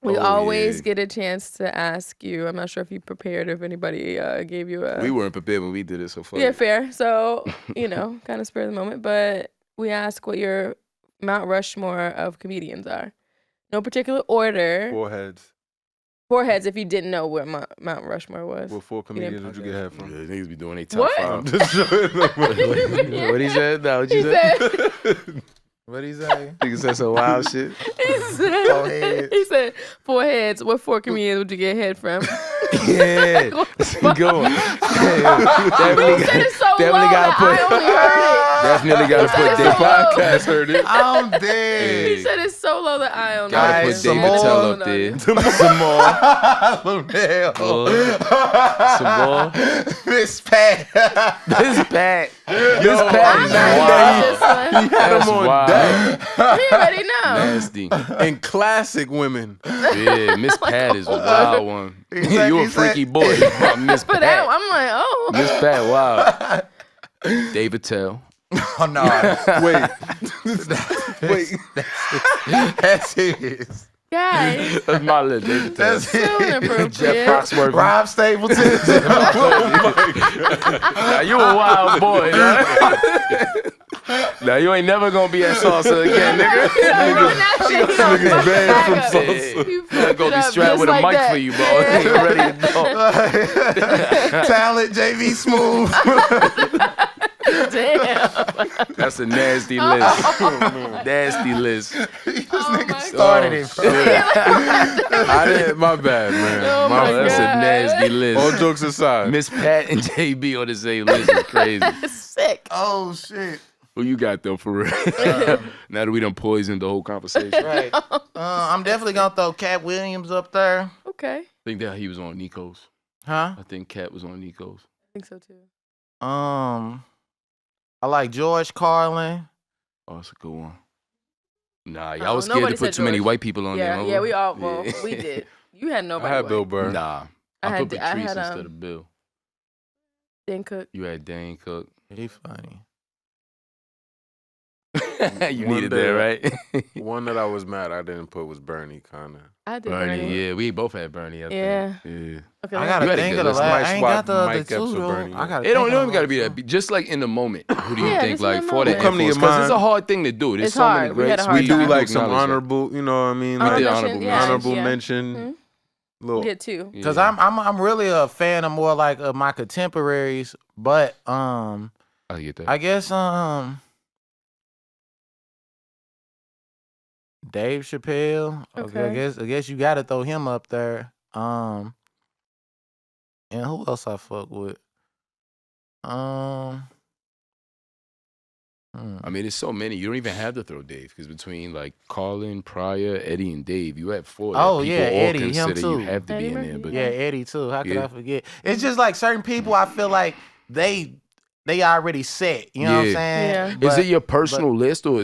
Speaker 4: we
Speaker 1: Oh,
Speaker 4: always
Speaker 1: yeah.
Speaker 4: get a chance to ask you. I'm not sure if you prepared or if anybody gave you a
Speaker 1: We weren't prepared when we did it, so fuck
Speaker 4: Yeah,
Speaker 1: it.
Speaker 4: fair. So, kind of spur of the moment. But we ask what your Mount Rushmore of comedians are. No particular order.
Speaker 3: Foreheads.
Speaker 4: Four heads if you didn't know where Mount Rushmore was.
Speaker 3: What 4 comedians would you get head
Speaker 1: Yeah,
Speaker 3: from?
Speaker 1: niggas be doing their top
Speaker 4: What?
Speaker 3: I'm
Speaker 1: five.
Speaker 3: just joking.
Speaker 1: What he said? No, what
Speaker 4: He
Speaker 1: you said?
Speaker 4: said,
Speaker 2: What'd he say?
Speaker 1: Niggas said some wild shit.
Speaker 2: Four heads.
Speaker 4: he said, 4 heads. What 4 comedians would you get head from?
Speaker 1: Yeah, that's a good one.
Speaker 4: He said it so low
Speaker 1: definitely gotta
Speaker 4: that
Speaker 1: put-
Speaker 4: I only heard
Speaker 1: Definitely gotta
Speaker 4: said
Speaker 1: put
Speaker 4: it
Speaker 1: Dave
Speaker 4: so low.
Speaker 3: Podcast heard it.
Speaker 2: I'm
Speaker 4: it.
Speaker 2: dead.
Speaker 4: He said it so low that I only
Speaker 1: Gotta
Speaker 4: heard
Speaker 1: put
Speaker 4: it.
Speaker 1: Dave
Speaker 2: some more.
Speaker 1: Chapelle up there. Some more. Miss Pat. Miss Pat. Miss
Speaker 4: I
Speaker 1: Pat is
Speaker 4: heard
Speaker 1: wild.
Speaker 4: this one.
Speaker 1: That's
Speaker 3: on
Speaker 1: wild.
Speaker 3: deck.
Speaker 4: He already know.
Speaker 1: Nasty.
Speaker 3: And classic women.
Speaker 1: Yeah, Miss Pat is a wild one. You a freaky boy. Miss
Speaker 4: But that,
Speaker 1: Pat.
Speaker 4: I'm like, oh.
Speaker 1: Miss Pat, wow. Dave Chapelle.
Speaker 2: Oh no.
Speaker 3: Wait.
Speaker 2: That's his.
Speaker 4: Guys,
Speaker 1: That's my list. Dave Chapelle.
Speaker 2: That's
Speaker 4: so
Speaker 2: his.
Speaker 4: inappropriate.
Speaker 1: Jeff Foxworthy.
Speaker 2: Rob Stapleton.
Speaker 1: Now, you a wild boy, nah. Now you ain't never gonna be at salsa again, nigga.
Speaker 3: Niggas banned from salsa.
Speaker 1: I'm gonna be strapped with a mic for you, bro. You ready to go.
Speaker 2: Talent, JV Smooth.
Speaker 4: Damn.
Speaker 1: That's a nasty list. Nasty list.
Speaker 2: This
Speaker 4: my
Speaker 2: nigga
Speaker 4: God.
Speaker 2: started it, bro.
Speaker 3: I didn't. My bad, man.
Speaker 4: Oh
Speaker 3: my
Speaker 4: my
Speaker 3: bad.
Speaker 1: That's a
Speaker 4: God.
Speaker 1: nasty
Speaker 3: All
Speaker 1: list.
Speaker 3: jokes aside.
Speaker 1: Miss Pat and JB on the same list is crazy.
Speaker 4: Sick.
Speaker 2: Oh shit.
Speaker 1: Who you got though, for real? Now that we done poisoned the whole conversation. I
Speaker 2: Right. I'm definitely gonna throw Cat Williams up there.
Speaker 4: Okay.
Speaker 1: think that he was on Nico's.
Speaker 2: Huh?
Speaker 1: I think Cat was on Nico's.
Speaker 4: I think so too.
Speaker 2: I like George Carlin.
Speaker 1: Oh, that's a good one. Nah,
Speaker 4: Oh,
Speaker 1: y'all was scared
Speaker 4: nobody
Speaker 1: to put
Speaker 4: said
Speaker 1: too many
Speaker 4: George.
Speaker 1: white people on there.
Speaker 4: Yeah,
Speaker 1: huh?
Speaker 4: yeah, we all, well,
Speaker 1: Yeah.
Speaker 4: we did. You had
Speaker 3: I
Speaker 4: nobody.
Speaker 3: had Bill
Speaker 4: white.
Speaker 3: Burr.
Speaker 1: Nah.
Speaker 4: I
Speaker 1: I
Speaker 4: had
Speaker 1: put
Speaker 4: D- I
Speaker 1: Patrice
Speaker 4: had,
Speaker 1: instead of Bill.
Speaker 4: Dan Cook.
Speaker 1: You had Dane Cook.
Speaker 2: He funny.
Speaker 1: You
Speaker 3: One
Speaker 1: needed
Speaker 3: day-
Speaker 1: that, right?
Speaker 3: One that I was mad I didn't put was Bernie, kind of.
Speaker 4: I did.
Speaker 1: Bernie, yeah. We both had Bernie, I think.
Speaker 4: Yeah.
Speaker 1: Yeah.
Speaker 4: Okay.
Speaker 2: I
Speaker 1: You
Speaker 2: gotta
Speaker 1: had a
Speaker 2: think
Speaker 1: good
Speaker 2: of the
Speaker 1: list.
Speaker 2: last.
Speaker 3: Might
Speaker 2: I ain't
Speaker 3: swap
Speaker 2: got the other
Speaker 3: Mike Epps
Speaker 2: two
Speaker 3: with
Speaker 2: though.
Speaker 3: Bernie,
Speaker 2: I gotta.
Speaker 1: It don't
Speaker 2: think of
Speaker 1: even got to be
Speaker 2: those
Speaker 1: that. Just like in the moment. Who do you
Speaker 4: Yeah,
Speaker 1: think?
Speaker 4: just
Speaker 1: Like
Speaker 4: in the
Speaker 1: for the
Speaker 4: moment.
Speaker 3: Come to your
Speaker 1: Because it's a
Speaker 3: mind.
Speaker 1: hard thing to do. There's
Speaker 4: It's
Speaker 1: so
Speaker 4: hard.
Speaker 1: many
Speaker 4: We had
Speaker 1: greats.
Speaker 4: a hard
Speaker 3: We do
Speaker 4: time.
Speaker 3: like some
Speaker 1: acknowledge that.
Speaker 3: honorable, you know what I mean?
Speaker 1: We did
Speaker 3: Like
Speaker 1: honorable
Speaker 4: yeah,
Speaker 3: honorable
Speaker 4: yeah.
Speaker 3: mention.
Speaker 4: Mhm.
Speaker 3: Little,
Speaker 4: Get two.
Speaker 1: Yeah.
Speaker 2: Cause I'm really a fan of more like of my contemporaries, but
Speaker 1: I get that.
Speaker 2: I guess Dave Chapelle.
Speaker 4: Okay.
Speaker 2: I guess you gotta throw him up there. And who else I fuck with?
Speaker 1: I mean, there's so many. You don't even have to throw Dave because between like Carlin, Pryor, Eddie, and Dave, you have four.
Speaker 2: Oh,
Speaker 1: that people
Speaker 2: yeah,
Speaker 1: all
Speaker 2: Eddie, him
Speaker 1: consider
Speaker 2: too.
Speaker 1: You have to
Speaker 4: Eddie
Speaker 1: be in
Speaker 4: Murphy,
Speaker 1: there, but
Speaker 2: Yeah, Eddie too. How could
Speaker 1: Yeah.
Speaker 2: I forget? It's just like certain people. I feel like they they already set. You know what I'm saying?
Speaker 4: Yeah.
Speaker 1: Is it your personal list, or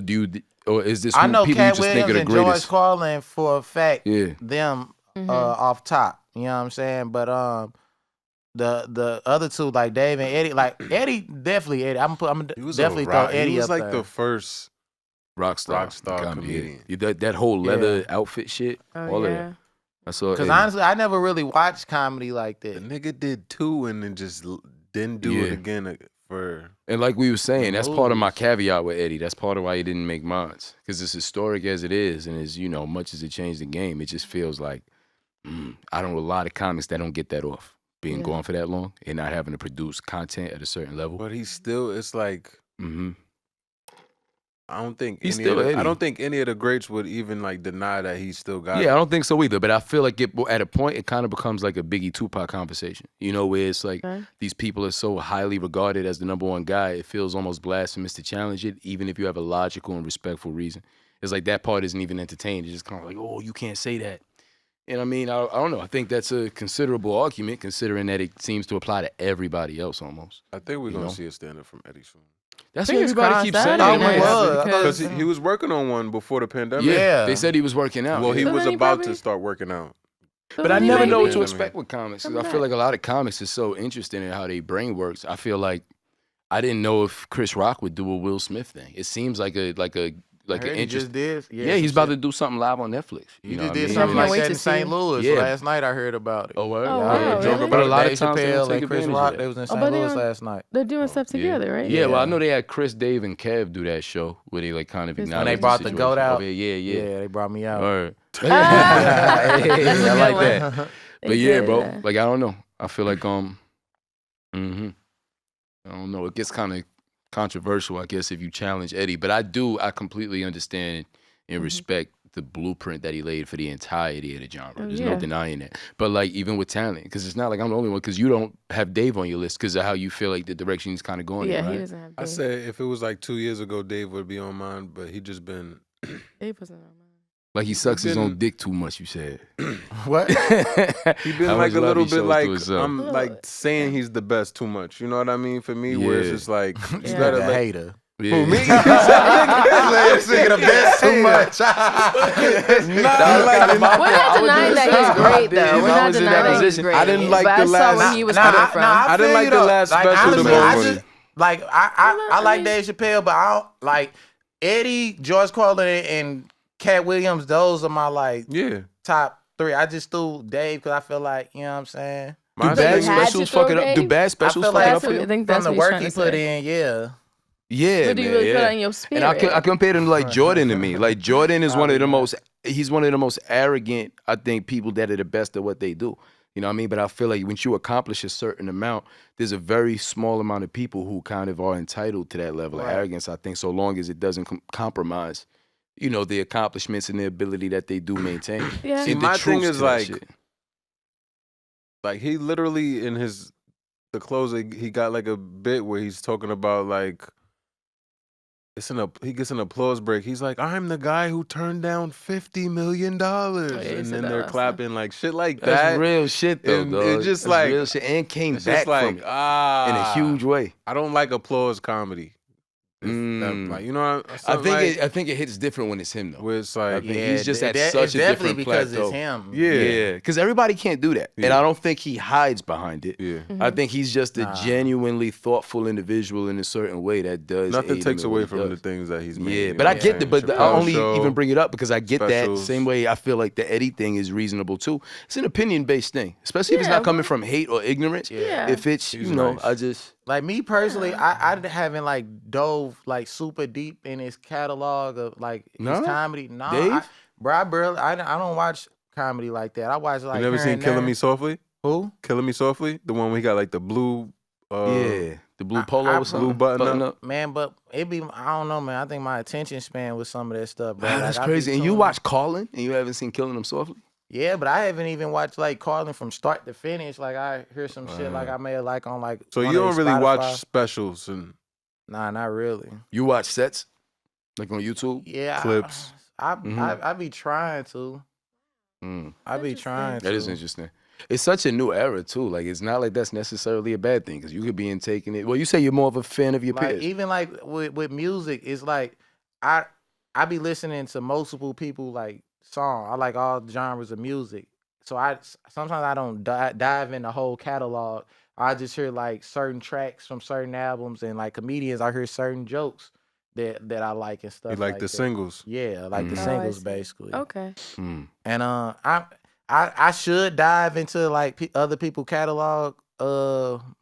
Speaker 1: or is this
Speaker 2: I know
Speaker 1: people you
Speaker 2: Cat
Speaker 1: just think
Speaker 2: Williams
Speaker 1: are the
Speaker 2: and George
Speaker 1: greatest?
Speaker 2: Carlin for a fact.
Speaker 1: Yeah.
Speaker 2: Them off top. You know what I'm saying? But the other two like Dave and Eddie, like Eddie definitely Eddie. I'm definitely throw Eddie
Speaker 3: He was
Speaker 2: up
Speaker 3: like
Speaker 2: there.
Speaker 3: the first
Speaker 1: rock star
Speaker 3: comedian.
Speaker 1: Yeah. That whole leather outfit shit, all of that. I saw.
Speaker 2: Because honestly, I never really watched comedy like
Speaker 3: The
Speaker 2: that.
Speaker 3: nigga did 2 and then just didn't do it again for.
Speaker 1: And like we were saying, that's part of my
Speaker 2: movies.
Speaker 1: caveat with Eddie. That's part of why he didn't make mine. Because as historic as it is, and as much as it changed the game, it just feels like I don't know a lot of comics that don't get that off being gone for that long and not having to produce content at a certain level.
Speaker 3: But he's still. It's like. I don't think
Speaker 1: He's
Speaker 3: any
Speaker 1: still
Speaker 3: of the,
Speaker 1: Eddie.
Speaker 3: I don't think any of the greats would even like deny that he still got.
Speaker 1: Yeah,
Speaker 3: it.
Speaker 1: I don't think so either. But I feel like at a point it kind of becomes like a Biggie Tupac conversation. Where it's like these people are so highly regarded as the number one guy, it feels almost blasphemous to challenge it, even if you have a logical and respectful reason. It's like that part isn't even entertained. It's just kind of like, oh, you can't say that. And I mean, I don't know. I think that's a considerable argument, considering that it seems to apply to everybody else almost.
Speaker 3: I think we're gonna see a stand up from Eddie soon.
Speaker 1: That's what
Speaker 4: Fingers
Speaker 1: everybody
Speaker 4: crossed.
Speaker 1: keeps saying.
Speaker 4: That'd be
Speaker 2: Oh,
Speaker 4: nice,
Speaker 3: Because
Speaker 4: because
Speaker 3: he was working on one before the pandemic.
Speaker 2: Yeah.
Speaker 1: They said he was working out.
Speaker 3: Well, he
Speaker 4: So
Speaker 3: was
Speaker 4: then he
Speaker 3: about
Speaker 4: probably-
Speaker 3: to start working out.
Speaker 1: But I never know what to
Speaker 3: maybe-
Speaker 1: expect with comics. 'Cause
Speaker 4: Come
Speaker 1: I feel
Speaker 4: back.
Speaker 1: like a lot of comics is so interesting in how their brain works. I feel like I didn't know if Chris Rock would do a Will Smith thing. It seems like an
Speaker 2: I heard he
Speaker 1: interest.
Speaker 2: just did.
Speaker 1: Yeah, he's about to do something live on Netflix.
Speaker 2: He
Speaker 1: You know
Speaker 2: just
Speaker 1: what
Speaker 2: did
Speaker 1: I mean?
Speaker 2: something
Speaker 4: Can't
Speaker 2: like
Speaker 4: wait
Speaker 2: that
Speaker 4: to
Speaker 2: in St.
Speaker 4: see.
Speaker 2: Louis
Speaker 1: Yeah.
Speaker 2: last night. I heard about it.
Speaker 1: Oh, word?
Speaker 4: Oh,
Speaker 2: Yeah, I
Speaker 4: wow,
Speaker 2: heard
Speaker 4: really?
Speaker 2: Joker,
Speaker 1: But a lot
Speaker 2: Dave
Speaker 1: of times they don't
Speaker 2: Chapelle
Speaker 1: take
Speaker 2: and Chris
Speaker 1: advantage of
Speaker 2: Rock,
Speaker 1: that.
Speaker 2: they was in
Speaker 4: Oh,
Speaker 2: St.
Speaker 4: but they
Speaker 2: Louis
Speaker 4: don't-
Speaker 2: last night.
Speaker 4: They're doing stuff
Speaker 1: Yeah.
Speaker 4: together, right?
Speaker 1: Yeah, well, I know they had Chris, Dave, and Kev do that show where they like kind of
Speaker 4: When
Speaker 1: acknowledge
Speaker 2: they brought the
Speaker 1: situation.
Speaker 2: goat out?
Speaker 1: Oh, yeah.
Speaker 2: They brought me out.
Speaker 1: Word.
Speaker 4: Ah, that's a
Speaker 1: I
Speaker 4: good
Speaker 1: like
Speaker 4: one.
Speaker 1: that.
Speaker 4: They
Speaker 1: But yeah,
Speaker 4: did
Speaker 1: bro.
Speaker 4: that.
Speaker 1: Like I don't know. I feel like I don't know. It gets kind of controversial, I guess, if you challenge Eddie. But I completely understand and respect the blueprint that he laid for the entirety of the genre. There's no denying that. But like even with talent, because it's not like I'm the only one. Because you don't have Dave on your list because of how you feel like the direction he's kind of going.
Speaker 4: Yeah,
Speaker 1: in, right?
Speaker 4: he doesn't have
Speaker 3: I
Speaker 4: Dave.
Speaker 3: said if it was like 2 years ago, Dave would be on mine, but he just been.
Speaker 4: Dave wasn't on mine.
Speaker 1: Like he sucks his own
Speaker 3: been-
Speaker 1: dick too much. You said.
Speaker 2: What?
Speaker 3: He been
Speaker 1: How
Speaker 3: like
Speaker 1: much
Speaker 3: a
Speaker 1: love
Speaker 3: little
Speaker 1: he
Speaker 3: bit
Speaker 1: shows
Speaker 3: like
Speaker 1: to himself.
Speaker 3: I'm like saying he's the best too much. You know what I mean? For me, where it's
Speaker 1: Yeah.
Speaker 3: just like you
Speaker 4: Yeah.
Speaker 3: gotta
Speaker 2: Like a
Speaker 3: let.
Speaker 2: hater.
Speaker 1: Yeah.
Speaker 3: Who, me?
Speaker 2: Singing the best too much.
Speaker 4: We're not denying that he's great, though. We're not denying that he's great.
Speaker 3: I didn't like
Speaker 4: but
Speaker 3: the
Speaker 4: I saw
Speaker 3: last-
Speaker 4: where he was
Speaker 2: Nah,
Speaker 4: coming from.
Speaker 3: I didn't
Speaker 2: feel
Speaker 3: like
Speaker 2: you
Speaker 3: the
Speaker 2: though.
Speaker 3: last
Speaker 2: Like,
Speaker 3: special
Speaker 2: honestly,
Speaker 3: the
Speaker 2: I
Speaker 3: most.
Speaker 2: just like I like Dave Chappelle, but I don't like Eddie, George Carlin, and Cat Williams. Those are my like
Speaker 3: Yeah.
Speaker 2: top 3. I just threw Dave because I feel like, you know what I'm saying.
Speaker 1: Do
Speaker 3: My
Speaker 1: bad
Speaker 3: thing-
Speaker 4: had to
Speaker 1: specials
Speaker 4: throw
Speaker 1: fuck it up? Do
Speaker 4: Dave?
Speaker 1: bad
Speaker 2: I
Speaker 1: specials
Speaker 2: feel
Speaker 1: fuck it
Speaker 2: like
Speaker 1: up for
Speaker 4: I
Speaker 1: you?
Speaker 4: think
Speaker 2: from
Speaker 4: that's
Speaker 2: the
Speaker 4: what he's
Speaker 2: work
Speaker 4: trying
Speaker 2: he
Speaker 4: to
Speaker 2: put
Speaker 4: say.
Speaker 2: in, yeah.
Speaker 1: Yeah,
Speaker 4: What do you
Speaker 1: man,
Speaker 4: really
Speaker 1: yeah.
Speaker 4: put on your spirit?
Speaker 1: And I compared him to like Jordan to me. Like Jordan is one of the most. He's one of the most arrogant, I think, people that are the best at what they do. You know what I mean? But I feel like once you accomplish a certain amount, there's a very small amount of people who kind of are entitled to that level of arrogance. I think so long as it doesn't compromise, the accomplishments and the ability that they do maintain.
Speaker 4: Yeah.
Speaker 3: See,
Speaker 1: And the
Speaker 3: my thing
Speaker 1: truths
Speaker 3: is
Speaker 1: to that
Speaker 3: like-
Speaker 1: shit.
Speaker 3: Like he literally in the closer he got like a bit where he's talking about like he gets an applause break. He's like, I'm the guy who turned down $50 million.
Speaker 4: yeah, he
Speaker 3: And
Speaker 4: said
Speaker 3: then
Speaker 4: that
Speaker 3: they're
Speaker 4: last
Speaker 3: clapping like shit like
Speaker 1: That's
Speaker 3: that.
Speaker 1: real shit though,
Speaker 3: And
Speaker 1: dog.
Speaker 3: it's just
Speaker 1: That's
Speaker 3: like-
Speaker 1: real shit and came
Speaker 3: It's
Speaker 1: back
Speaker 3: just like
Speaker 1: from it in a huge way.
Speaker 3: I don't like applause comedy. Like, you know,
Speaker 1: I think it hits different when it's him though.
Speaker 3: where it's
Speaker 1: I
Speaker 3: like
Speaker 1: think he's just at
Speaker 2: it's
Speaker 1: such a
Speaker 2: definitely
Speaker 1: different
Speaker 2: because
Speaker 1: plateau.
Speaker 2: it's him.
Speaker 3: Yeah.
Speaker 1: Because everybody can't do that. And
Speaker 3: Yeah.
Speaker 1: I don't think he hides behind it.
Speaker 3: yeah.
Speaker 1: I think he's just a
Speaker 2: Nah.
Speaker 1: genuinely thoughtful individual in a certain way that does.
Speaker 3: Nothing
Speaker 1: aid him
Speaker 3: takes
Speaker 1: in what
Speaker 3: away
Speaker 1: he
Speaker 3: from
Speaker 1: does.
Speaker 3: the things that he's made.
Speaker 1: Yeah,
Speaker 3: you
Speaker 1: but
Speaker 3: know
Speaker 1: I
Speaker 3: what
Speaker 1: get
Speaker 3: I'm
Speaker 1: that. But
Speaker 3: saying?
Speaker 1: I
Speaker 3: Chappelle
Speaker 1: only
Speaker 3: Show,
Speaker 1: even bring it up because I get that
Speaker 3: specials.
Speaker 1: same way I feel like the Eddie thing is reasonable too. It's an opinion based thing, especially if it's
Speaker 4: Yeah,
Speaker 1: not coming
Speaker 4: well-
Speaker 1: from hate or ignorance.
Speaker 4: Yeah.
Speaker 1: If it's
Speaker 3: He's
Speaker 1: nice.
Speaker 3: nice.
Speaker 2: Like me personally, I haven't like dove like super deep in his catalog of like his
Speaker 1: No?
Speaker 2: comedy. No,
Speaker 1: Dave?
Speaker 2: I don't watch comedy like that. I watch like
Speaker 3: You never
Speaker 2: here
Speaker 3: seen
Speaker 2: and
Speaker 3: Killing
Speaker 2: there.
Speaker 3: Me Softly?
Speaker 2: Who?
Speaker 3: Killing Me Softly? The one where he got like the blue
Speaker 1: Yeah, the blue polo
Speaker 2: I
Speaker 1: or something.
Speaker 3: blue button up.
Speaker 2: Man, but it be I don't know, man. I think my attention span with some of that stuff, bro.
Speaker 1: Wow,
Speaker 2: Like,
Speaker 1: that's
Speaker 2: I be
Speaker 1: crazy. And you
Speaker 2: tuned-
Speaker 1: watch Callin' and you haven't seen Killing Them Softly?
Speaker 2: Yeah, but I haven't even watched like Carlin from start to finish. Like I hear some shit like I may have like on like.
Speaker 3: So
Speaker 2: one
Speaker 3: you
Speaker 2: of
Speaker 3: don't
Speaker 2: these
Speaker 3: really watch
Speaker 2: Spotify-
Speaker 3: specials and
Speaker 2: Nah, not really.
Speaker 1: You watch sets? Like on YouTube?
Speaker 2: Yeah,
Speaker 3: Clips.
Speaker 2: I be trying to.
Speaker 1: Mm.
Speaker 2: I be trying to.
Speaker 1: That is interesting. It's such a new era too. Like it's not like that's necessarily a bad thing because you could be in taking it. Well, you say you're more of a fan of your
Speaker 2: Like
Speaker 1: peers.
Speaker 2: even like with music, it's like I be listening to multiple people like song. I like all genres of music. So sometimes I don't dive in the whole catalog. I just hear like certain tracks from certain albums and like comedians. I hear certain jokes that I like and stuff.
Speaker 3: You like
Speaker 2: like
Speaker 3: the
Speaker 2: that.
Speaker 3: singles?
Speaker 2: Yeah, like the
Speaker 1: Mhm.
Speaker 4: Oh, I
Speaker 2: singles
Speaker 4: see.
Speaker 2: basically.
Speaker 4: Okay.
Speaker 2: And I should dive into like other people catalog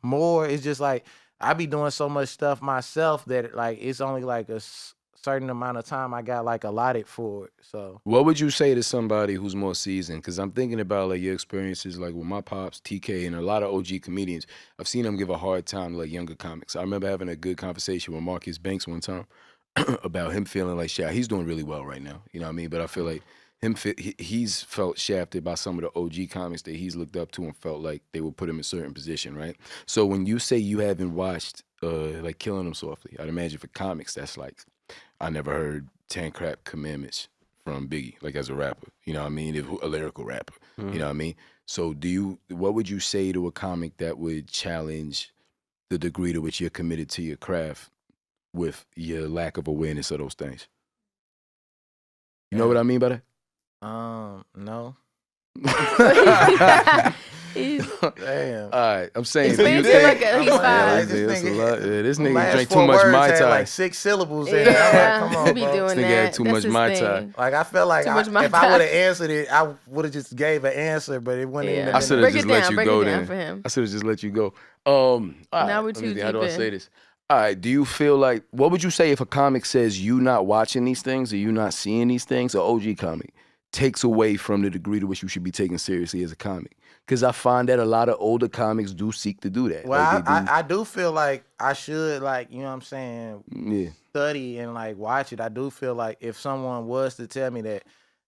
Speaker 2: more. It's just like I be doing so much stuff myself that like it's only like a certain amount of time I got like allotted for it. So
Speaker 1: What would you say to somebody who's more seasoned? Because I'm thinking about like your experiences, like with my pops, TK, and a lot of OG comedians. I've seen them give a hard time to like younger comics. I remember having a good conversation with Marcus Banks one time about him feeling like he's doing really well right now. You know what I mean? But I feel like he's felt shafted by some of the OG comics that he's looked up to and felt like they would put him in a certain position, right? So when you say you haven't watched like Killing Them Softly, I'd imagine for comics that's like I never heard 10 Crap Commandments from Biggie, like as a rapper. You know what I mean? A lyrical rapper. You know what I mean? So what would you say to a comic that would challenge the degree to which you're committed to your craft with your lack of awareness of those things? You know what I mean by that?
Speaker 2: no.
Speaker 4: He's
Speaker 2: Damn.
Speaker 1: All right, I'm saying.
Speaker 4: He's
Speaker 1: do you
Speaker 4: fancy
Speaker 1: think-
Speaker 4: like a- he's
Speaker 2: I'm
Speaker 4: fine.
Speaker 2: like,
Speaker 1: This
Speaker 2: this
Speaker 1: nigga
Speaker 2: last
Speaker 1: drank
Speaker 2: 4
Speaker 1: too much
Speaker 2: words
Speaker 1: Mai
Speaker 2: had
Speaker 1: Tai.
Speaker 2: like 6 syllables in it.
Speaker 4: yeah,
Speaker 2: I'm like, come
Speaker 4: he
Speaker 2: on,
Speaker 4: be
Speaker 2: bro.
Speaker 4: doing
Speaker 1: This nigga
Speaker 4: that.
Speaker 1: had too
Speaker 4: That's
Speaker 1: much
Speaker 4: his
Speaker 1: Mai Tai.
Speaker 4: thing.
Speaker 2: Like I felt like
Speaker 4: Too much Mai
Speaker 2: if I
Speaker 4: Tai.
Speaker 2: would have answered it, I would have just gave an answer, but it wouldn't even.
Speaker 4: Yeah.
Speaker 1: I should have
Speaker 4: Break
Speaker 1: just
Speaker 4: it
Speaker 1: let
Speaker 4: down,
Speaker 1: you
Speaker 4: break
Speaker 1: go
Speaker 4: it down
Speaker 1: then.
Speaker 4: for him.
Speaker 1: I should have just let you go. All right,
Speaker 4: Now we're
Speaker 1: let me
Speaker 4: too
Speaker 1: think, how do I
Speaker 4: deep
Speaker 1: say
Speaker 4: in.
Speaker 1: this? All right, do you feel like, what would you say if a comic says you not watching these things or you not seeing these things, or OG comic takes away from the degree to which you should be taken seriously as a comic? Because I find that a lot of older comics do seek to do that.
Speaker 2: Well,
Speaker 1: Like, they do.
Speaker 2: I do feel like I should, like, you know what I'm saying,
Speaker 1: Yeah.
Speaker 2: study and like watch it. I do feel like if someone was to tell me that,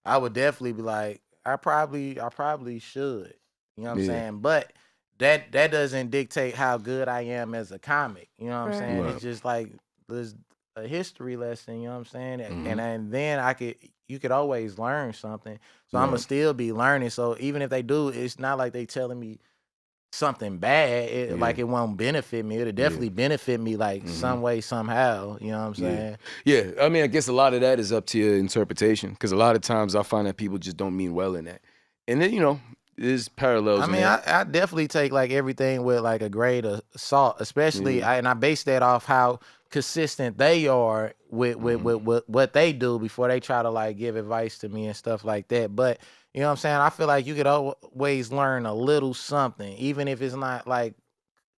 Speaker 2: I would definitely be like, I probably should. You know what I'm
Speaker 1: Yeah.
Speaker 2: saying? But that doesn't dictate how good I am as a comic. You know what I'm
Speaker 4: Right.
Speaker 2: saying?
Speaker 1: Right.
Speaker 2: It's just like there's a history lesson. You know what I'm saying?
Speaker 1: Mhm.
Speaker 2: And then you could always learn something. So I'm gonna
Speaker 1: Right.
Speaker 2: still be learning. So even if they do, it's not like they telling me something bad.
Speaker 1: Yeah.
Speaker 2: Like it won't benefit me. It'll definitely benefit me like some way, somehow. You know what I'm saying?
Speaker 1: Yeah, I mean, I guess a lot of that is up to your interpretation, because a lot of times I find that people just don't mean well in that. And then, there's parallels.
Speaker 2: I
Speaker 1: in
Speaker 2: mean,
Speaker 1: that.
Speaker 2: I definitely take like everything with like a grain of salt, especially and I base that off how consistent they are with what they do before they try to like give advice to me and stuff like that. But you know what I'm saying? I feel like you could always learn a little something, even if it's not like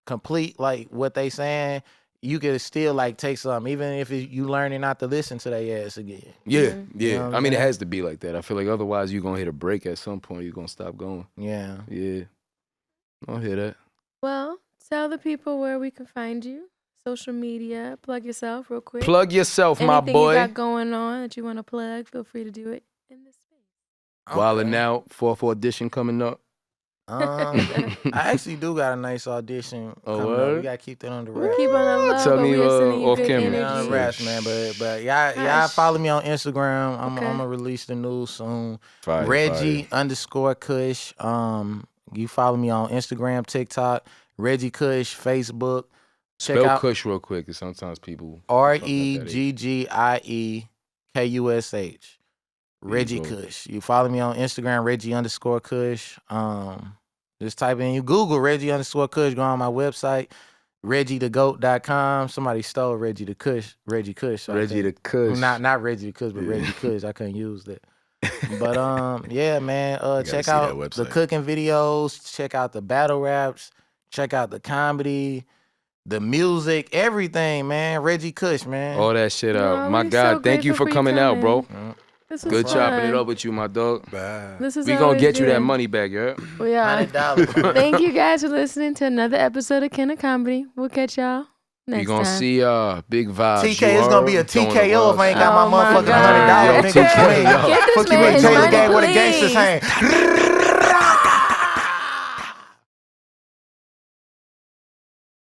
Speaker 2: complete like what they saying. You could still like take something, even if you learning not to listen to their ass again.
Speaker 1: Yeah, yeah.
Speaker 2: You know what
Speaker 1: I
Speaker 2: I'm
Speaker 1: mean, it
Speaker 2: saying?
Speaker 1: has to be like that. I feel like otherwise you're going to hit a break at some point. You're going to stop going.
Speaker 2: Yeah.
Speaker 1: Yeah. I don't hear that.
Speaker 4: Well, tell the people where we can find you. Social media. Plug yourself real quick.
Speaker 1: Plug yourself, my
Speaker 4: Anything
Speaker 1: boy.
Speaker 4: you got going on that you want to plug, feel free to do it in this space.
Speaker 1: Wildin' Out, 4th audition coming up.
Speaker 2: I actually do got a nice audition
Speaker 1: Oh,
Speaker 2: coming up.
Speaker 1: word?
Speaker 2: We got to keep that on the wrap.
Speaker 4: Keep on the low,
Speaker 1: Tell
Speaker 4: but
Speaker 1: me,
Speaker 4: we are sending you
Speaker 1: off
Speaker 4: good
Speaker 1: camera.
Speaker 2: Yeah, on
Speaker 4: energy.
Speaker 2: the wraps, man. But y'all
Speaker 4: Gosh.
Speaker 2: follow me on Instagram. I'm
Speaker 4: Okay.
Speaker 2: gonna release the news soon.
Speaker 1: Fire,
Speaker 2: Reggie _ Kush. You follow me on Instagram, TikTok, Reggie Kush, Facebook. Check
Speaker 1: Spell
Speaker 2: out
Speaker 1: Kush real quick, because sometimes people... fuck up that
Speaker 2: REGGIE KUSH. Reggie
Speaker 1: go.
Speaker 2: Kush. You follow me on Instagram, Reggie _ Kush. Just type in, you Google Reggie _ Kush, go on my website, ReggieTheGoat.com. Somebody stole Reggie the Kush. So I
Speaker 1: Reggie the
Speaker 2: couldn't-
Speaker 1: Kush.
Speaker 2: Not Reggie the Kush, but
Speaker 1: Yeah.
Speaker 2: Reggie Kush. I couldn't use that. But yeah, man.
Speaker 1: gotta
Speaker 2: Check
Speaker 1: see that
Speaker 2: out the
Speaker 1: website.
Speaker 2: cooking videos. Check out the battle raps. Check out the comedy, the music, everything, man. Reggie Kush, man.
Speaker 1: All that shit out.
Speaker 4: No,
Speaker 1: My
Speaker 4: we
Speaker 1: God,
Speaker 4: so
Speaker 1: thank you
Speaker 4: grateful
Speaker 1: for
Speaker 4: for you
Speaker 1: coming out, bro.
Speaker 4: coming. This was
Speaker 1: Good chopping it
Speaker 4: fun.
Speaker 1: up with you, my dog.
Speaker 3: Bye.
Speaker 4: This is
Speaker 1: We gonna
Speaker 4: always
Speaker 1: get you that
Speaker 4: good.
Speaker 1: money back, yeah?
Speaker 4: We are.
Speaker 2: $100.
Speaker 4: Thank you guys for listening to another episode of Ken of Comedy. We'll catch y'all next
Speaker 1: We gonna
Speaker 4: time.
Speaker 1: see big vibes.
Speaker 2: TK,
Speaker 1: You
Speaker 2: it's gonna
Speaker 1: heard?
Speaker 2: be a
Speaker 1: Throwing the
Speaker 2: TKO if I ain't
Speaker 1: buzz.
Speaker 2: got
Speaker 4: Oh
Speaker 2: my
Speaker 4: my
Speaker 2: motherfucking
Speaker 4: God.
Speaker 2: $100.
Speaker 1: Yo,
Speaker 2: Nigga,
Speaker 1: TK, yo.
Speaker 4: Get this
Speaker 2: fuck you
Speaker 4: man
Speaker 2: with
Speaker 4: his
Speaker 2: Taylor
Speaker 4: money,
Speaker 2: Gang where the
Speaker 4: please.
Speaker 2: gangsters hang.